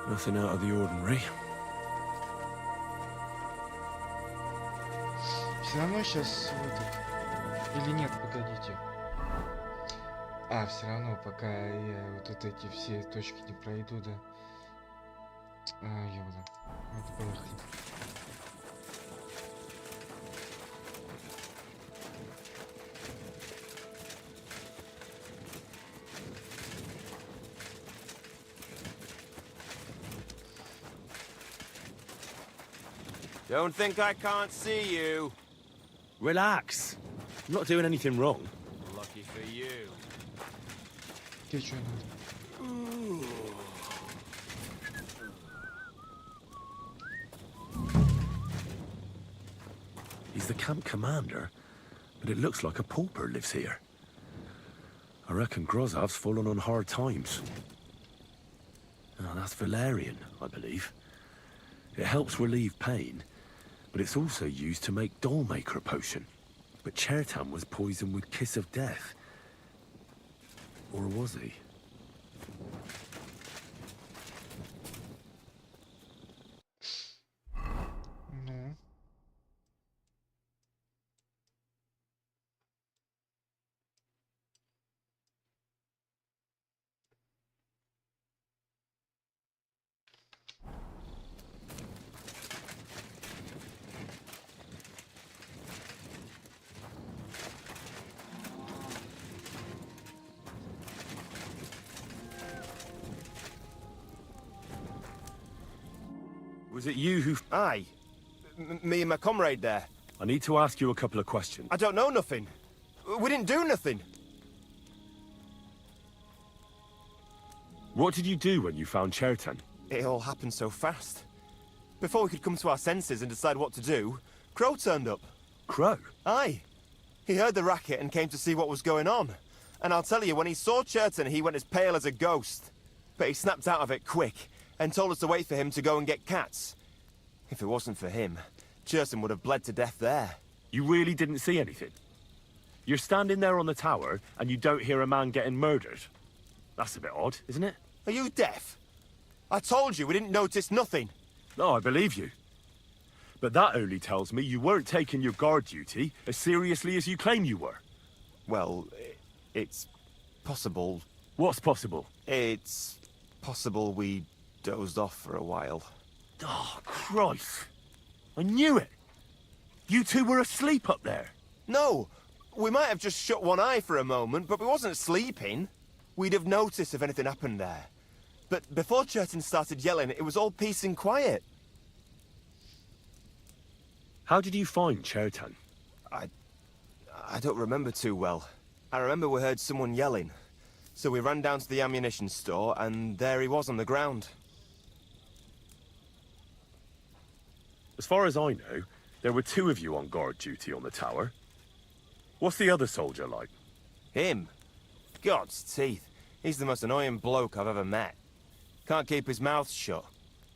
Nothing out of the ordinary. Все равно сейчас этот... Или нет, погодите. А, все равно, пока я вот эти все точки не пройду, да. Ёбана. Вот, поехали. Don't think I can't see you. Relax. I'm not doing anything wrong. Lucky for you. Тебе что надо? He's the camp commander, but it looks like a pauper lives here. I reckon Grozov's fallen on hard times. Oh, that's valerian, I believe. It helps relieve pain, but it's also used to make Dollmaker potion. But Chertan was poisoned with Kiss of Death. Or was he? Ну. Was it you who... Aye. Me and my comrade there. I need to ask you a couple of questions. I don't know nothing. We didn't do nothing. What did you do when you found Chertan? It all happened so fast. Before we could come to our senses and decide what to do, Crow turned up. Crow? Aye. He heard the racket and came to see what was going on. And I'll tell you, when he saw Chertan, he went as pale as a ghost. But he snapped out of it quick and told us to wait for him to go and get cats. If it wasn't for him, Chertan would have bled to death there. You really didn't see anything? You're standing there on the tower and you don't hear a man getting murdered. That's a bit odd, isn't it? Are you deaf? I told you we didn't notice nothing. No, I believe you. But that only tells me you weren't taking your guard duty as seriously as you claim you were. Well, it's possible. What's possible? It's possible we dozed off for a while. Oh, Christ. I knew it. You two were asleep up there. No, We might have just shut one eye for a moment, but we wasn't sleeping. We'd have noticed if anything happened there. But before Churton started yelling, it was all peace and quiet. How did you find Churton? I don't remember too well. I remember we heard someone yelling. So we ran down to the ammunition store, and there he was on the ground. As far as I know, there were 2 of you on guard duty on the tower. What's the other soldier like? Him? God's teeth. He's the most annoying bloke I've ever met. Can't keep his mouth shut.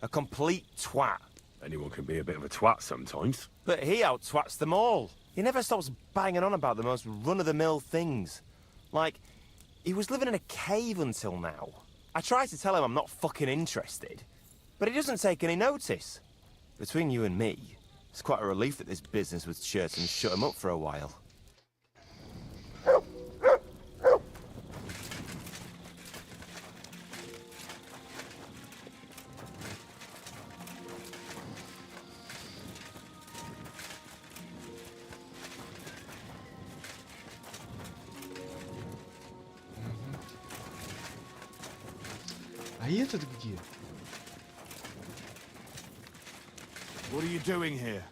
A complete twat. Anyone can be a bit of a twat sometimes. But he out-twats them all. He never stops banging on about the most run-of-the-mill things. Like, he was living in a cave until now. I try to tell him I'm not fucking interested, but he doesn't take any notice. Between you and me, it's quite a relief that this business with Churton shut him up for a while. А этот где? What are you doing here?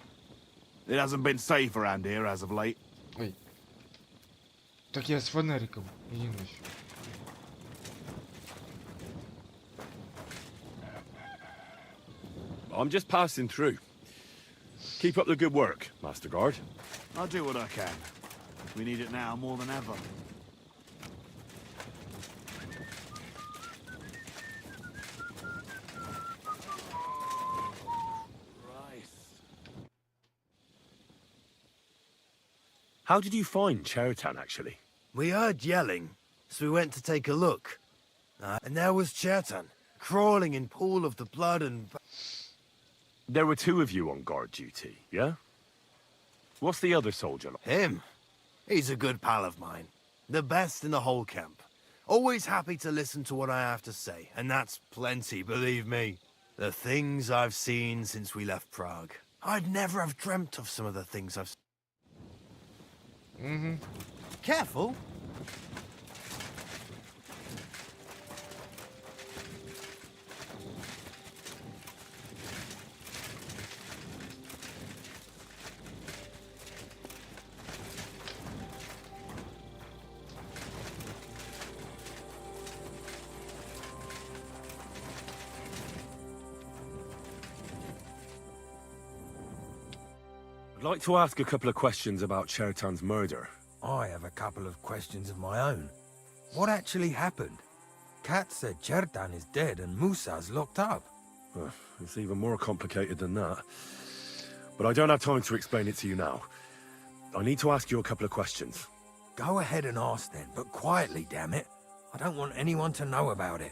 It hasn't been safe around here as of late. Ой. Так я с фонариком. Иди ночью. I'm just passing through. Keep up the good work, Master Guard. I'll do what I can. We need it now more than ever. How did you find Churton, actually? We heard yelling, so we went to take a look. And there was Churton, crawling in pool of the blood and... There were 2 of you on guard duty, yeah? What's the other soldier like? Him? He's a good pal of mine. The best in the whole camp. Always happy to listen to what I have to say, and that's plenty, believe me. The things I've seen since we left Prague. I'd never have dreamt of some of the things I've... Careful. I'd like to ask a couple of questions about Churton's murder. I have a couple of questions of my own. What actually happened? Kat said Churton is dead and Musa's locked up. It's even more complicated than that. But I don't have time to explain it to you now. I need to ask you a couple of questions. Go ahead and ask then, but quietly, damn it. I don't want anyone to know about it.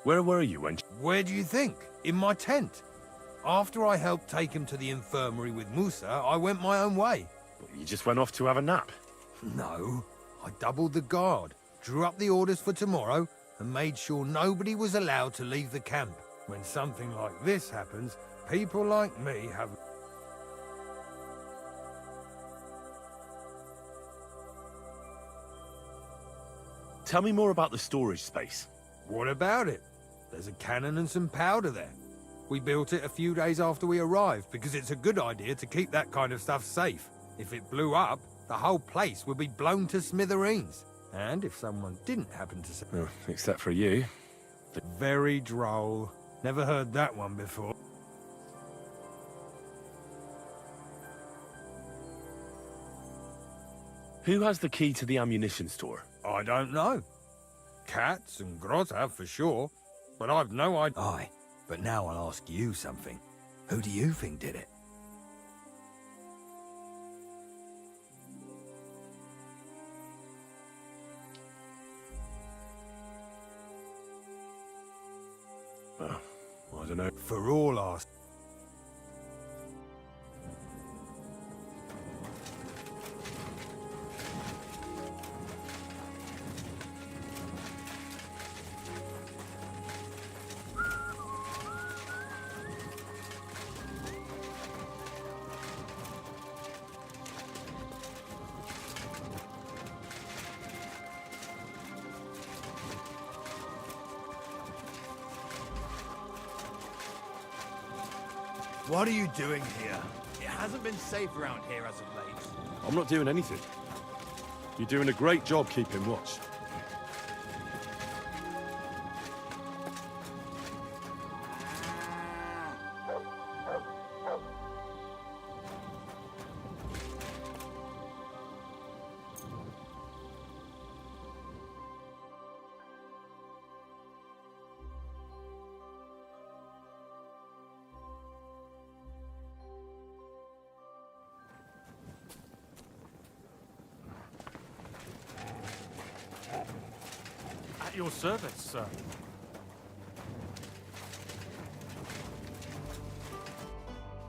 Where were you when... Where do you think? In my tent. After I helped take him to the infirmary with Musa, I went my own way. You just went off to have a nap? No. I doubled the guard, drew up the orders for tomorrow, and made sure nobody was allowed to leave the camp. When something like this happens, people like me have... Tell me more about the storage space. What about it? There's a cannon and some powder there. We built it a few days after we arrived because it's a good idea to keep that kind of stuff safe. If it blew up, the whole place would be blown to smithereens. And if someone didn't happen to say... Oh, except for you. Very droll. Never heard that one before. Who has the key to the ammunition store? I don't know. Cats and Groz have for sure, but I've no idea. Aye, but now I'll ask you something. Who do you think did it? I don't know. For all our... What are you doing here? It hasn't been safe around here as of late. I'm not doing anything. You're doing a great job keeping watch. At your service, sir.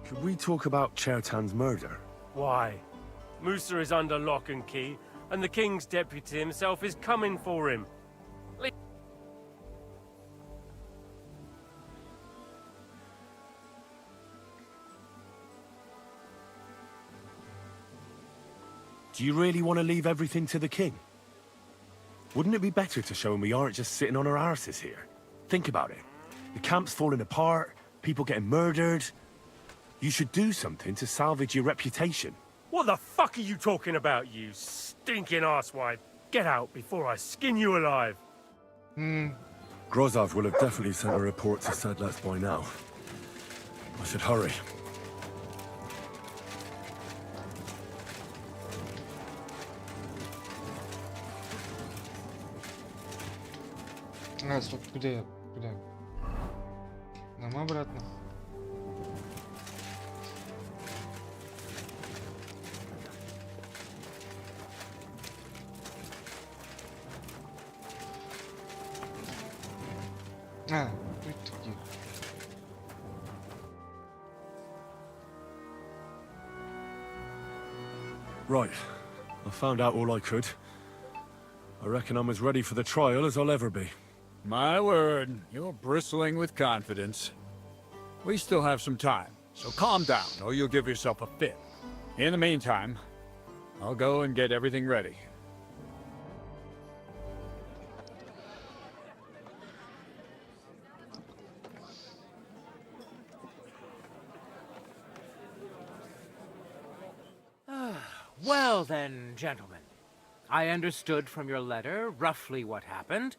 Could we talk about Chertan's murder? Why? Musa is under lock and key, and the king's deputy himself is coming for him. Do you really want to leave everything to the king? Wouldn't it be better to show him we aren't just sitting on our arses here? Think about it. The camp's falling apart, people getting murdered. You should do something to salvage your reputation. What the fuck are you talking about, you stinking arsewipe? Get out before I skin you alive. Grozov will have definitely sent a report to Sedlets by now. I should hurry. А, стоп, куда я? Куда? Нам обратно. А, тут где? Right. I found out all I could. I reckon I'm as ready for the trial as I'll ever be. My word, you're bristling with confidence. We still have some time, so calm down or you'll give yourself a fit. In the meantime, I'll go and get everything ready. Well then, gentlemen. I understood from your letter roughly what happened,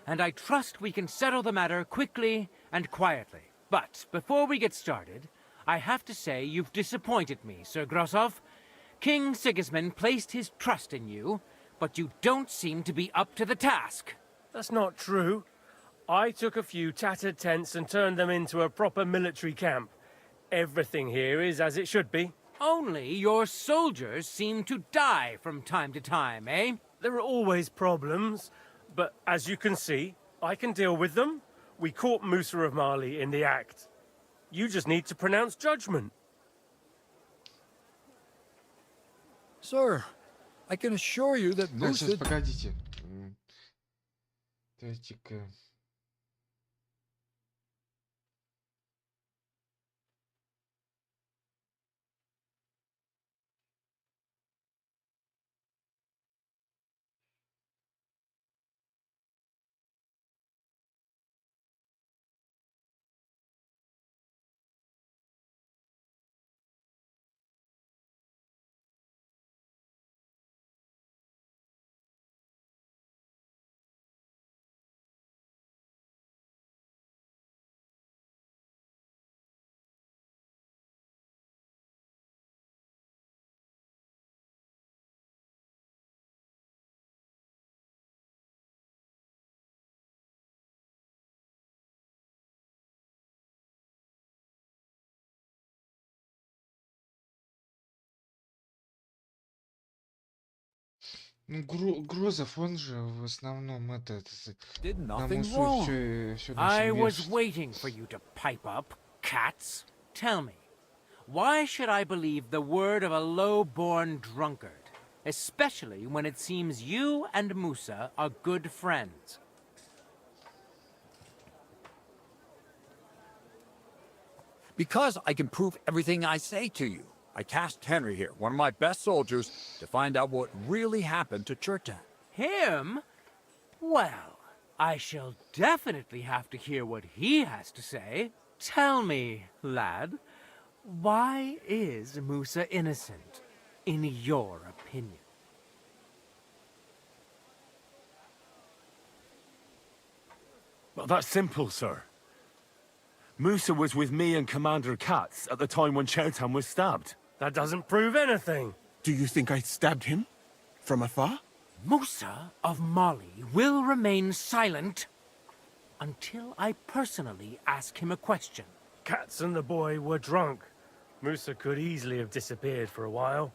and I trust we can settle the matter quickly and quietly. But before we get started, I have to say you've disappointed me, Sir Grosov. King Sigismund placed his trust in you, but you don't seem to be up to the task. That's not true. I took a few tattered tents and turned them into a proper military camp. Everything here is as it should be. Only your soldiers seem to die from time to time, eh? There are always problems, but as you can see, I can deal with them. We caught Musa of Mali in the act. You just need to pronounce judgment. Sir, I can assure you that Так, Musa... сейчас, погодите. Дайте-ка... Ну, Грозов, он же в основном Did нам nothing усу wrong. все I нашим was вешает. waiting for you to pipe up, cats. Tell me, why should I believe the word of a low-born drunkard, especially when it seems you and Musa are good friends? Because I can prove everything I say to you. I tasked Henry here, one of my best soldiers, to find out what really happened to Chertan. Him? Well, I shall definitely have to hear what he has to say. Tell me, lad, why is Musa innocent, in your opinion? Well, that's simple, sir. Musa was with me and Commander Katz at the time when Chertan was stabbed. That doesn't prove anything. Do you think I stabbed him? From afar? Musa of Mali will remain silent until I personally ask him a question. Katz and the boy were drunk. Musa could easily have disappeared for a while.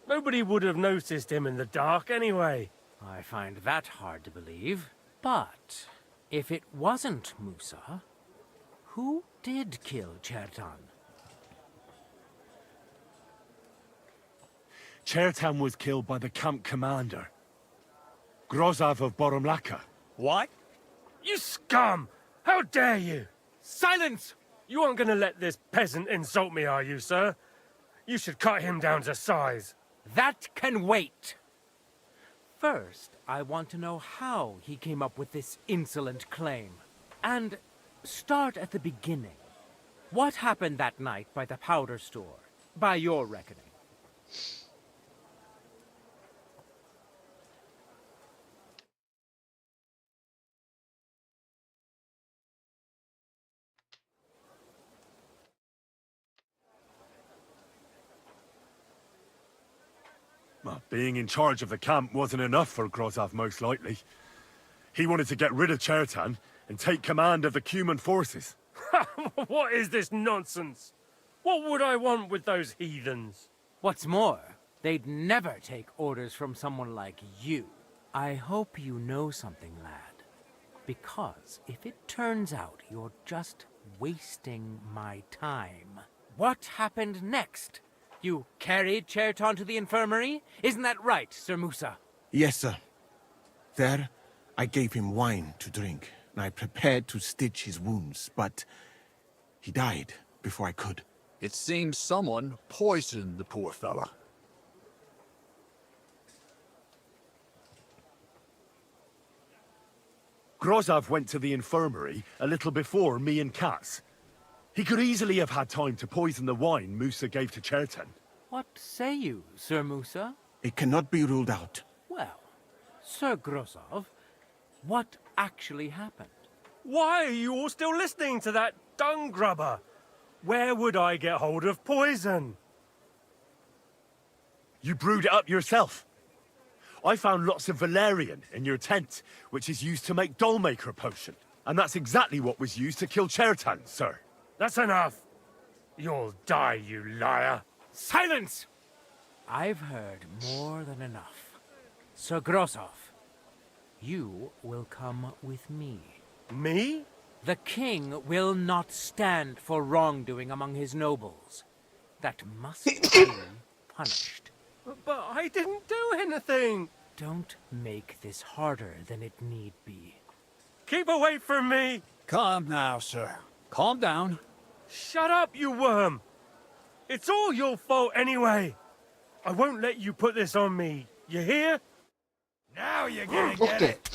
Nobody would have noticed him in the dark anyway. I find that hard to believe. But if it wasn't Musa, who did kill Chertan? Chertan was killed by the camp commander, Grozov of Boromlaka. What? You scum! How dare you! Silence! You aren't gonna let this peasant insult me, are you, sir? You should cut him down to size. That can wait. First, I want to know how he came up with this insolent claim. And start at the beginning. What happened that night by the powder store, by your reckoning? Well, being in charge of the camp wasn't enough for Grozov, most likely. He wanted to get rid of Chertan and take command of the Cuman forces. What is this nonsense? What would I want with those heathens? What's more, they'd never take orders from someone like you. I hope you know something, lad. Because if it turns out you're just wasting my time, what happened next? You carried Chertan to the infirmary? Isn't that right, Sir Musa? Yes, sir. There, I gave him wine to drink, and I prepared to stitch his wounds, but he died before I could. It seems someone poisoned the poor fella. Grozov went to the infirmary a little before me and Katz. He could easily have had time to poison the wine Musa gave to Chertan. What say you, Sir Musa? It cannot be ruled out. Well, Sir Grozov, what actually happened? Why are you all still listening to that dung grubber? Where would I get hold of poison? You brewed it up yourself. I found lots of valerian in your tent, which is used to make dollmaker potion. And that's exactly what was used to kill Chertan, sir. That's enough. You'll die, you liar. Silence! I've heard more than enough. Sir Grozov, you will come with me. Me? The king will not stand for wrongdoing among his nobles. That must be punished. But I didn't do anything. Don't make this harder than it need be. Keep away from me. Calm now, sir. Calm down. Shut up, you worm. It's all your fault anyway. I won't let you put this on me. You hear? Now you're gonna get it.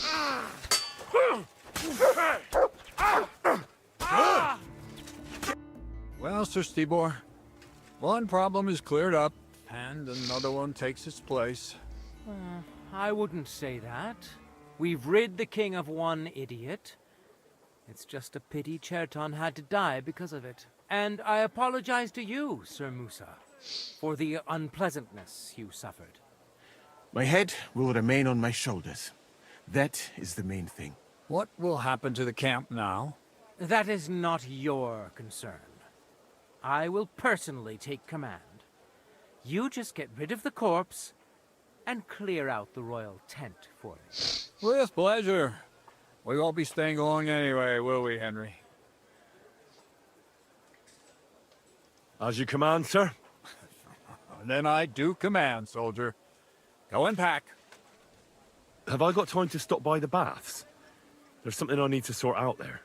Well, Sir Stibor, one problem is cleared up, and another one takes its place. I wouldn't say that. We've rid the king of one idiot. It's just a pity Chertan had to die because of it. And I apologize to you, Sir Musa, for the unpleasantness you suffered. My head will remain on my shoulders. That is the main thing. What will happen to the camp now? That is not your concern. I will personally take command. You just get rid of the corpse, and clear out the royal tent for me? With pleasure. We won't be staying long anyway, will we, Henry? As you command, sir. Then I do command, soldier. Go and pack. Have I got time to stop by the baths? There's something I need to sort out there.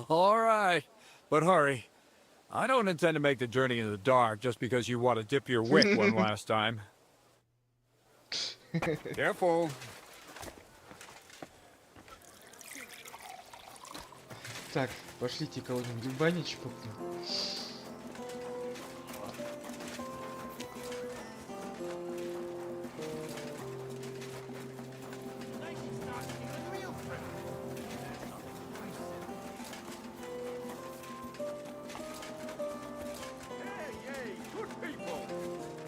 All right, but hurry. I don't intend to make the journey in the dark just because you want to dip your wit one last time. Careful. Так, пошлите кого-нибудь в баню чпокнем.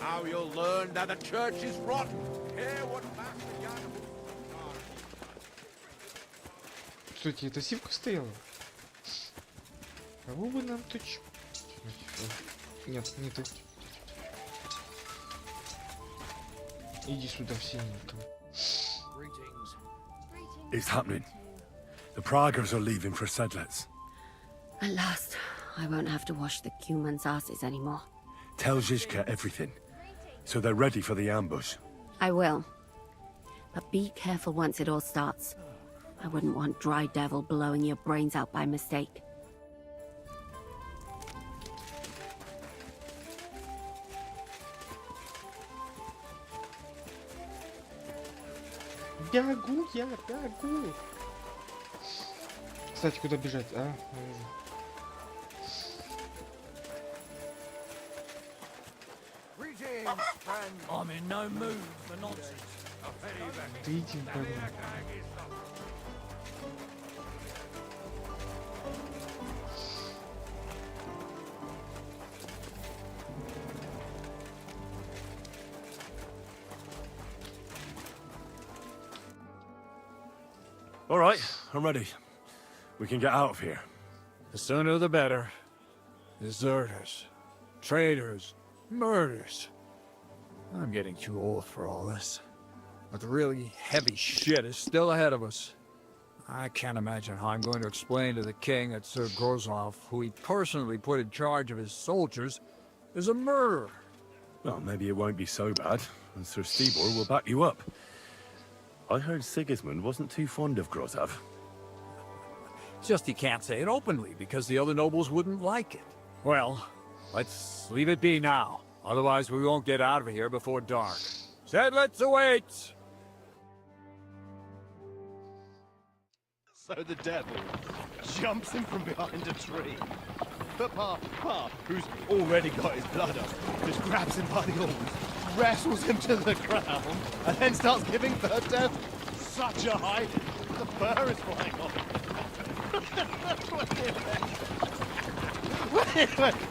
Now you'll learn that the church is rotten. Hear what Master Jan... Кстати, это сивка стояла? Кого бы нам тут... Нет, не тут. Иди сюда, все никого. It's happening. The Praggers are leaving for Sedlets. At last, I won't have to wash the Cumans' asses anymore. Tell Zizka everything, so they're ready for the ambush. I will. But be careful once it all starts. I wouldn't want Dry Devil blowing your brains out by mistake. Бегу, я бегу. Кстати, куда бежать? А? I'm in no mood for nonsense. Ты иди в баню. All right, I'm ready. We can get out of here. The sooner the better. Deserters, traitors, murders. I'm getting too old for all this. But the really heavy shit is still ahead of us. I can't imagine how I'm going to explain to the king that Sir Grozlov, who he personally put in charge of his soldiers, is a murderer. Well, maybe it won't be so bad, and Sir Stibor will back you up. I heard Sigismund wasn't too fond of Grozlov. It's just he can't say it openly because the other nobles wouldn't like it. Well, let's leave it be now. Otherwise we won't get out of here before dark. Sedlets awaits! So the devil jumps him from behind a tree. But Pa, who's already got his blood up, just grabs him by the horns, wrestles him to the ground, and then starts giving the devil such a hiding. The fur is flying off.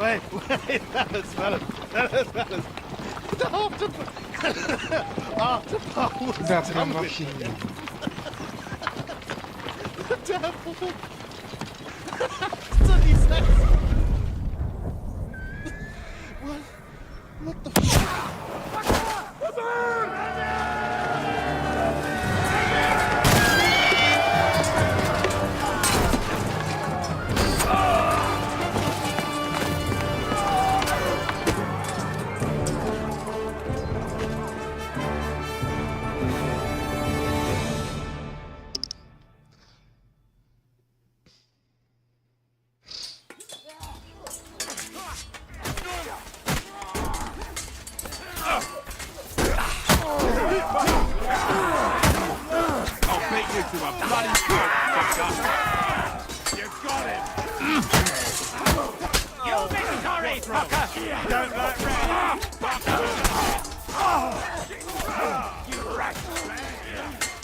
Wait, fellas. After Pa was Да, прям done вообще with не. him, the devil. So he says, what the fuck?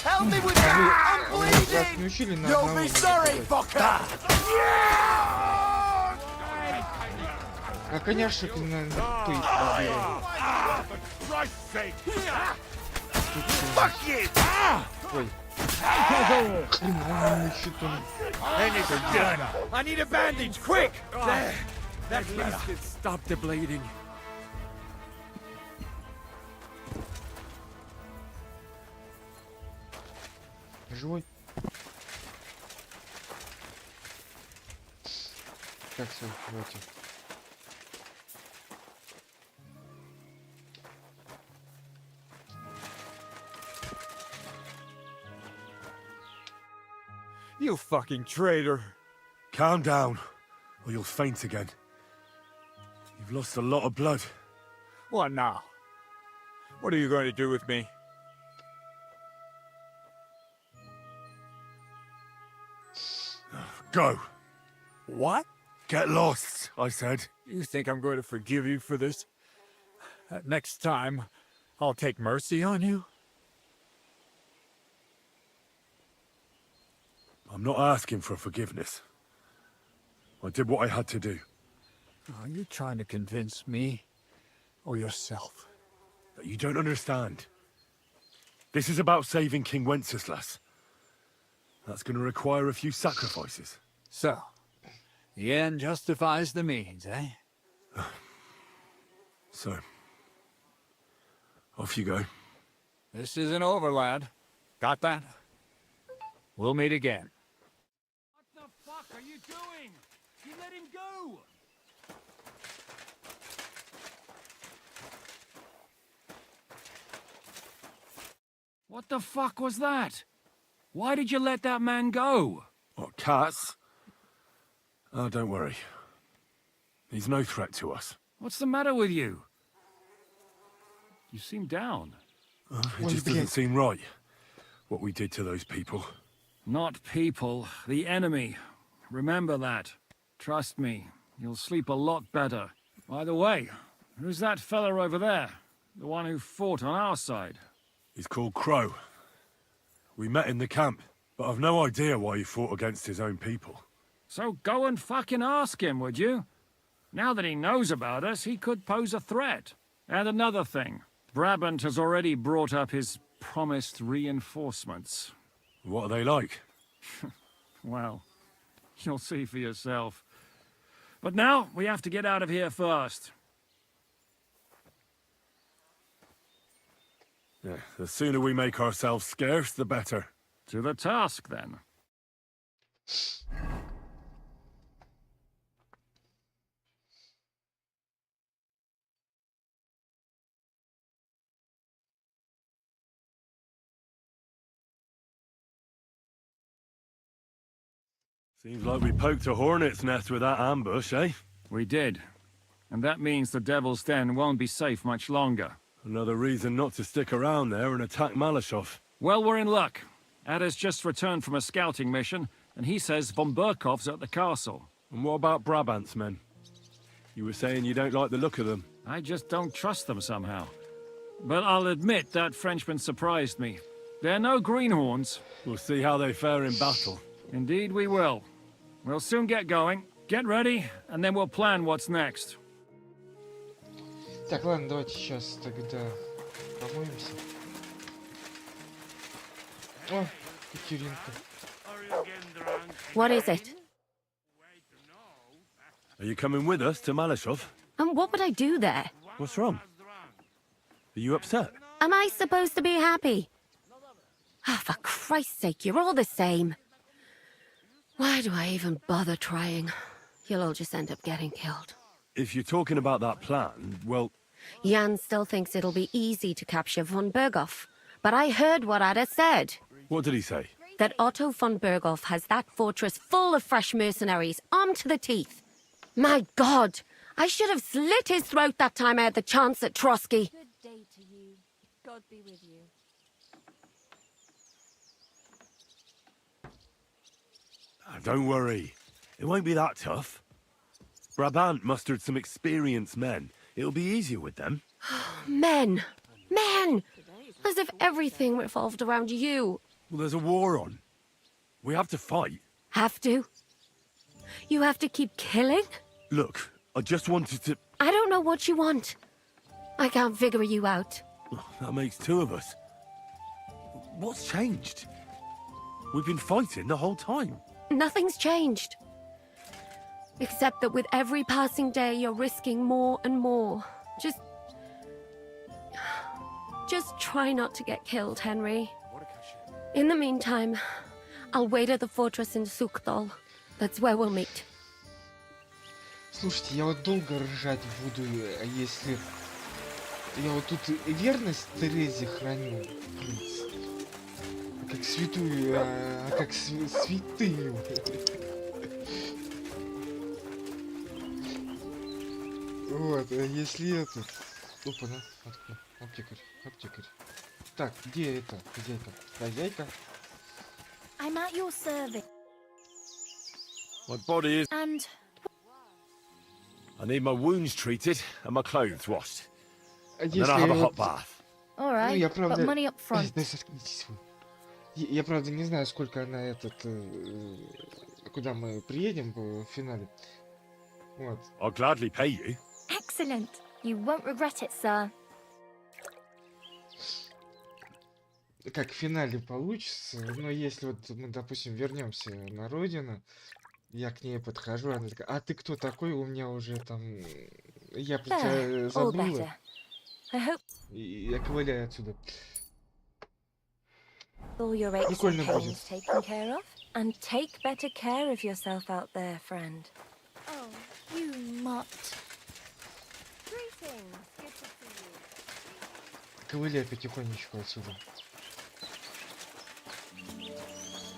Help me with that! I'm bleeding! You'll be sorry, fucker! А коняшек на пыть. Fuck you! Ой. I need a bandage, quick! There. At least it stopped the bleeding. Живой? Как своих против? You fucking traitor. Calm down, or you'll faint again. You've lost a lot of blood. What now? What are you going to do with me? Go. What? Get lost, I said. You think I'm going to forgive you for this? Next time, I'll take mercy on you? I'm not asking for forgiveness. I did what I had to do. Are you trying to convince me or yourself? That you don't understand. This is about saving King Wenceslas. That's going to require a few sacrifices. So, the end justifies the means, eh? So, off you go. This isn't over, lad. Got that? We'll meet again. What the fuck are you doing? You let him go! What the fuck was that? Why did you let that man go? What, cats? Oh, don't worry. He's no threat to us. What's the matter with you? You seem down. It just doesn't seem right, what we did to those people. Not people, the enemy. Remember that. Trust me, you'll sleep a lot better. By the way, who's that fella over there? The one who fought on our side? He's called Crow. We met in the camp, but I've no idea why he fought against his own people. So go and fucking ask him, would you? Now that he knows about us, he could pose a threat. And another thing, Brabant has already brought up his promised reinforcements. What are they like? Well, you'll see for yourself. But now, we have to get out of here first. Yeah, the sooner we make ourselves scarce, the better. To the task, then. Seems like we poked a hornet's nest with that ambush, eh? We did. And that means the Devil's Den won't be safe much longer. Another reason not to stick around there and attack Malashov. Well, we're in luck. Ada's just returned from a scouting mission, and he says von Burkov's at the castle. And what about Brabant's men? You were saying you don't like the look of them. I just don't trust them somehow. But I'll admit that Frenchman surprised me. They're no greenhorns. We'll see how they fare in battle. Indeed we will. We'll soon get going. Get ready, and then we'll plan what's next. Так, ладно, давайте сейчас тогда помоемся. О, Катеринка. What is it? Are you coming with us to Malashov? And what would I do there? What's wrong? Are you upset? Am I supposed to be happy? Ah, for Christ's sake, you're all the same. Why do I even bother trying? You'll all just end up getting killed. If you're talking about that plan, well... Jan still thinks it'll be easy to capture von Berghoff. But I heard what Ada said. What did he say? That Otto von Berghoff has that fortress full of fresh mercenaries, armed to the teeth. My God! I should have slit his throat that time I had the chance at Trotsky. Good day to you. God be with you. Don't worry. It won't be that tough. Brabant mustered some experienced men. It'll be easier with them. Men! Men! As if everything revolved around you. Well, there's a war on. We have to fight. Have to? You have to keep killing? Look, I just wanted to... I don't know what you want. I can't figure you out. That makes two of us. What's changed? We've been fighting the whole time. Nothing's changed. Except that with every passing day, you're risking more and more. Just try not to get killed, Henry. In the meantime, I'll wait at the fortress in Sukdal. That's where we'll meet. Слушайте, я вот долго ржать буду, если я вот тут верность Терезе храню, как святую, как святыню. Вот, если это... Опа-на, аптекарь, аптекарь. Так, где это? Хозяйка? Хозяйка? I'm at your service. My body is... And I need my wounds treated and my clothes washed. And then Если I'll have a вот- hot bath. all right, я but правда... money up front. Да заткнитесь вы. Я правда не знаю, сколько она куда мы приедем в финале. Вот. I'll gladly pay you. Excellent. You won't regret it, sir. Как в финале получится, но если вот мы, допустим, вернемся на родину, я к ней подхожу, она такая, а ты кто такой? У меня уже там... Я про тебя There, all забыла. better. I hope И я ковыляю отсюда. all your aches and Прикольно pains будет. taken care of. And take better care of yourself out there, friend. Oh, you mutt. Greetings. Good to see you. Ковыляю потихонечку отсюда.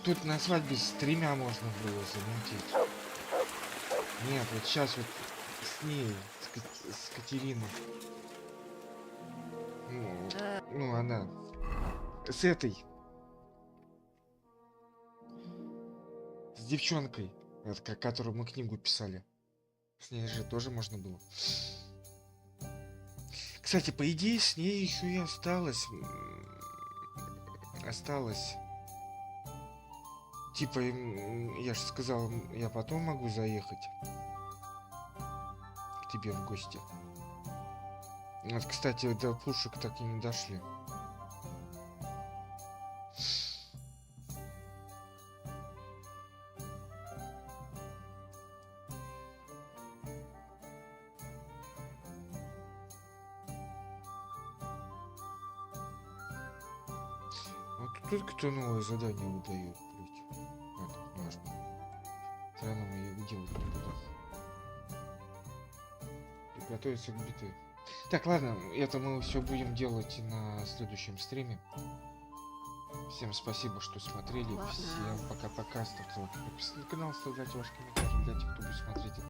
Тут на свадьбе с 3 можно было замутить. Нет, вот сейчас вот с ней, с Катериной. Ну, она. С этой. С девчонкой, которую мы книгу писали. С ней же тоже можно было. Кстати, по идее, с ней еще и осталось. Осталось. Типа, я же сказал, я потом могу заехать к тебе в гости. Вот, кстати, до пушек так и не дошли. Вот тут кто новое задание выдает, блядь. Ладно, важно. Все равно мы ее делать не будем. Приготовиться к битве. Так, ладно, это мы все будем делать на следующем стриме. Всем спасибо, что смотрели. Всем пока-пока. Ставьте лайки, подписывайтесь на канал, ставьте ваши комментарии для тех, кто будет смотреть.